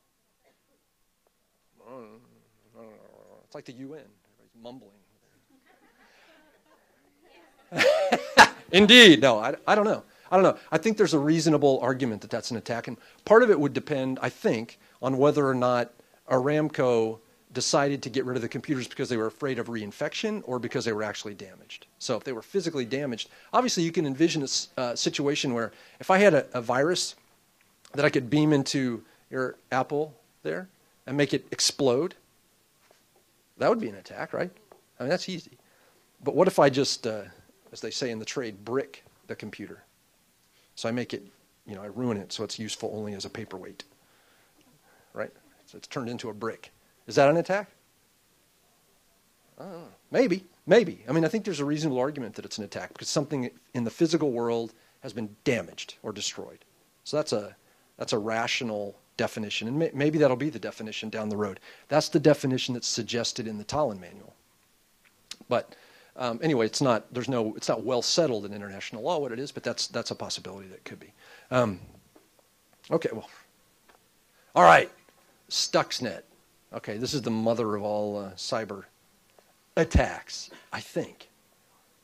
It's like the UN. Everybody's mumbling. Indeed. No, I don't know. I don't know. I think there's a reasonable argument that that's an attack. And part of it would depend, I think, on whether or not Aramco decided to get rid of the computers because they were afraid of reinfection or because they were actually damaged. So if they were physically damaged, obviously you can envision a situation where if I had a virus that I could beam into your Apple there and make it explode, that would be an attack, right? I mean, that's easy. But what if I just, as they say in the trade, brick the computer? So I make it, I ruin it so it's useful only as a paperweight, right? So it's turned into a brick. Is that an attack? I don't know. Maybe. I mean, I think there's a reasonable argument that it's an attack because something in the physical world has been damaged or destroyed. So that's a rational definition, and maybe that'll be the definition down the road. That's the definition that's suggested in the Tallinn manual. But anyway, it's not well settled in international law what it is, but that's a possibility that could be. Okay, well, all right, Stuxnet. Okay, this is the mother of all cyber attacks, I think,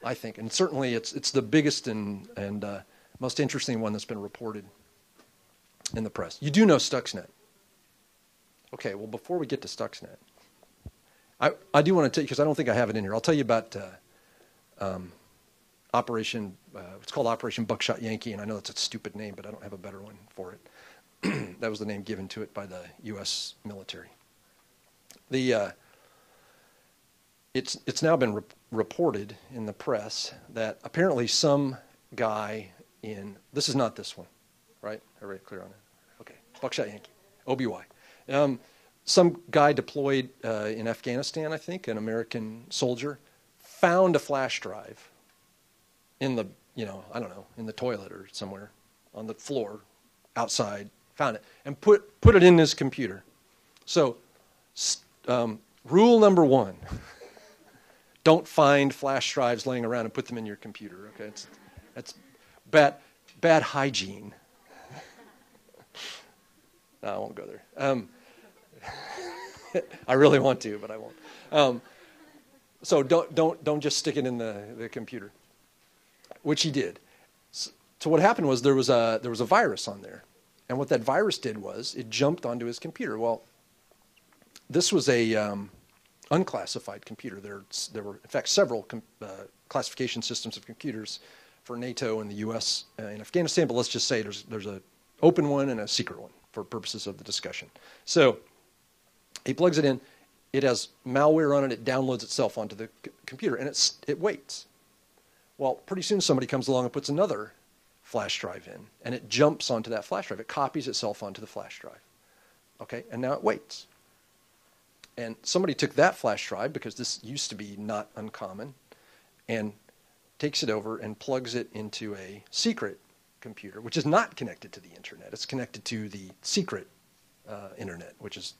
and certainly it's the biggest and most interesting one that's been reported in the press. You do know Stuxnet. Okay, well, before we get to Stuxnet, I do want to tell you, because I don't think I have it in here, I'll tell you about Operation, it's called Operation Buckshot Yankee, and I know that's a stupid name, but I don't have a better one for it. That was the name given to it by the U.S. military. It's now been reported in the press that apparently some guy this is not this one, right? Everybody clear on it? Okay, Buckshot Yankee, OBY. Some guy deployed in Afghanistan, I think, an American soldier, found a flash drive in the, I don't know, in the toilet or somewhere on the floor outside, found it, and put it in his computer. So rule number 1, don't find flash drives laying around and put them in your computer. Okay, it's bad hygiene. No, I won't go there. I really want to, but I won't. So don't just stick it in the computer, which he did. So what happened was there was a virus on there, and what that virus did was it jumped onto his computer. Well, this was a unclassified computer. There were in fact several classification systems of computers for NATO and the U.S. In Afghanistan, but let's just say there's an open one and a secret one for purposes of the discussion. So he plugs it in. It has malware on it. It downloads itself onto the computer, and it waits. Well, pretty soon somebody comes along and puts another flash drive in, and it jumps onto that flash drive. It copies itself onto the flash drive. Okay, and now it waits. And somebody took that flash drive, because this used to be not uncommon, and takes it over and plugs it into a secret computer, which is not connected to the internet. It's connected to the secret internet, which is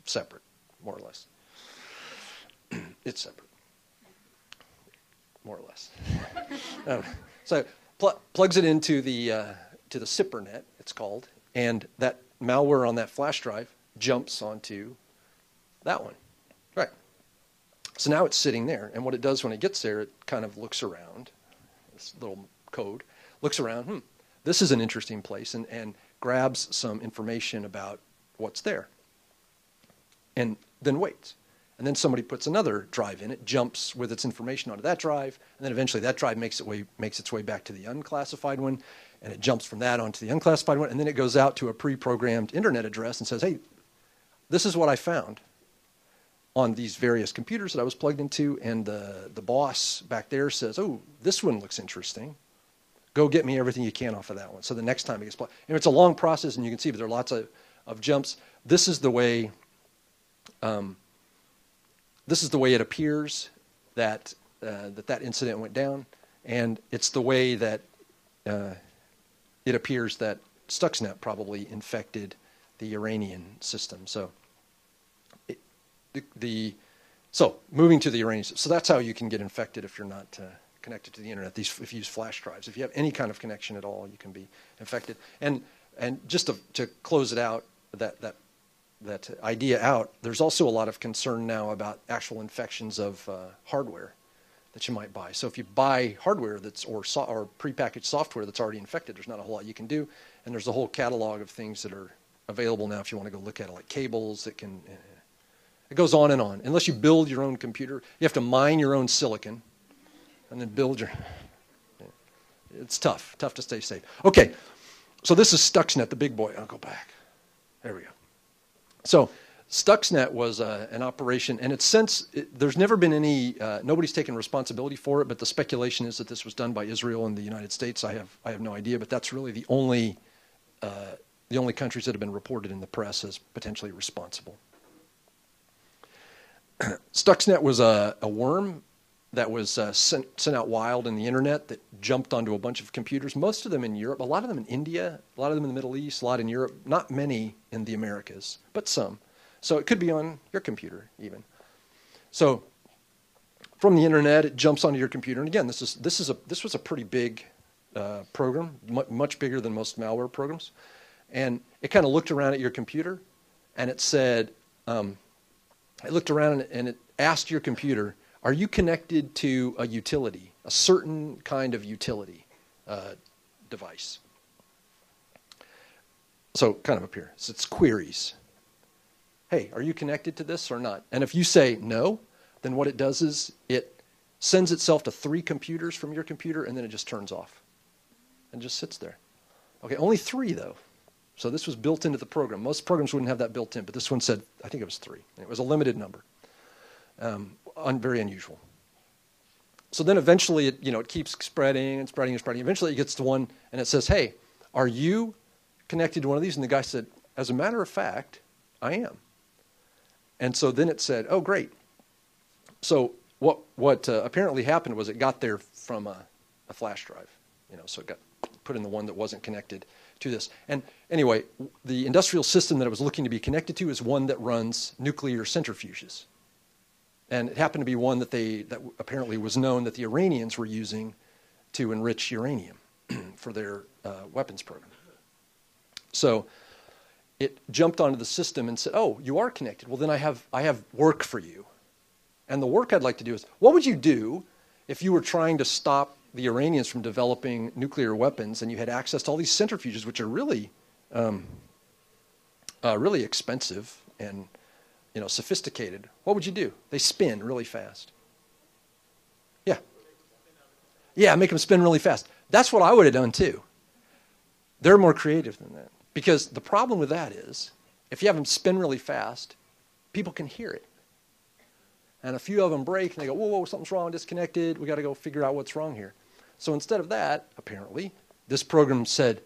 separate, more or less. It's separate, more or less. So plugs it into the SIPRnet, it's called, and that malware on that flash drive jumps onto that one. Right. So now it's sitting there, and what it does when it gets there, it kind of looks around, this little code, looks around, this is an interesting place, and grabs some information about what's there, and then waits. And then somebody puts another drive in, it jumps with its information onto that drive, and then eventually that drive makes its way back to the unclassified one, and it jumps from that onto the unclassified one, and then it goes out to a pre-programmed internet address and says, hey, this is what I found on these various computers that I was plugged into, and the boss back there says, oh, this one looks interesting. Go get me everything you can off of that one. So the next time it gets plugged. And it's a long process, and you can see, but there are lots of jumps. This is the way it appears that that incident went down, and it's the way that it appears that Stuxnet probably infected the Iranian system. So, moving to the Iranian system. So that's how you can get infected if you're not connected to the internet. If you use flash drives, if you have any kind of connection at all, you can be infected. And just to close it out, that idea out, there's also a lot of concern now about actual infections of hardware that you might buy. So if you buy hardware or prepackaged software that's already infected, there's not a whole lot you can do. And there's a whole catalog of things that are available now if you want to go look at it, like cables. It goes on and on. Unless you build your own computer, you have to mine your own silicon and then build your... It's tough to stay safe. Okay, so this is Stuxnet, the big boy. I'll go back. There we go. So Stuxnet was an operation, and there's never been any, nobody's taken responsibility for it, but the speculation is that this was done by Israel and the United States. I have no idea, but that's really the only countries that have been reported in the press as potentially responsible. Stuxnet was a worm that was sent out wild in the internet that jumped onto a bunch of computers, most of them in Europe, a lot of them in India, a lot of them in the Middle East, a lot in Europe, not many in the Americas, but some. So it could be on your computer even. So from the internet, it jumps onto your computer. And again, this was a pretty big program, much bigger than most malware programs. And it kind of looked around at your computer, and it said, it looked around and it asked your computer, are you connected to a utility, a certain kind of utility device? So kind of up here. So it's queries. Hey, are you connected to this or not? And if you say no, then what it does is it sends itself to 3 computers from your computer, and then it just turns off and just sits there. Okay, only 3 though. So this was built into the program. Most programs wouldn't have that built in, but this one said, I think it was 3. And it was a limited number. Very unusual. So then eventually it keeps spreading and spreading and spreading. Eventually it gets to one, and it says, hey, are you connected to one of these? And the guy said, as a matter of fact, I am. And so then it said, oh, great. So what apparently happened was it got there from a flash drive. So it got put in the one that wasn't connected to this. And anyway, the industrial system that it was looking to be connected to is one that runs nuclear centrifuges. And it happened to be one that apparently was known that the Iranians were using to enrich uranium for their weapons program. So it jumped onto the system and said, oh, you are connected. Well, then I have work for you. And the work I'd like to do is, what would you do if you were trying to stop the Iranians from developing nuclear weapons and you had access to all these centrifuges, which are really, really expensive and sophisticated? What would you do? They spin really fast. Yeah. Yeah, make them spin really fast. That's what I would have done too. They're more creative than that. Because the problem with that is, if you have them spin really fast, people can hear it. And a few of them break and they go, whoa, something's wrong, disconnected, we got to go figure out what's wrong here. So instead of that, apparently, this program said,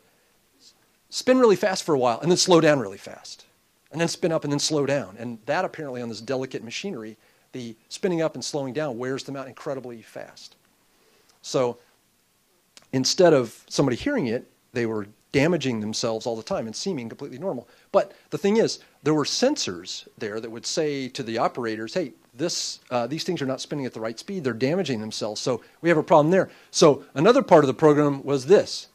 spin really fast for a while and then slow down really fast. And then spin up and then slow down. And that apparently on this delicate machinery, the spinning up and slowing down wears them out incredibly fast. So instead of somebody hearing it, they were damaging themselves all the time and seeming completely normal. But the thing is, there were sensors there that would say to the operators, hey, these things are not spinning at the right speed. They're damaging themselves. So we have a problem there. So another part of the program was this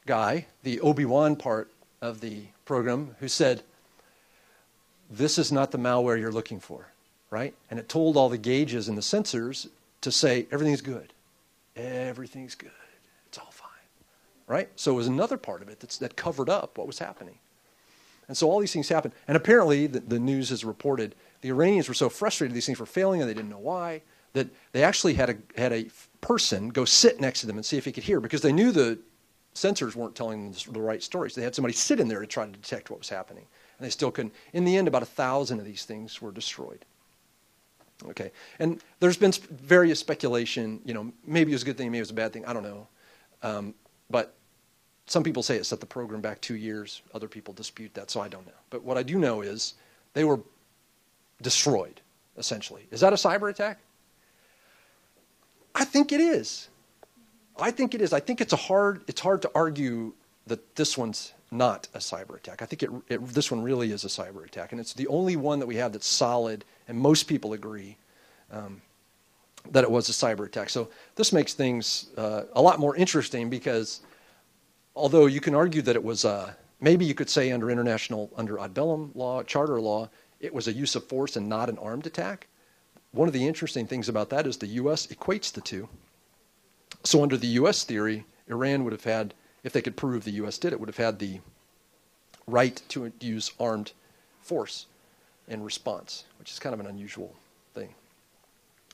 guy, the Obi-Wan part of the program, who said, this is not the malware you're looking for, right? And it told all the gauges and the sensors to say, everything's good. Everything's good. It's all fine, right? So it was another part of it that covered up what was happening. And so all these things happened. And apparently, the news has reported, the Iranians were so frustrated these things were failing and they didn't know why, that they actually had a person go sit next to them and see if he could hear, because they knew the sensors weren't telling them the right stories. They had somebody sit in there to try to detect what was happening. And they still couldn't. In the end, about 1,000 of these things were destroyed. Okay. And there's been various speculation, maybe it was a good thing, maybe it was a bad thing, I don't know. But some people say it set the program back 2 years. Other people dispute that, so I don't know. But what I do know is they were destroyed, essentially. Is that a cyber attack? I think it is. I think it is. I think it's hard to argue that this one's not a cyber attack. I think this one really is a cyber attack, and it's the only one that we have that's solid, and most people agree that it was a cyber attack. So this makes things a lot more interesting, because although you can argue that it was, maybe you could say under ad bellum law, charter law, it was a use of force and not an armed attack. One of the interesting things about that is the U.S. equates the two. So under the U.S. theory, Iran would have had, if they could prove the U.S. did it, would have had the right to use armed force in response, which is kind of an unusual thing.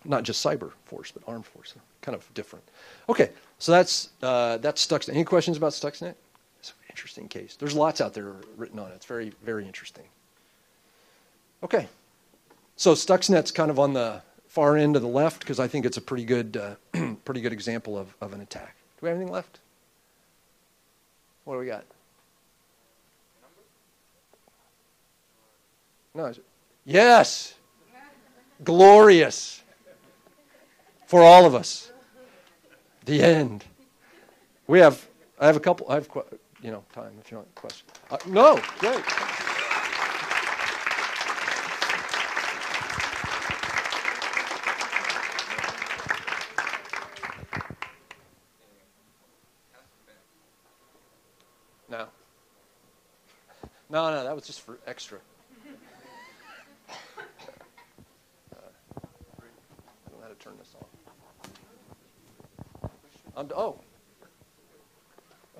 Not just cyber force, but armed force. Kind of different. Okay, so that's Stuxnet. Any questions about Stuxnet? It's an interesting case. There's lots out there written on it. It's very, very interesting. Okay, so Stuxnet's kind of on the far end of the left, because I think it's a pretty good example of an attack. Do we have anything left? What do we got? No. Yes. Glorious. For all of us. The end. I have time if you want a question. No, great. No, that was just for extra. I don't know how to turn this on.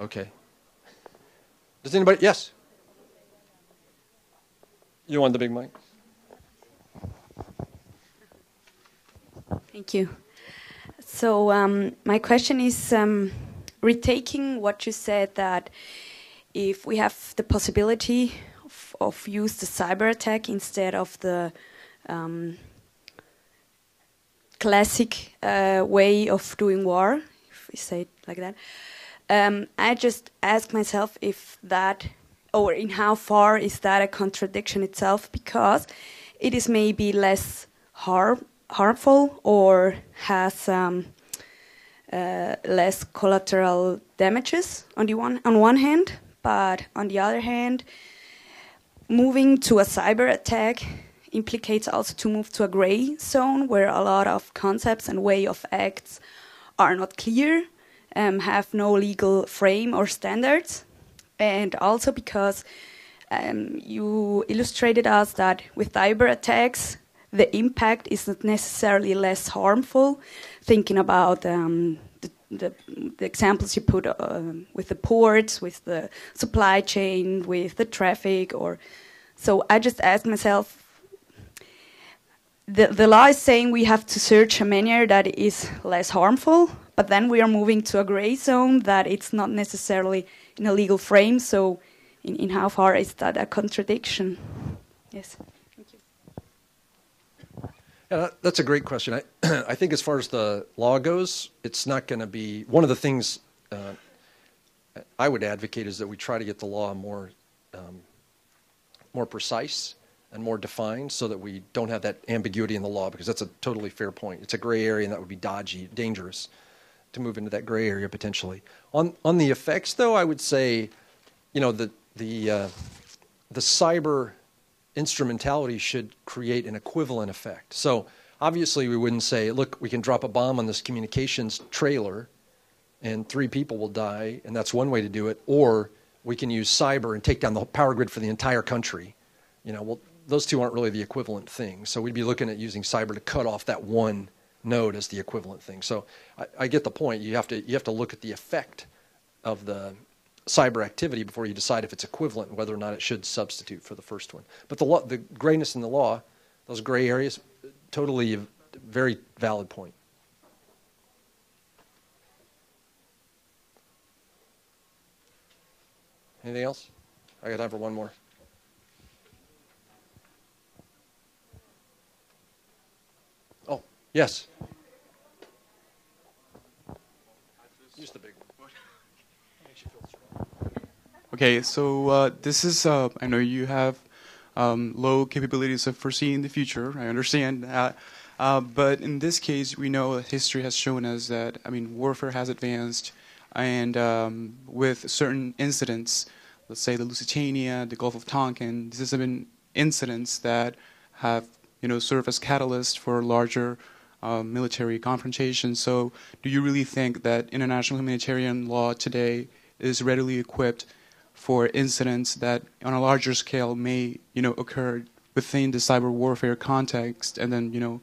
Okay. Does anybody? Yes. You want the big mic? Thank you. So my question is, retaking what you said, that if we have the possibility of use the cyber attack instead of the classic way of doing war, if we say it like that, I just ask myself if that, or in how far is that a contradiction itself, because it is maybe less harmful or has less collateral damages on one hand. But on the other hand, moving to a cyber attack implicates also to move to a gray zone where a lot of concepts and way of acts are not clear, have no legal frame or standards. And also because you illustrated us that with cyber attacks, the impact is not necessarily less harmful. Thinking about the examples you put with the ports, with the supply chain, with the traffic, so I just ask myself, the law is saying we have to search a manner that is less harmful, but then we are moving to a gray zone that it's not necessarily in a legal frame, so in how far is that a contradiction? Yes. Yeah, that's a great question. I think as far as the law goes, it's not going to be, one of the things I would advocate is that we try to get the law more precise and more defined, so that we don't have that ambiguity in the law, because that's a totally fair point. It's a gray area, and that would be dodgy, dangerous to move into that gray area potentially. On the effects, though, I would say, the cyber instrumentality should create an equivalent effect. So obviously we wouldn't say, look, we can drop a bomb on this communications trailer and 3 people will die, and that's one way to do it, or we can use cyber and take down the power grid for the entire country. Well, those two aren't really the equivalent thing. So we'd be looking at using cyber to cut off that one node as the equivalent thing. So I get the point. You have to look at the effect of the cyber activity before you decide if it's equivalent and whether or not it should substitute for the first one. But the grayness in the law, those gray areas, totally a very valid point. Anything else? I got time for one more. Oh, yes. Use the big one. Makes you feel strong. Okay, so this is, I know you have low capabilities of foreseeing the future. I understand that. But in this case, we know history has shown us that, warfare has advanced, and with certain incidents, let's say the Lusitania, the Gulf of Tonkin, these have been incidents that have, served as catalysts for larger military confrontations. So do you really think that international humanitarian law today is readily equipped for incidents that on a larger scale may, occur within the cyber warfare context and then,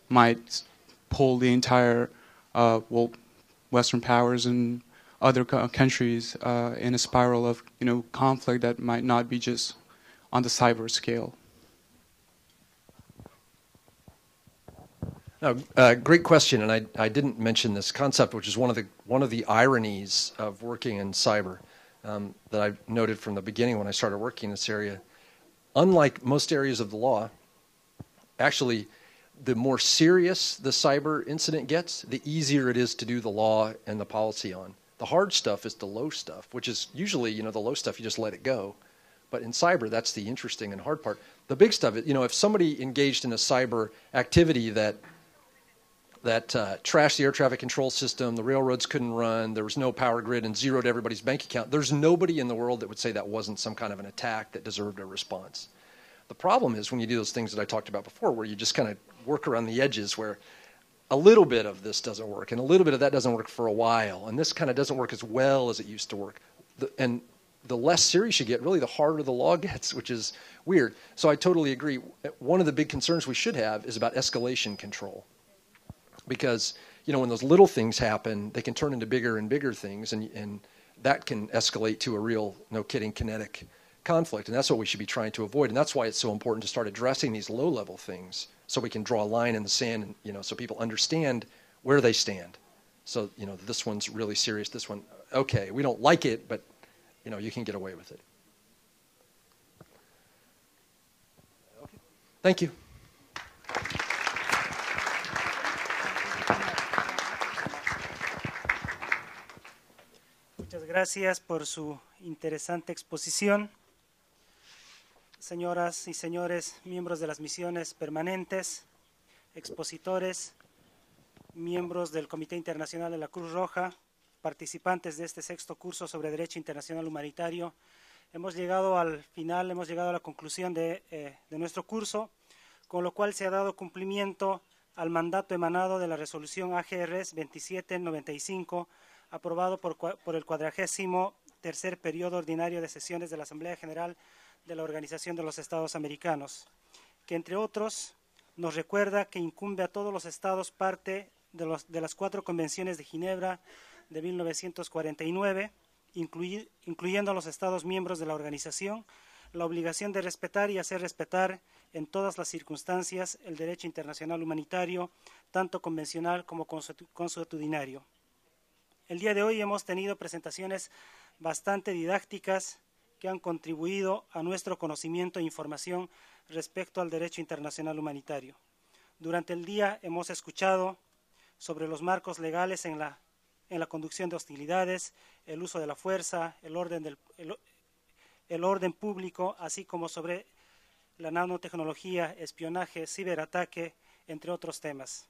might pull the entire, Western powers and other countries in a spiral of, conflict that might not be just on the cyber scale? No, great question, and I didn't mention this concept, which is one of the ironies of working in cyber that I noted from the beginning when I started working in this area. Unlike most areas of the law, actually, the more serious the cyber incident gets, the easier it is to do the law and the policy on. The hard stuff is the low stuff, which is usually, the low stuff, you just let it go. But in cyber, that's the interesting and hard part. The big stuff, if somebody engaged in a cyber activity that trashed the air traffic control system, the railroads couldn't run, there was no power grid, and zeroed everybody's bank account, there's nobody in the world that would say that wasn't some kind of an attack that deserved a response. The problem is when you do those things that I talked about before, where you just kind of work around the edges, where a little bit of this doesn't work, and a little bit of that doesn't work for a while, and this kind of doesn't work as well as it used to work. And the less serious you get, really the harder the law gets, which is weird. So I totally agree. One of the big concerns we should have is about escalation control. Because, when those little things happen, they can turn into bigger and bigger things, and that can escalate to a real, no kidding, kinetic conflict. And that's what we should be trying to avoid. And that's why it's so important to start addressing these low-level things so we can draw a line in the sand, and, so people understand where they stand. So, this one's really serious. This one, okay, we don't like it, but, you can get away with it. Okay. Thank you. Muchas gracias por su interesante exposición. Señoras y señores, miembros de las misiones permanentes, expositores, miembros del Comité Internacional de la Cruz Roja, participantes de este 6º curso sobre Derecho Internacional Humanitario, hemos llegado al final, hemos llegado a la conclusión de nuestro curso, con lo cual se ha dado cumplimiento al mandato emanado de la resolución AGRS 2795, aprobado por el 43º periodo ordinario de sesiones de la Asamblea General de la Organización de los Estados Americanos, que entre otros nos recuerda que incumbe a todos los estados parte de las 4 convenciones de Ginebra de 1949, incluyendo a los estados miembros de la organización, la obligación de respetar y hacer respetar en todas las circunstancias el derecho internacional humanitario, tanto convencional como consuetudinario. El día de hoy hemos tenido presentaciones bastante didácticas que han contribuido a nuestro conocimiento e información respecto al derecho internacional humanitario. Durante el día hemos escuchado sobre los marcos legales en la conducción de hostilidades, el uso de la fuerza, el orden público, así como sobre la nanotecnología, espionaje, ciberataque, entre otros temas.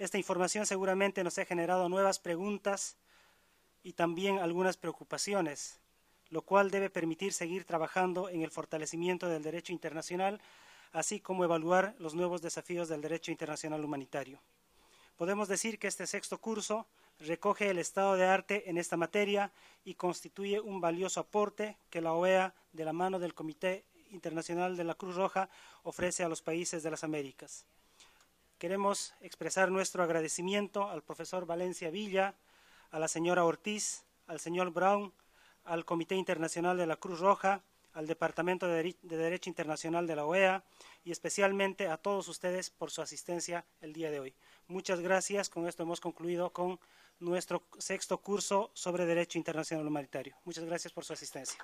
Esta información seguramente nos ha generado nuevas preguntas y también algunas preocupaciones, lo cual debe permitir seguir trabajando en el fortalecimiento del derecho internacional, así como evaluar los nuevos desafíos del derecho internacional humanitario. Podemos decir que este sexto curso recoge el estado de arte en esta materia y constituye un valioso aporte que la OEA, de la mano del Comité Internacional de la Cruz Roja, ofrece a los países de las Américas. Queremos expresar nuestro agradecimiento al profesor Valencia Villa, a la señora Ortiz, al señor Brown, al Comité Internacional de la Cruz Roja, al Departamento de Derecho Internacional de la OEA y especialmente a todos ustedes por su asistencia el día de hoy. Muchas gracias. Con esto hemos concluido con nuestro sexto curso sobre Derecho Internacional Humanitario. Muchas gracias por su asistencia.